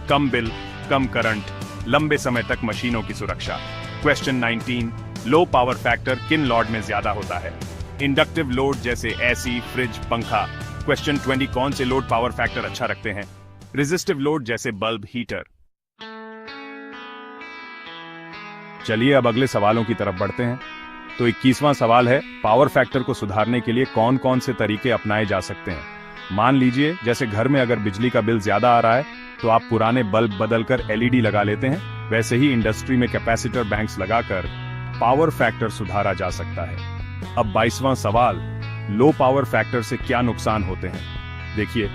कम बिल, कम करंट, लंबे समय तक मशीनों की सुरक्षा। क्वेश्चन 19, लो पावर फैक्टर किन लोड में ज्यादा होता है? इंडक्टिव लोड जैसे AC, फ्रिज, पंखा। क्वेश्चन 20, कौन से लोड पावर फैक्टर अच्छा रखते हैं? रेजिस्टिव लोड जैसे बल्ब, हीटर। चलिए अब अगले सवालों की तरफ बढ़ते हैं। तो 21वां सवाल है, पावर फैक्टर को सुधारने के लिए कौन कौन से तरीके अपनाए जा सकते हैं? मान लीजिए, जैसे घर में अगर बिजली का बिल ज्यादा आ रहा है तो आप पुराने बल्ब बदलकर LED लगा लेते हैं, वैसे ही इंडस्ट्री में कैपेसिटर बैंक्स लगाकर पावर फैक्टर सुधारा जा सकता है। अब 22वां सवाल, लो पावर फैक्टर से क्या नुकसान होते हैं? देखिए,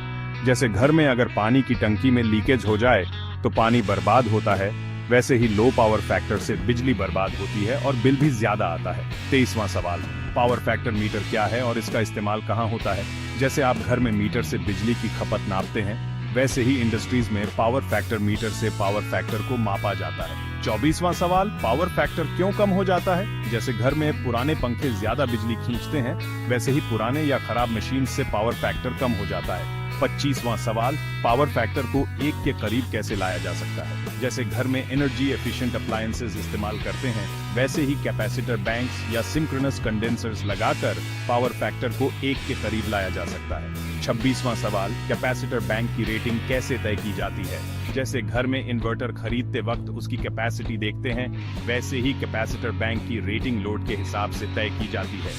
जैसे घर में अगर पानी की टंकी में लीकेज हो जाए तो पानी बर्बाद होता है, वैसे ही लो पावर फैक्टर से बिजली बर्बाद होती है और बिल भी ज्यादा आता है। 23वां सवाल, पावर फैक्टर मीटर क्या है और इसका इस्तेमाल कहाँ होता है? जैसे आप घर में मीटर से बिजली की खपत नापते हैं, वैसे ही इंडस्ट्रीज में पावर फैक्टर मीटर से पावर फैक्टर को मापा जाता है। 24वां सवाल, पावर फैक्टर क्यों कम हो जाता है? जैसे घर में पुराने पंखे ज्यादा बिजली खींचते हैं, वैसे ही पुराने या खराब मशीन से पावर फैक्टर कम हो जाता है। 25वां सवाल, पावर फैक्टर को 1 के करीब कैसे लाया जा सकता है? जैसे घर में एनर्जी एफिशिएंट अप्लायंसेस इस्तेमाल करते हैं, वैसे ही कैपेसिटर बैंक्स या सिंक्रोनस कंडेंसर्स लगाकर पावर फैक्टर को 1 के करीब लाया जा सकता है। 26वां सवाल, कैपेसिटर बैंक की रेटिंग कैसे तय की जाती है? जैसे घर में इन्वर्टर खरीदते वक्त उसकी कैपेसिटी देखते हैं, वैसे ही कैपेसिटर बैंक की रेटिंग लोड के हिसाब से तय की जाती है।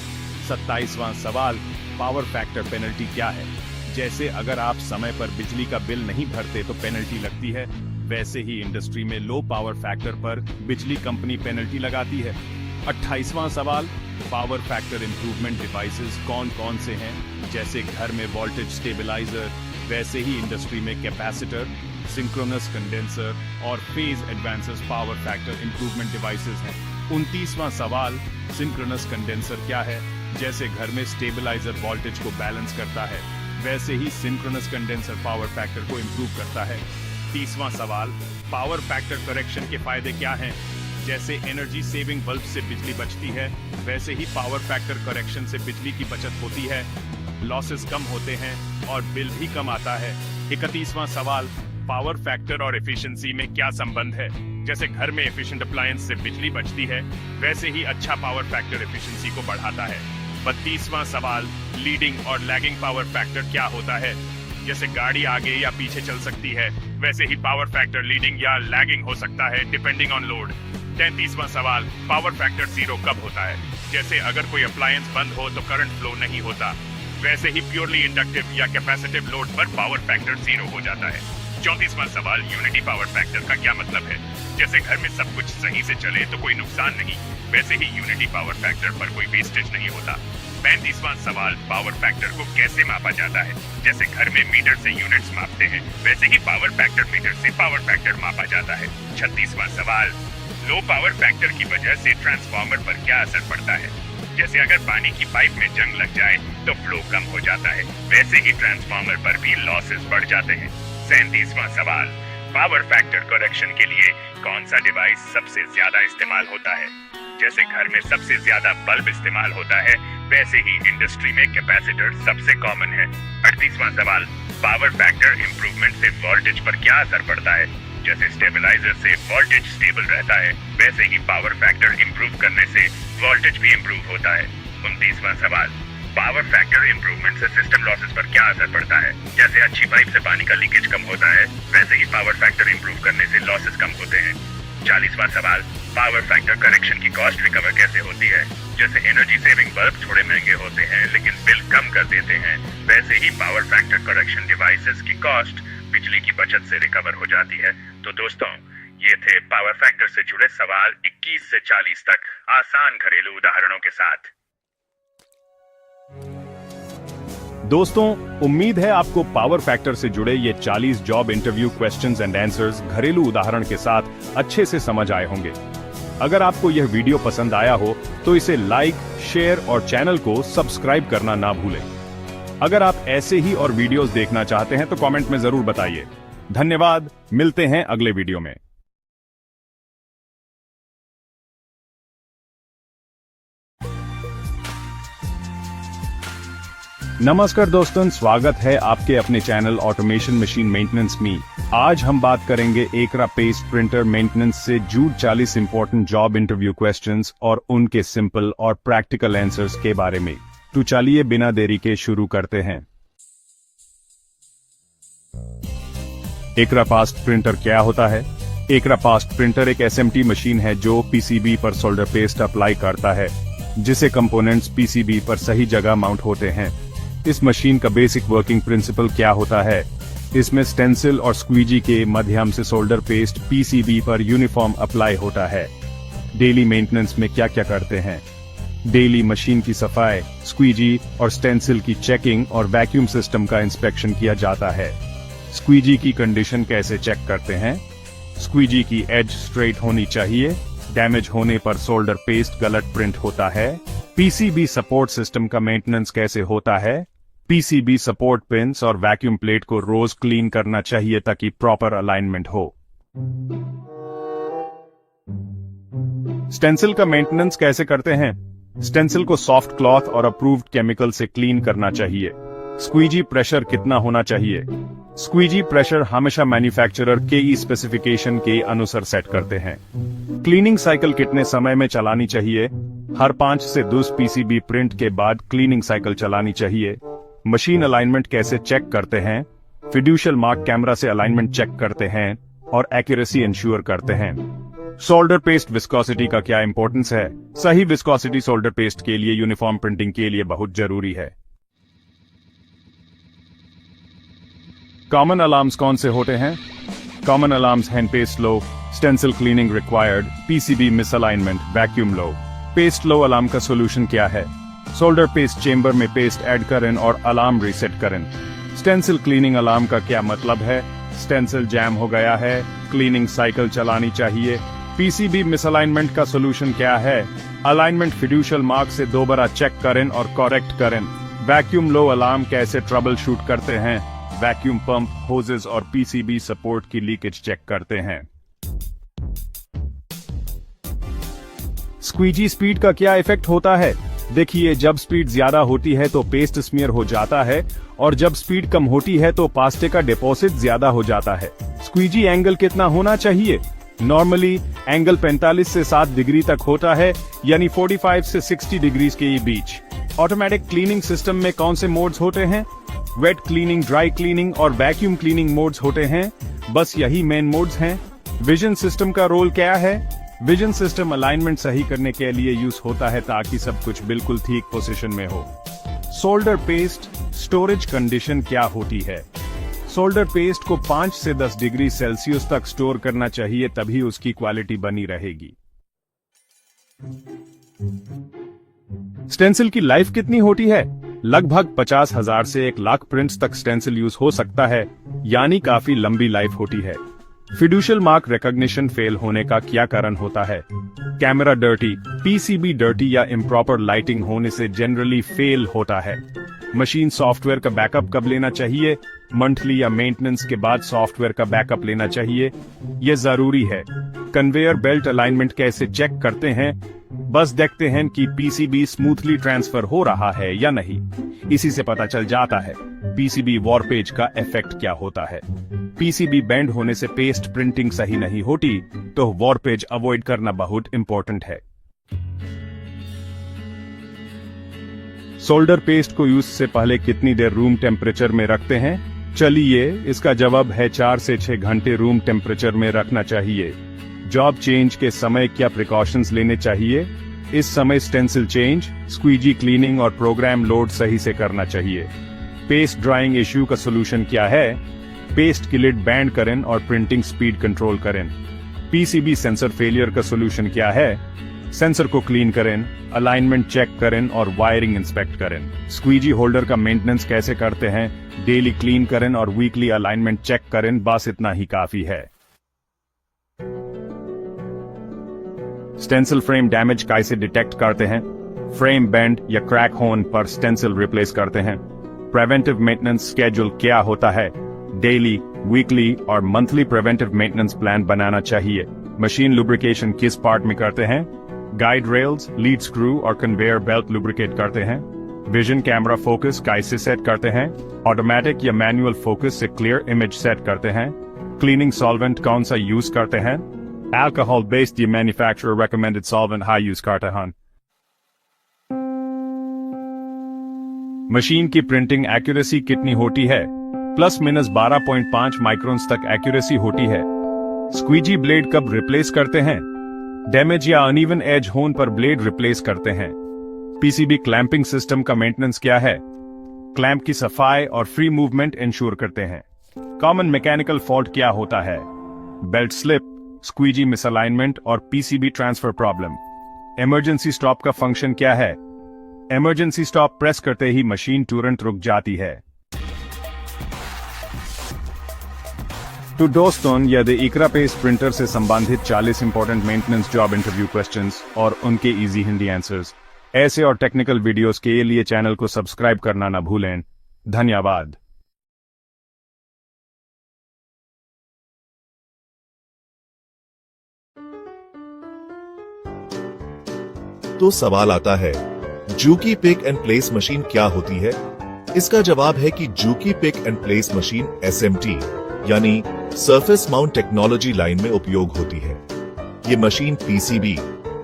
27वां सवाल, पावर फैक्टर पेनल्टी क्या है? जैसे अगर आप समय पर बिजली का बिल नहीं भरते तो पेनल्टी लगती है, वैसे ही इंडस्ट्री में लो पावर फैक्टर पर बिजली कंपनी पेनल्टी लगाती है। 28वां सवाल, पावर फैक्टर इंप्रूवमेंट डिवाइसेस कौन कौन से हैं? जैसे घर में वोल्टेज स्टेबलाइजर, वैसे ही इंडस्ट्री में कैपेसिटर, सिंक्रोनस कंडेंसर और phase advancers power factor improvement devices हैं। 29वां सवाल, सिंक्रोनस कंडेंसर क्या है? जैसे घर में स्टेबलाइजर वोल्टेज को बैलेंस करता है, वैसे ही सिंक्रोनस कंडेंसर पावर फैक्टर को इंप्रूव करता है। 30वां सवाल, पावर फैक्टर करेक्शन के फायदे क्या हैं? जैसे एनर्जी सेविंग बल्ब से बिजली बचती है, वैसे ही पावर फैक्टर करेक्शन से बिजली की बचत होती है, लॉसेस कम होते हैं और बिल भी कम आता है। 31वां सवाल, पावर फैक्टर और एफिशिएंसी में क्या संबंध है? जैसे घर में एफिशिएंट अप्लायंस से बिजली बचती है, वैसे ही अच्छा पावर फैक्टर एफिशिएंसी को बढ़ाता है। 32वां सवाल, लीडिंग और लैगिंग पावर फैक्टर क्या होता है? जैसे गाड़ी आगे या पीछे चल सकती है, वैसे ही पावर फैक्टर लीडिंग या लैगिंग हो सकता है डिपेंडिंग ऑन लोड। 33वां सवाल, पावर फैक्टर जीरो कब होता है? जैसे अगर कोई अप्लायंस बंद हो तो करंट फ्लो नहीं होता, वैसे ही प्योरली इंडक्टिव या कैपेसिटिव लोड पर पावर फैक्टर जीरो हो जाता है। 34वां सवाल, यूनिटी पावर फैक्टर का क्या मतलब है? जैसे घर में सब कुछ सही से चले तो कोई नुकसान नहीं, वैसे ही यूनिटी पावर फैक्टर पर कोई वेस्टेज नहीं होता। 35वां सवाल, पावर फैक्टर को कैसे मापा जाता है? जैसे घर में मीटर से यूनिट्स मापते हैं, वैसे ही पावर फैक्टर मीटर से पावर फैक्टर मापा जाता है। 36वां सवाल, लो पावर फैक्टर की वजह से ट्रांसफार्मर पर क्या असर पड़ता है? जैसे अगर पानी की पाइप में जंग लग जाए तो फ्लो कम हो जाता है, वैसे ही ट्रांसफार्मर पर भी लॉसेस बढ़ जाते हैं। 37वां सवाल, पावर फैक्टर करेक्शन के लिए कौन सा डिवाइस सबसे ज्यादा इस्तेमाल होता है? जैसे घर में सबसे ज्यादा बल्ब इस्तेमाल होता है, वैसे ही इंडस्ट्री में कैपेसिटर सबसे कॉमन है। 38वां सवाल, पावर फैक्टर इंप्रूवमेंट से वोल्टेज पर क्या असर पड़ता है? जैसे स्टेबलाइजर से वोल्टेज स्टेबल रहता है, वैसे ही पावर फैक्टर इंप्रूव करने से वोल्टेज भी इंप्रूव होता है। 29वां सवाल, पावर फैक्टर इंप्रूवमेंट से सिस्टम लॉसेस पर क्या असर पड़ता है? जैसे अच्छी पाइप से पानी का लीकेज कम होता है, वैसे ही पावर फैक्टर इंप्रूव करने से लॉसेस कम होते हैं। 40वां सवाल, पावर फैक्टर करेक्शन की कॉस्ट रिकवर कैसे होती है? जैसे एनर्जी सेविंग बल्ब थोड़े महंगे होते हैं लेकिन बिल कम कर देते हैं, वैसे ही पावर फैक्टर करेक्शन डिवाइसेस की कॉस्ट बिजली की बचत से रिकवर हो जाती है। तो दोस्तों, ये थे पावर फैक्टर से जुड़े सवाल 21 से 40 तक आसान घरेलू उदाहरणों के साथ। दोस्तों, उम्मीद है आपको पावर फैक्टर से जुड़े ये 40 job interview questions and answers घरेलू उदाहरण के साथ अच्छे से समझ आए होंगे। अगर आपको यह वीडियो पसंद आया हो तो इसे लाइक, शेयर और चैनल को सब्सक्राइब करना ना भूलें। अगर आप ऐसे ही और वीडियोस देखना चाहते हैं तो कमेंट में जरूर बताइए। धन्यवाद, मिलते हैं अगले वीडियो में। नमस्कार दोस्तों, स्वागत है आपके अपने चैनल ऑटोमेशन मशीन मेंटेनेंस में। आज हम बात करेंगे एकरा पेस्ट प्रिंटर मेंटेनेंस से जुड़े 40 इंपॉर्टेंट जॉब इंटरव्यू क्वेश्चंस और उनके सिंपल और प्रैक्टिकल आंसर्स के बारे में। तो चलिए बिना देरी के शुरू करते हैं। एकरा पास्ट प्रिंटर क्या होता है? एकरा पास्ट प्रिंटर एक एसएमटी मशीन है जो पीसीबी पर सोल्डर पेस्ट अप्लाई करता है, जिसे कंपोनेंट्स पीसीबी पर सही जगह माउंट होते हैं। इस मशीन का बेसिक वर्किंग प्रिंसिपल क्या होता है? इसमें स्टेंसिल और स्क्वीजी के माध्यम से सोल्डर पेस्ट पीसीबी पर यूनिफॉर्म अप्लाई होता है। डेली मेंटेनेंस में क्या क्या करते हैं? डेली मशीन की सफाई, स्क्वीजी और स्टेंसिल की चेकिंग और वैक्यूम सिस्टम का इंस्पेक्शन किया जाता है। स्क्वीजी की कंडीशन कैसे चेक करते हैं? स्क्वीजी की एज स्ट्रेट होनी चाहिए। डैमेज होने पर सोल्डर पेस्ट गलत प्रिंट होता है। पीसीबी सपोर्ट सिस्टम का मेंटेनेंस कैसे होता है? पीसीबी सपोर्ट पिन्स और वैक्यूम प्लेट को रोज क्लीन करना चाहिए ताकि प्रॉपर अलाइनमेंट हो। स्टेंसिल का मेंटेनेंस कैसे करते हैं? स्टेंसिल को सॉफ्ट क्लॉथ और अप्रूव्ड केमिकल से क्लीन करना चाहिए। स्क्वीजी प्रेशर कितना होना चाहिए? स्क्वीजी प्रेशर हमेशा मैन्युफैक्चरर के स्पेसिफिकेशन के अनुसार सेट करते हैं। क्लीनिंग साइकिल कितने समय में चलानी चाहिए? हर 5 से 10 पीसीबी प्रिंट के बाद क्लीनिंग साइकिल चलानी चाहिए। मशीन अलाइनमेंट कैसे चेक करते हैं? फिड्यूशियल मार्क कैमरा से अलाइनमेंट चेक करते हैं और एक्यूरेसी इंश्योर करते हैं। सोल्डर पेस्ट विस्कोसिटी का क्या इंपॉर्टेंस है? सही विस्कोसिटी सोल्डर पेस्ट के लिए यूनिफॉर्म प्रिंटिंग के लिए बहुत जरूरी है। कॉमन अलार्म्स कौन से होते हैं? Common alarms hand paste low, stencil cleaning required, PCB misalignment, vacuum low. Paste low alarm का solution क्या है? Solder paste chamber में paste add करें और alarm reset करें. Stencil cleaning alarm का क्या मतलब है? Stencil jam हो गया है, cleaning cycle चलानी चाहिए. PCB misalignment का solution क्या है? Alignment fiducial mark से दोबारा check करें और correct करें. Vacuum low alarm कैसे trouble shoot करते हैं? वैक्यूम पंप, होजेस और पीसीबी सपोर्ट की लीकेज चेक करते हैं. स्क्वीजी स्पीड का क्या इफेक्ट होता है? देखिए, जब स्पीड ज्यादा होती है तो पेस्ट स्मीयर हो जाता है और जब स्पीड कम होती है तो पास्ते का डिपॉजिट ज्यादा हो जाता है. स्क्वीजी एंगल कितना होना चाहिए? नॉर्मली एंगल 45 से 7 डिग्री तक होता है, यानी 45 से 60 डिग्री के बीच. ऑटोमेटिक क्लीनिंग सिस्टम में कौन से मोड्स होते हैं? वेट क्लीनिंग, ड्राई क्लीनिंग और वैक्यूम क्लीनिंग मोड्स होते हैं. बस यही मेन मोड्स हैं. विजन सिस्टम का रोल क्या है? विजन सिस्टम अलाइनमेंट सही करने के लिए यूज होता है ताकि सब कुछ बिल्कुल ठीक पोजीशन में हो. सोल्डर पेस्ट स्टोरेज कंडीशन क्या होती है? सोल्डर पेस्ट को 5 से 10 डिग्री सेल्सियस तक स्टोर करना चाहिए, तभी उसकी क्वालिटी बनी रहेगी. स्टेंसिल की लाइफ कितनी होती है? लगभग 50,000 से 1,00,000 प्रिंट्स तक स्टेंसिल यूज हो सकता है, यानी काफी लंबी लाइफ होती है. फिड्यूशियल मार्क रिकॉग्निशन फेल होने का क्या कारण होता है? कैमरा डर्टी, पीसीबी डर्टी या इम्प्रॉपर लाइटिंग होने से जनरली फेल होता है. मशीन सॉफ्टवेयर का बैकअप कब लेना चाहिए? मंथली या मेंटेनेंस के बाद सॉफ्टवेयर का बैकअप लेना चाहिए. यह जरूरी है. कन्वेयर बेल्ट अलाइनमेंट कैसे चेक करते हैं? बस देखते हैं कि पीसीबी स्मूथली ट्रांसफर हो रहा है या नहीं. इसी से पता चल जाता है. पीसीबी वॉरपेज का इफेक्ट क्या होता है? पीसीबी बेंड होने से पेस्ट प्रिंटिंग सही नहीं होती, तो वॉरपेज अवॉइड करना बहुत इंपॉर्टेंट है. सोल्डर पेस्ट को यूज से पहले कितनी देर रूम टेम्परेचर में रखते हैं? चलिए, इसका जवाब है 4 से 6 घंटे रूम टेम्परेचर में रखना चाहिए. जॉब चेंज के समय क्या प्रिकॉशंस लेने चाहिए? इस समय स्टेंसिल चेंज, स्क्वीजी क्लीनिंग और प्रोग्राम लोड सही से करना चाहिए. पेस्ट ड्राइंग इश्यू का सोल्यूशन क्या है? पेस्ट की लिड बैंड करें और प्रिंटिंग स्पीड कंट्रोल करें. पीसीबी सेंसर फेलियर का सोल्यूशन क्या है? सेंसर को क्लीन करें, अलाइनमेंट चेक करें और वायरिंग इंस्पेक्ट करें. स्क्वीजी होल्डर का मेंटेनेंस कैसे करते हैं? डेली क्लीन करें और वीकली अलाइनमेंट चेक करें. बस इतना ही काफी है. स्टेंसिल फ्रेम डैमेज कैसे डिटेक्ट करते हैं? फ्रेम बेंड या क्रैक होने पर स्टेंसिल रिप्लेस करते हैं. प्रिवेंटिव मेंटेनेंस स्केड्यूल क्या होता है? डेली, वीकली और मंथली प्रिवेंटिव मेंटेनेंस प्लान बनाना चाहिए. मशीन लुब्रिकेशन किस पार्ट में करते हैं? गाइड रेल्स, लीड स्क्रू और कन्वेयर बेल्ट लुब्रिकेट करते हैं. विजन कैमरा फोकस कैसे सेट करते हैं? ऑटोमेटिक या मैनुअल फोकस से क्लियर इमेज सेट करते हैं. क्लीनिंग सॉल्वेंट कौन सा यूज करते हैं? Alcohol based the manufacturer recommended solvent high use करते हैं. मशीन की प्रिंटिंग एक्यूरेसी कितनी होती है? प्लस माइनस 12.5 माइक्रोन्स तक एक्यूरेसी होती है. स्क्वीजी ब्लेड कब रिप्लेस करते हैं? डैमेज या अनइवन एज होने पर ब्लेड रिप्लेस करते हैं. पीसीबी क्लैंपिंग सिस्टम का मेंटेनेंस क्या है? क्लैंप की सफाई और फ्री मूवमेंट इंश्योर करते हैं. कॉमन मैकेनिकल फॉल्ट क्या होता है? बेल्ट स्लिप, स्क्वीजी मिसअलाइनमेंट और PCB transfer problem. Emergency stop का फंक्शन क्या है? इमरजेंसी स्टॉप प्रेस करते ही मशीन तुरंत रुक जाती है. तो दोस्तों, यदि इकरा पेस्ट प्रिंटर से संबंधित 40 important maintenance job interview questions और उनके इजी हिंदी आंसर्स, ऐसे और टेक्निकल वीडियोस के लिए चैनल को सब्सक्राइब करना न भूलें. धन्यवाद. तो सवाल आता है, Juki pick and place machine क्या होती है? इसका जवाब है कि Juki pick and place machine SMT यानी सरफेस माउंट टेक्नोलॉजी लाइन में उपयोग होती है. ये मशीन PCB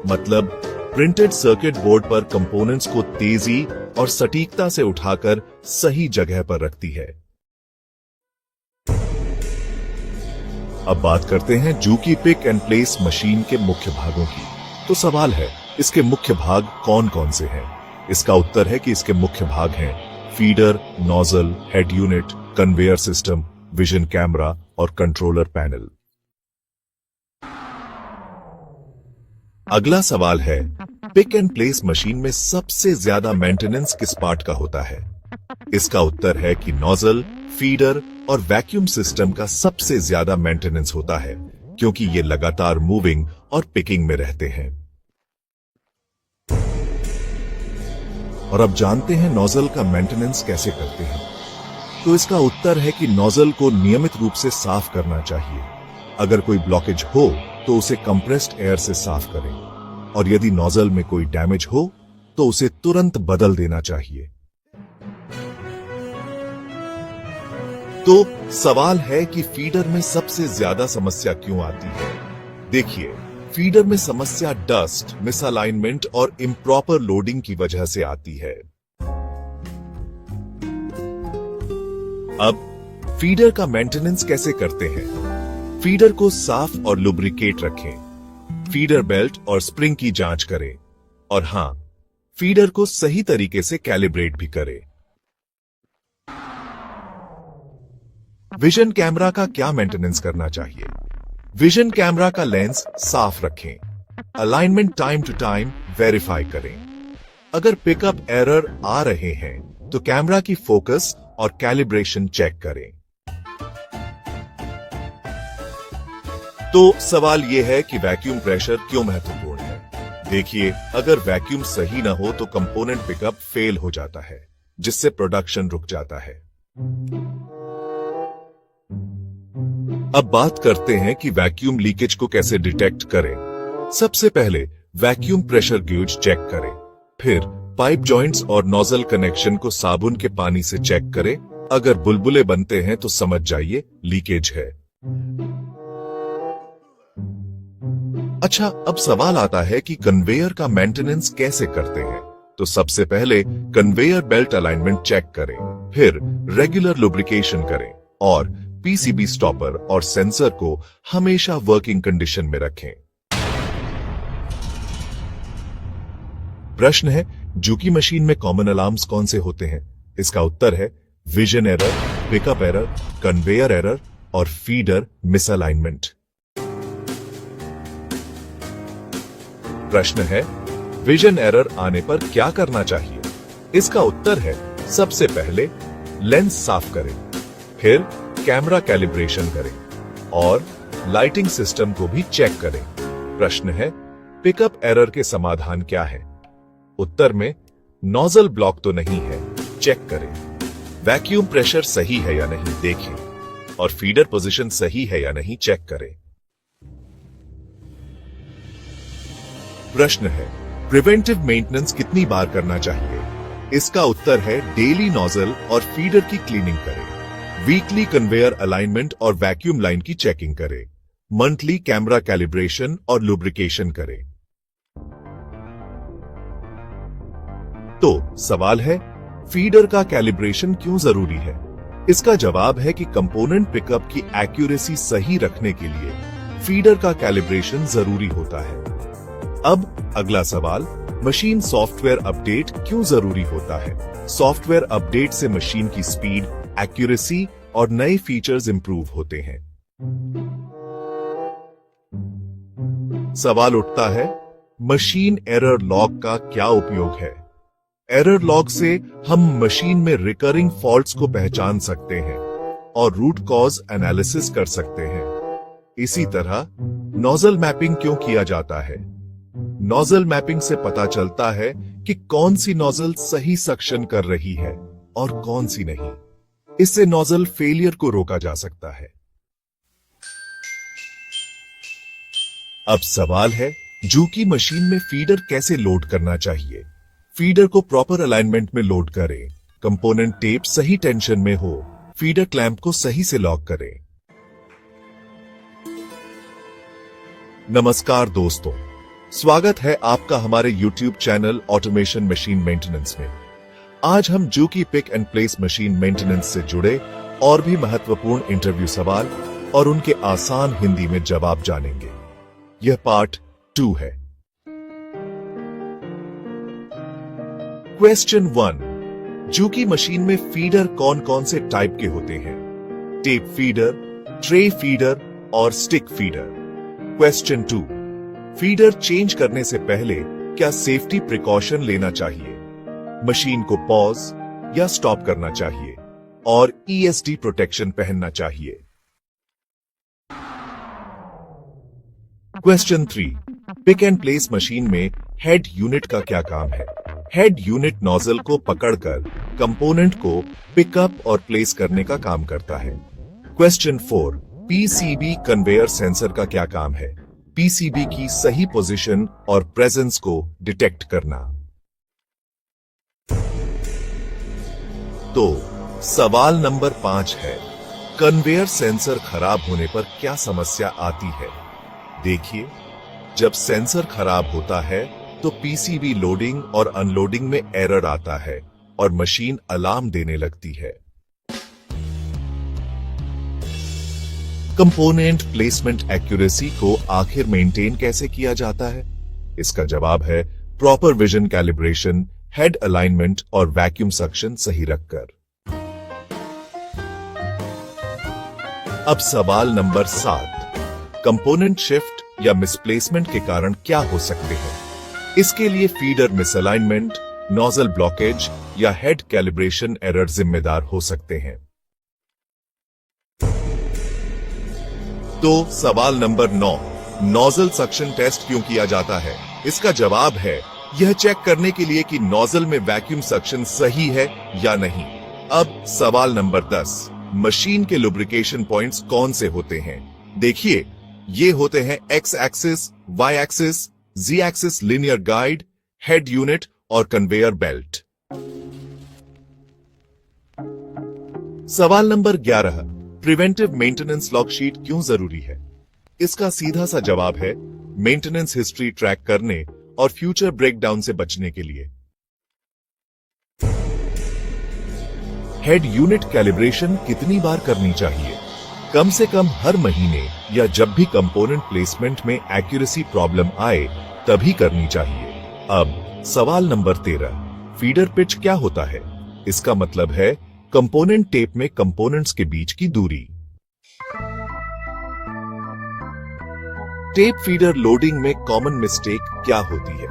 मतलब प्रिंटेड सर्किट बोर्ड पर कंपोनेंट्स को तेजी और सटीकता से उठाकर सही जगह पर रखती है. अब बात करते हैं जूकी पिक एंड प्लेस मशीन के मुख्य भागों की. तो सवाल है, इसके मुख्य भाग कौन कौन से हैं? इसका उत्तर है कि इसके मुख्य भाग हैं feeder, nozzle, head unit, conveyor system, vision camera और कंट्रोलर पैनल। अगला सवाल है, पिक एंड प्लेस मशीन में सबसे ज्यादा मेंटेनेंस किस पार्ट का होता है? इसका उत्तर है कि नोजल, फीडर और वैक्यूम सिस्टम का सबसे ज्यादा मेंटेनेंस होता है, क्योंकि ये लगातार मूविंग और पिकिंग में रहते हैं। और अब जानते हैं नोजल का मेंटेनेंस कैसे करते हैं। तो इसका उत्तर है कि नोजल को नियमित रूप से साफ करना चाहिए। अगर कोई ब्लॉकेज हो तो उसे कंप्रेस्ड एयर से साफ करें, और यदि नोजल में कोई डैमेज हो तो उसे तुरंत बदल देना चाहिए। तो सवाल है कि फीडर में सबसे ज्यादा समस्या क्यों आती है? देखिए, फीडर में समस्या डस्ट, मिसअलाइनमेंट और इम्प्रॉपर लोडिंग की वजह से आती है। अब फीडर का मेंटेनेंस कैसे करते हैं? फीडर को साफ और लुब्रिकेट रखें, फीडर बेल्ट और स्प्रिंग की जांच करें, और हां, फीडर को सही तरीके से कैलिब्रेट भी करें। विजन कैमरा का क्या मेंटेनेंस करना चाहिए? विजन कैमरा का लेंस साफ रखें, alignment time to time verify करें। अगर पिकअप एरर आ रहे हैं तो कैमरा की फोकस और कैलिब्रेशन चेक करें। तो सवाल यह है कि वैक्यूम प्रेशर क्यों महत्वपूर्ण है? देखिए, अगर वैक्यूम सही ना हो तो कंपोनेंट पिकअप फेल हो जाता है, जिससे प्रोडक्शन रुक जाता है। अब बात करते हैं कि वैक्यूम लीकेज को कैसे डिटेक्ट करें। सबसे पहले वैक्यूम प्रेशर गेज चेक करें, फिर पाइप जॉइंट्स और नोजल कनेक्शन को साबुन के पानी से चेक करें। अगर बुलबुले बनते हैं तो समझ जाइए लीकेज है। अच्छा, अब सवाल आता है कि कन्वेयर का मेंटेनेंस कैसे करते हैं? तो सबसे पहले कन्वेयर बेल्ट अलाइनमेंट चेक करें, फिर रेगुलर लुब्रिकेशन करें और पीसीबी स्टॉपर और सेंसर को हमेशा वर्किंग कंडीशन में रखें। प्रश्न है, जुकी मशीन में कॉमन अलार्म्स कौन से होते हैं? इसका उत्तर है vision error, pickup error, conveyor error और फीडर मिसअलाइनमेंट। प्रश्न है, विजन एरर आने पर क्या करना चाहिए? इसका उत्तर है सबसे पहले लेंस साफ करें, फिर कैमरा कैलिब्रेशन करें और लाइटिंग सिस्टम को भी चेक करें। प्रश्न है, पिकअप एरर के समाधान क्या है? उत्तर में नोजल ब्लॉक तो नहीं है, चेक करें। वैक्यूम प्रेशर सही है या नहीं देखें, और फीडर पोजीशन सही है या नहीं चेक करें। प्रश्न है, प्रिवेंटिव मेंटेनेंस कितनी बार करना चाहिए? इसका उत्तर है डेली नोजल और फीडर की क्लीनिंग करें, वीकली कन्वेयर अलाइनमेंट और वैक्यूम लाइन की चेकिंग करें, मंथली कैमरा कैलिब्रेशन और लुब्रिकेशन करें। तो सवाल है, फीडर का कैलिब्रेशन क्यों जरूरी है? इसका जवाब है कि कंपोनेंट पिकअप की एक्यूरेसी सही रखने के लिए फीडर का कैलिब्रेशन जरूरी होता है। अब अगला सवाल, मशीन सॉफ्टवेयर अपडेट क्यों जरूरी होता है? सॉफ्टवेयर अपडेट से मशीन की स्पीड, एक्यूरेसी और नए फीचर्स इंप्रूव होते हैं। सवाल उठता है, मशीन एरर लॉग का क्या उपयोग है? एरर लॉग से हम मशीन में रिकरिंग फॉल्ट्स को पहचान सकते हैं और रूट कॉज एनालिसिस कर सकते हैं। इसी तरह नोजल मैपिंग क्यों किया जाता है? नोजल मैपिंग से पता चलता है कि कौन सी नोजल सही सक्शन कर रही है और कौन सी नहीं। इससे नोजल फेलियर को रोका जा सकता है। अब सवाल है, जुकी मशीन में फीडर कैसे लोड करना चाहिए? फीडर को प्रॉपर अलाइनमेंट में लोड करें, कंपोनेंट टेप सही टेंशन में हो, फीडर क्लैंप को सही से लॉक करें। नमस्कार दोस्तों, स्वागत है आपका हमारे YouTube channel automation machine maintenance में। आज हम Juki pick and place machine maintenance से जुड़े और भी महत्वपूर्ण इंटरव्यू सवाल और उनके आसान हिंदी में जवाब जानेंगे। यह पार्ट 2 है। क्वेश्चन 1, जुकी मशीन में फीडर कौन कौन से टाइप के होते हैं? टेप फीडर, ट्रे फीडर और stick feeder. Question 2, feeder change करने से पहले क्या सेफ्टी प्रिकॉशन लेना चाहिए? मशीन को पॉज या स्टॉप करना चाहिए और ESD प्रोटेक्शन पहनना चाहिए। Question 3, pick and place machine में हेड यूनिट का क्या काम है? हेड यूनिट नोजल को पकड़कर कंपोनेंट को पिकअप और प्लेस करने का काम करता है। क्वेश्चन 4, PCB कन्वेयर सेंसर का क्या काम है? PCB की सही पोजीशन और प्रेजेंस को डिटेक्ट करना। तो सवाल नंबर 5 है, कन्वेयर सेंसर खराब होने पर क्या समस्या आती है? देखिए, जब सेंसर खराब होता है तो PCB लोडिंग और अनलोडिंग में एरर आता है और मशीन अलार्म देने लगती है। कंपोनेंट प्लेसमेंट एक्यूरेसी को आखिर मेंटेन कैसे किया जाता है? इसका जवाब है proper vision calibration, head alignment और वैक्यूम सक्शन सही रखकर। अब सवाल नंबर 7, कंपोनेंट शिफ्ट या मिसप्लेसमेंट के कारण क्या हो सकते हैं? इसके लिए फीडर मिसअलाइनमेंट, नोजल ब्लॉकेज या हेड कैलिब्रेशन एरर जिम्मेदार हो सकते हैं। तो सवाल नंबर 9, नोजल सक्शन टेस्ट क्यों किया जाता है? इसका जवाब है यह चेक करने के लिए कि नोजल में वैक्यूम सक्शन सही है या नहीं। अब सवाल नंबर 10, मशीन के लुब्रिकेशन पॉइंट्स कौन से होते हैं? देखिए, ये होते हैं X axis, Y axis, Z axis linear guide, head unit और कन्वेयर बेल्ट। सवाल number 11, preventive maintenance log sheet क्यों जरूरी है? इसका सीधा सा जवाब है मेंटेनेंस हिस्ट्री ट्रैक करने और फ्यूचर ब्रेकडाउन से बचने के लिए। हेड यूनिट कैलिब्रेशन कितनी बार करनी चाहिए? कम से कम हर महीने या जब भी कंपोनेंट प्लेसमेंट में एक्यूरेसी प्रॉब्लम आए तभी करनी चाहिए। अब सवाल नंबर 13, फीडर पिच क्या होता है? इसका मतलब है कंपोनेंट टेप में कंपोनेंट्स के बीच की दूरी। टेप फीडर लोडिंग में कॉमन मिस्टेक क्या होती है?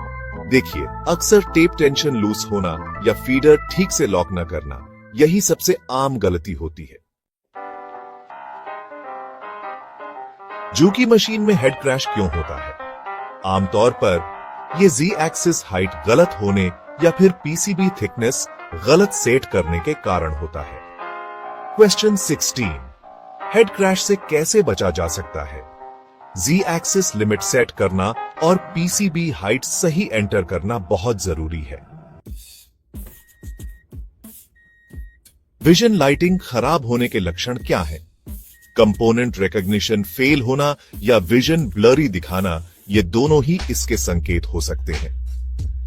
देखिए, अक्सर टेप टेंशन लूज होना या फीडर ठीक से लॉक न करना, यही सबसे आम गलती होती है। जूकी मशीन में हेड क्रैश क्यों होता है? आमतौर पर यह जी एक्सिस हाइट गलत होने या फिर PCB थिकनेस गलत सेट करने के कारण होता है। क्वेश्चन 16, हेड क्रैश से कैसे बचा जा सकता है? जी एक्सिस लिमिट सेट करना और PCB हाइट सही एंटर करना बहुत जरूरी है। विजन लाइटिंग खराब होने के लक्षण क्या है? कंपोनेंट रिकॉग्निशन फेल होना या विजन ब्लरी दिखाना, ये दोनों ही इसके संकेत हो सकते हैं।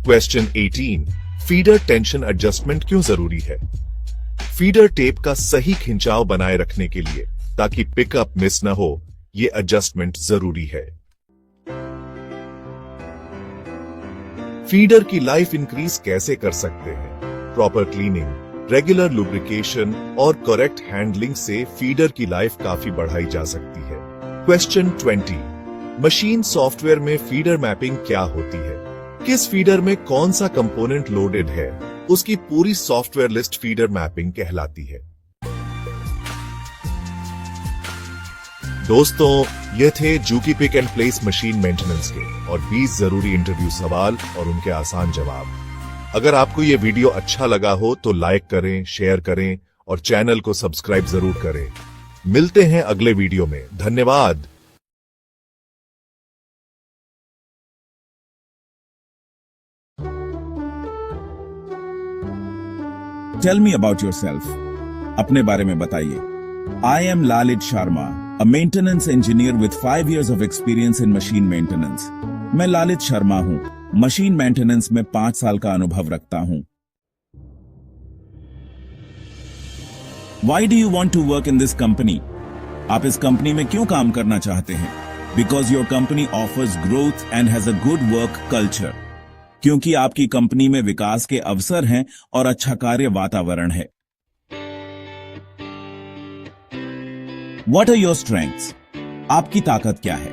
क्वेश्चन 18, फीडर टेंशन एडजस्टमेंट क्यों जरूरी है? फीडर टेप का सही खिंचाव बनाए रखने के लिए, ताकि पिकअप मिस न हो, ये एडजस्टमेंट जरूरी है। फीडर की लाइफ इंक्रीज कैसे कर सकते हैं? प्रॉपर क्लीनिंग, रेगुलर लुब्रिकेशन और करेक्ट हैंडलिंग से फीडर की लाइफ काफी बढ़ाई जा सकती है। क्वेश्चन 20, मशीन सॉफ्टवेयर में फीडर मैपिंग क्या होती है? किस फीडर में कौन सा कंपोनेंट लोडेड है, उसकी पूरी सॉफ्टवेयर लिस्ट फीडर मैपिंग कहलाती है। दोस्तों, ये थे Juki pick and place machine maintenance के और 20 जरूरी इंटरव्यू सवाल और उनके आसान जवाब। अगर आपको ये वीडियो अच्छा लगा हो तो लाइक करें, शेयर करें और चैनल को सब्सक्राइब जरूर करें। मिलते हैं अगले वीडियो में। धन्यवाद। Tell me about yourself. अपने बारे में बताइए। I am Lalit Sharma, a maintenance engineer with 5 years of experience in machine maintenance. मैं लालित शर्मा हूं, मशीन मेंटेनेंस में 5 साल का अनुभव रखता हूं। Why do you want to work in this company? आप इस कंपनी में क्यों काम करना चाहते हैं? Because your company offers growth and has a good work culture. क्योंकि आपकी कंपनी में विकास के अवसर हैं और अच्छा कार्य वातावरण है। What are your strengths? आपकी ताकत क्या है?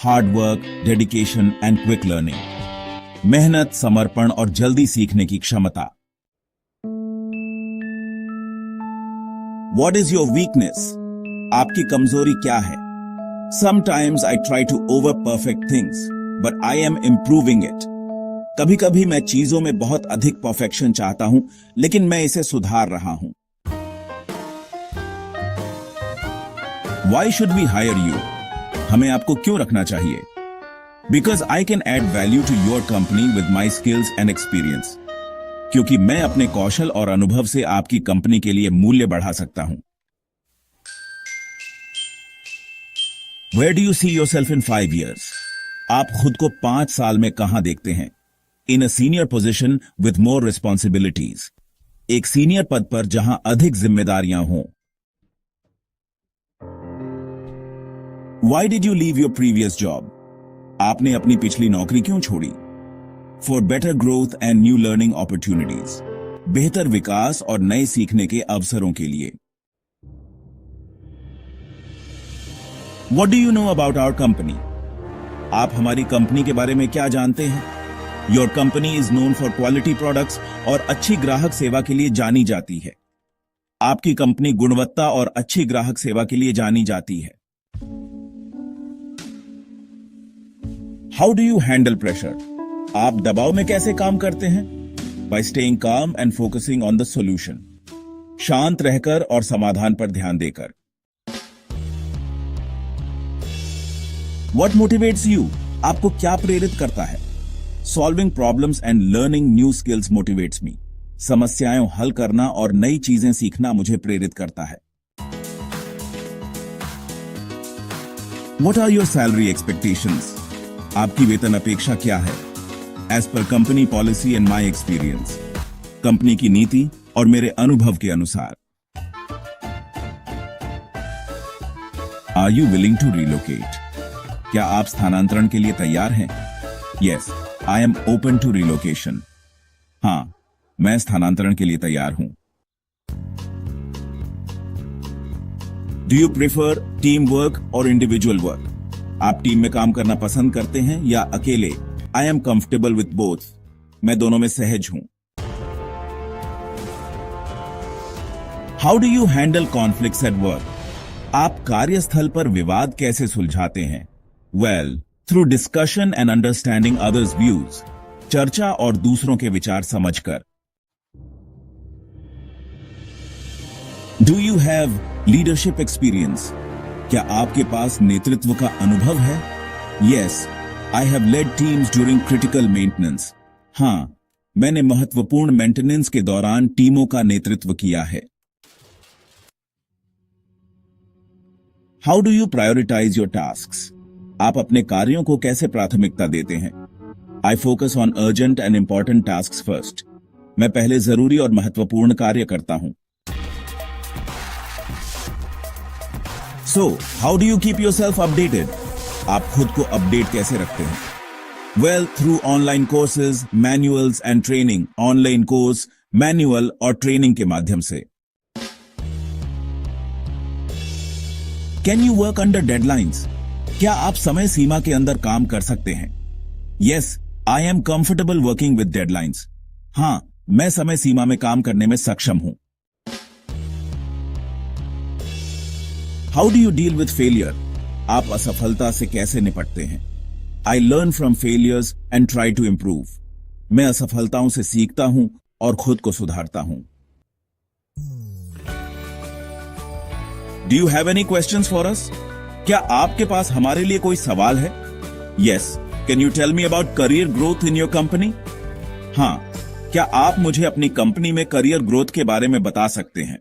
Hard work, dedication and quick learning, मेहनत, समर्पण और जल्दी सीखने की क्षमता। What is your weakness? आपकी कमजोरी क्या है? Sometimes I try to over perfect things but I am improving it. कभी कभी मैं चीजों में बहुत अधिक परफेक्शन चाहता हूं, लेकिन मैं इसे सुधार रहा हूं। Why should we hire you? हमें आपको क्यों रखना चाहिए? Because I can add value to your company with my skills and experience. क्योंकि मैं अपने कौशल और अनुभव से आपकी कंपनी के लिए मूल्य बढ़ा सकता हूं। Where do you see yourself in 5 years? आप खुद को 5 साल में कहां देखते हैं? In a senior position with more responsibilities. एक सीनियर पद पर जहां अधिक जिम्मेदारियां हों। Why did you leave your previous job? आपने अपनी पिछली नौकरी क्यों छोड़ी? For better growth and new learning opportunities. बेहतर विकास और नए सीखने के अवसरों के लिए। What do you know about our company? आप हमारी कंपनी के बारे में क्या जानते हैं? Your company is known for quality products और अच्छी ग्राहक सेवा के लिए जानी जाती है। आपकी कंपनी गुणवत्ता और अच्छी ग्राहक सेवा के लिए जानी जाती है। How do you handle pressure? आप दबाव में कैसे काम करते हैं? By staying calm and focusing on the solution. शांत रहकर और समाधान पर ध्यान देकर। What motivates you? आपको क्या प्रेरित करता है? Solving problems and learning new skills motivates me. समस्याएं हल करना और नई चीजें सीखना मुझे प्रेरित करता है। What are your salary expectations? आपकी वेतन अपेक्षा क्या है? As per company policy and my experience. Company की नीति और मेरे अनुभव के अनुसार। Are you willing to relocate? क्या आप स्थानांतरण के लिए तैयार हैं? Yes, I am open to relocation. हाँ, मैं स्थानांतरण के लिए तैयार हूं। Do you prefer teamwork or individual work? आप टीम में काम करना पसंद करते हैं या अकेले? I am comfortable with both. मैं दोनों में सहज हूं। How do you handle conflicts at work? आप कार्यस्थल पर विवाद कैसे सुलझाते हैं? Well, through discussion and understanding others' views. चर्चा और दूसरों के विचार समझकर। Do you have leadership experience? क्या आपके पास नेतृत्व का अनुभव है? Yes, I have led teams during critical maintenance. हाँ, मैंने महत्वपूर्ण मेंटेनेंस के दौरान टीमों का नेतृत्व किया है। How do you prioritize your tasks? आप अपने कार्यों को कैसे प्राथमिकता देते हैं? I focus on urgent and important tasks first. मैं पहले जरूरी और महत्वपूर्ण कार्य करता हूं। So, how do you keep yourself updated? आप खुद को अपडेट कैसे रखते हैं? Well, through online courses, manuals and training. Online course, manual और ट्रेनिंग के माध्यम से। Can you work under deadlines? क्या आप समय सीमा के अंदर काम कर सकते हैं? Yes, I am comfortable working with deadlines. हाँ, मैं समय सीमा में काम करने में सक्षम हूं। How do you deal with failure? आप असफलता से कैसे निपटते हैं? I learn from failures and try to improve. मैं असफलताओं से सीखता हूं और खुद को सुधारता हूं। Do you have any questions for us? क्या आपके पास हमारे लिए कोई सवाल है? Yes. Can you tell me about career growth in your company? हाँ, क्या आप मुझे अपनी कंपनी में करियर ग्रोथ के बारे में बता सकते हैं?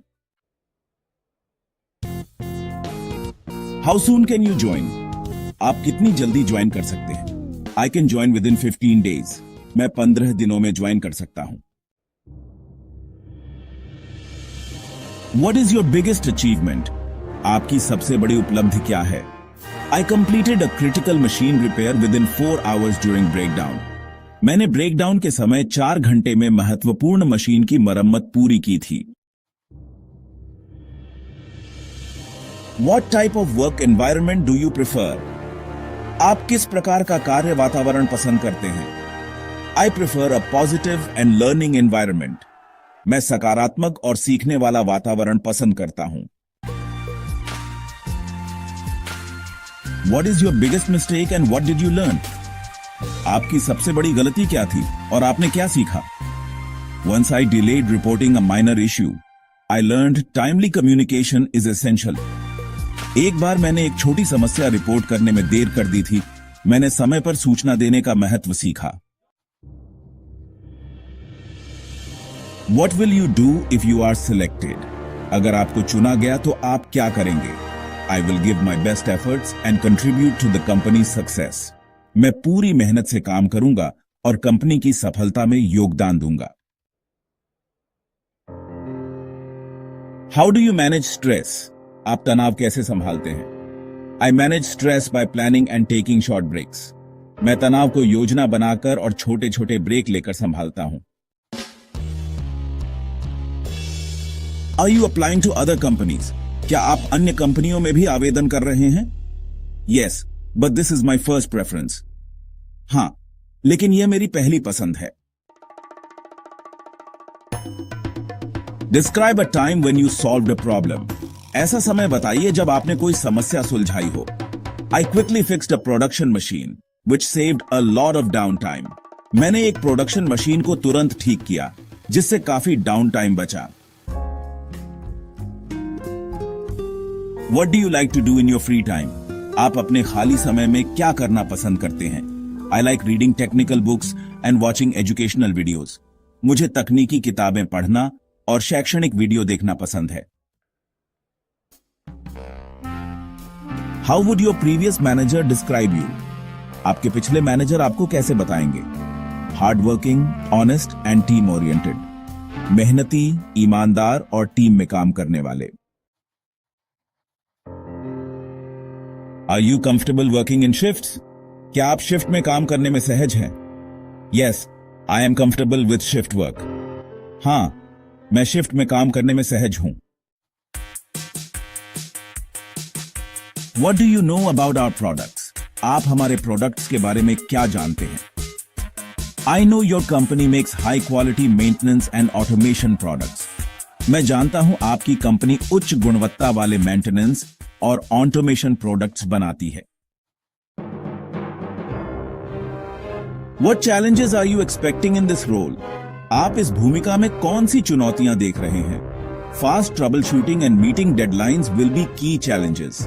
How soon can you join? आप कितनी जल्दी ज्वाइन कर सकते हैं? I can join within 15 days. मैं 15 दिनों में ज्वाइन कर सकता हूं। What is your biggest achievement? आपकी सबसे बड़ी उपलब्धि क्या है? I completed a critical machine repair within 4 hours during breakdown. मैंने ब्रेकडाउन के समय 4 घंटे में महत्वपूर्ण मशीन की मरम्मत पूरी की थी। What type of work environment do you prefer? आप किस प्रकार का कार्य वातावरण पसंद करते हैं? I prefer a positive and learning environment. मैं सकारात्मक और सीखने वाला वातावरण पसंद करता हूं। What is your biggest mistake and what did you learn? आपकी सबसे बड़ी गलती क्या थी और आपने क्या सीखा? Once I delayed reporting a minor issue, I learned timely communication is essential. एक बार मैंने एक छोटी समस्या रिपोर्ट करने में देर कर दी थी। मैंने समय पर सूचना देने का महत्व सीखा। What will you do if you are selected? अगर आपको चुना गया तो आप क्या करेंगे? I will give my best efforts and contribute to the company's success. मैं पूरी मेहनत से काम करूंगा और कंपनी की सफलता में योगदान दूंगा। How do you manage stress? आप तनाव कैसे संभालते हैं? I manage stress by planning and taking short breaks. मैं तनाव को योजना बनाकर और छोटे छोटे ब्रेक लेकर संभालता हूं। Are you applying to other companies? क्या आप अन्य कंपनियों में भी आवेदन कर रहे हैं? Yes, but this is my first preference. हाँ, लेकिन यह मेरी पहली पसंद है। Describe a time when you solved a problem. ऐसा समय बताइए जब आपने कोई समस्या सुलझाई हो। I quickly fixed a production machine, which saved a lot of downtime. मैंने एक प्रोडक्शन मशीन को तुरंत ठीक किया, जिससे काफी डाउन टाइम बचा। What do you like to do in your free time? आप अपने खाली समय में क्या करना पसंद करते हैं? I like reading technical books and watching educational videos. मुझे तकनीकी किताबें पढ़ना और शैक्षणिक वीडियो देखना पसंद है। How would your previous manager describe you? आपके पिछले मैनेजर आपको कैसे बताएंगे? Hard working, honest and team oriented. मेहनती, ईमानदार और टीम में काम करने वाले। Are you comfortable working in shifts? क्या आप शिफ्ट में काम करने में सहज हैं? Yes, I am comfortable with shift work. हाँ, मैं शिफ्ट में काम करने में सहज हूं। What do you know about our products? आप हमारे प्रोडक्ट्स के बारे में क्या जानते हैं? I know your company makes high quality maintenance and automation products. मैं जानता हूं आपकी कंपनी उच्च गुणवत्ता वाले मेंटेनेंस और ऑटोमेशन प्रोडक्ट्स बनाती है। What challenges are you expecting in this role? आप इस भूमिका में कौन सी चुनौतियां देख रहे हैं? Fast troubleshooting and meeting deadlines will be key challenges.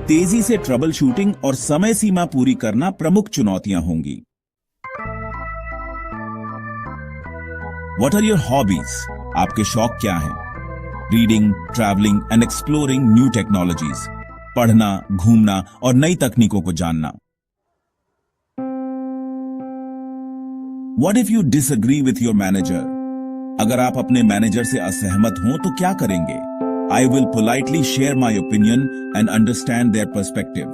तेजी से ट्रबल शूटिंग और समय सीमा पूरी करना प्रमुख चुनौतियां होंगी। What are your hobbies? आपके शौक क्या हैं? Reading, traveling and exploring new technologies. पढ़ना, घूमना और नई तकनीकों को जानना। What if you disagree with your manager? अगर आप अपने मैनेजर से असहमत हों तो क्या करेंगे? I will politely share my opinion and understand their perspective.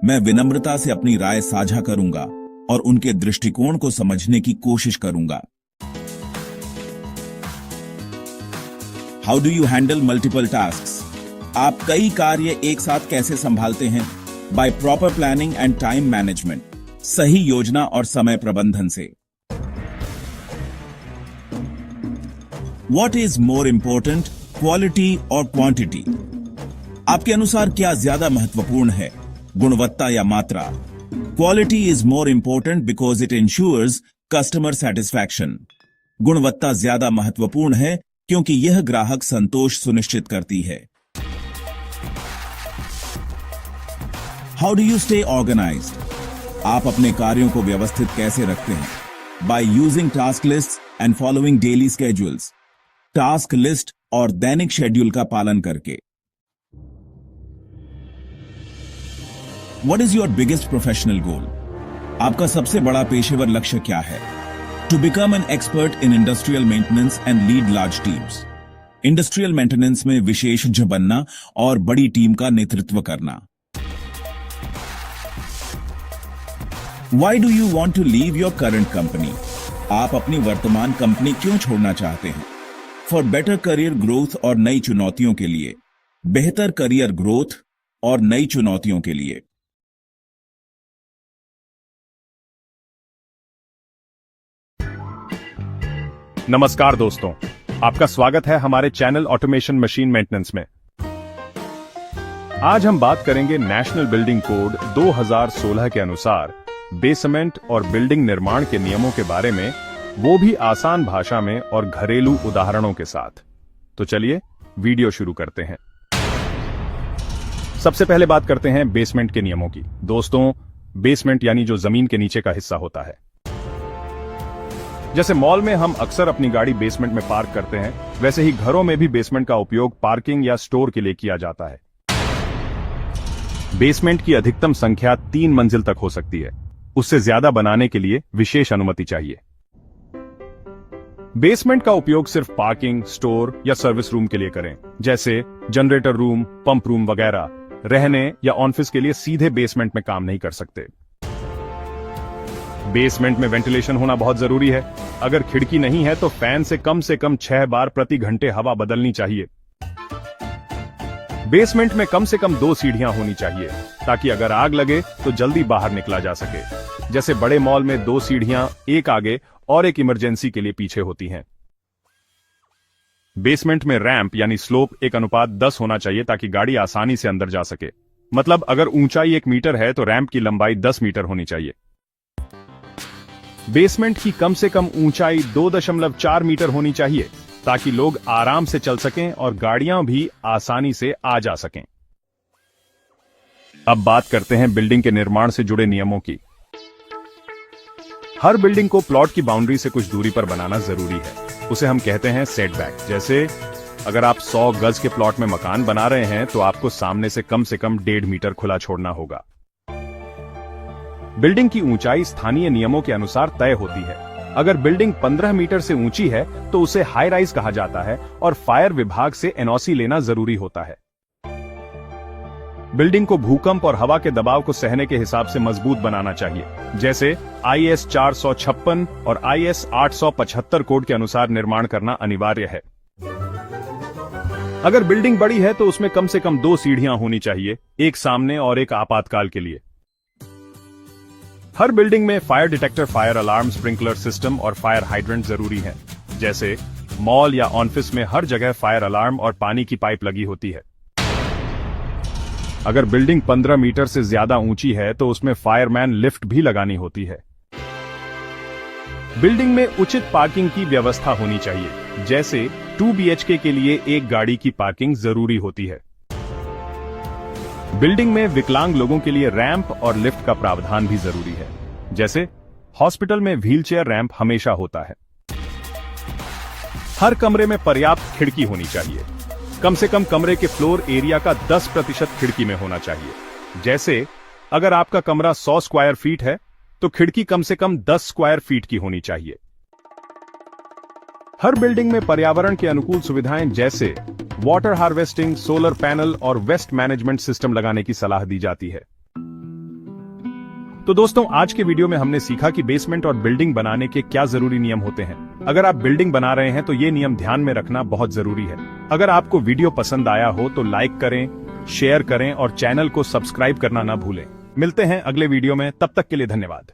मैं विनम्रता से अपनी राय साझा करूंगा और उनके दृष्टिकोण को समझने की कोशिश करूंगा। How do you handle multiple tasks? आप कई कार्य एक साथ कैसे संभालते हैं? By proper planning and time management. सही योजना और समय प्रबंधन से। What is more important, quality or quantity? आपके अनुसार क्या ज्यादा महत्वपूर्ण है, गुणवत्ता या मात्रा? Quality is more important because it ensures customer satisfaction. गुणवत्ता ज्यादा महत्वपूर्ण है क्योंकि यह ग्राहक संतोष सुनिश्चित करती है। How do you stay organized? आप अपने कार्यों को व्यवस्थित कैसे रखते हैं? By using task lists and following daily schedules. Task list और दैनिक शेड्यूल का पालन करके। What is your biggest professional goal? आपका सबसे बड़ा पेशेवर लक्ष्य क्या है? To become an expert in industrial maintenance and lead large teams. Industrial maintenance में विशेषज्ञ बनना और बड़ी टीम का नेतृत्व करना। Why do you want to leave your current company? आप अपनी वर्तमान कंपनी क्यों छोड़ना चाहते हैं? फॉर बेटर करियर ग्रोथ और नई चुनौतियों के लिए। बेहतर करियर ग्रोथ, और नई चुनौतियों के लिए। नमस्कार दोस्तों, आपका स्वागत है हमारे चैनल ऑटोमेशन मशीन मेंटेनेंस में। आज हम बात करेंगे नेशनल बिल्डिंग कोड 2016 के अनुसार बेसमेंट और बिल्डिंग निर्माण के नियमों के बारे में, वो भी आसान भाषा में और घरेलू उदाहरणों के साथ। तो चलिए वीडियो शुरू करते हैं। सबसे पहले बात करते हैं बेसमेंट के नियमों की। दोस्तों, बेसमेंट यानी जो जमीन के नीचे का हिस्सा होता है। जैसे मॉल में हम अक्सर अपनी गाड़ी बेसमेंट में पार्क करते हैं, वैसे ही घरों में भी बेसमेंट का उपयोग पार्किंग या स्टोर के लिए किया जाता है। बेसमेंट की अधिकतम संख्या 3 मंजिल तक हो सकती है। उससे ज्यादा बनाने के लिए विशेष अनुमति चाहिए। बेसमेंट का उपयोग सिर्फ पार्किंग, स्टोर या सर्विस रूम के लिए करें, जैसे जनरेटर रूम, पंप रूम वगैरह। रहने या ऑफिस के लिए सीधे बेसमेंट में काम नहीं कर सकते। बेसमेंट में वेंटिलेशन होना बहुत जरूरी है। अगर खिड़की नहीं है तो फैन से कम 6 बार प्रति घंटे हवा बदलनी चाहिए। बेसमेंट में कम से कम 2 सीढ़ियां होनी चाहिए, ताकि अगर आग लगे तो जल्दी बाहर निकला जा सके। जैसे बड़े मॉल में 2 सीढ़ियां, एक आगे और एक इमरजेंसी के लिए पीछे होती हैं। बेसमेंट में रैंप यानी स्लोप 1:10 होना चाहिए, ताकि गाड़ी आसानी से अंदर जा सके। मतलब अगर ऊंचाई 1 मीटर है तो रैंप की लंबाई 10 मीटर होनी चाहिए। बेसमेंट की कम से कम ऊंचाई 2.4 मीटर होनी चाहिए, ताकि लोग आराम से चल सकें और गाड़ियां भी आसानी से आ जा सकें। अब बात करते हैं बिल्डिंग के निर्माण से जुड़े नियमों की। हर बिल्डिंग को प्लॉट की बाउंड्री से कुछ दूरी पर बनाना जरूरी है। उसे हम कहते हैं सेटबैक। जैसे अगर आप 100 गज के प्लॉट में मकान बना रहे हैं तो आपको सामने से कम 1.5 मीटर खुला छोड़ना होगा। बिल्डिंग की ऊंचाई स्थानीय नियमों के अनुसार तय होती है। अगर बिल्डिंग 15 मीटर से ऊंची है तो उसे हाई राइज कहा जाता है और फायर विभाग से एनओसी लेना जरूरी होता है। बिल्डिंग को भूकंप और हवा के दबाव को सहने के हिसाब से मजबूत बनाना चाहिए। जैसे IS 456 और IS 875 कोड के अनुसार निर्माण करना अनिवार्य है। अगर बिल्डिंग बड़ी है तो उसमें कम से कम 2 सीढ़ियां होनी चाहिए, एक सामने और एक आपातकाल के लिए। हर बिल्डिंग में fire detector, fire alarm, sprinkler system और फायर हाइड्रेंट जरूरी है। जैसे मॉल या ऑफिस में हर जगह फायर अलार्म और पानी की पाइप लगी होती है। अगर बिल्डिंग 15 मीटर से ज्यादा ऊंची है तो उसमें फायरमैन लिफ्ट भी लगानी होती है। बिल्डिंग में उचित पार्किंग की व्यवस्था होनी चाहिए। जैसे 2 BHK के लिए एक गाड़ी की पार्किंग जरूरी होती है। बिल्डिंग में विकलांग लोगों के लिए रैंप और लिफ्ट का प्रावधान भी जरूरी है। जैसे हॉस्पिटल में व्हीलचेयर रैंप हमेशा होता है। हर कमरे में पर्याप्त खिड़की होनी चाहिए। कम से कम कमरे के फ्लोर एरिया का 10% खिड़की में होना चाहिए। जैसे अगर आपका कमरा 100 स्क्वायर फीट है तो खिड़की कम से कम 10 स्क्वायर फीट की होनी चाहिए। हर बिल्डिंग में पर्यावरण के अनुकूल सुविधाएं जैसे वाटर हार्वेस्टिंग, सोलर पैनल और वेस्ट मैनेजमेंट सिस्टम लगाने की सलाह दी जाती है। तो दोस्तों, आज के वीडियो में हमने सीखा कि बेसमेंट और बिल्डिंग बनाने के क्या जरूरी नियम होते हैं। अगर आप बिल्डिंग बना रहे हैं तो ये नियम ध्यान में रखना बहुत जरूरी है। अगर आपको वीडियो पसंद आया हो तो लाइक करें, शेयर करें और चैनल को सब्सक्राइब करना ना भूलें। मिलते हैं अगले वीडियो में, तब तक के लिए धन्यवाद।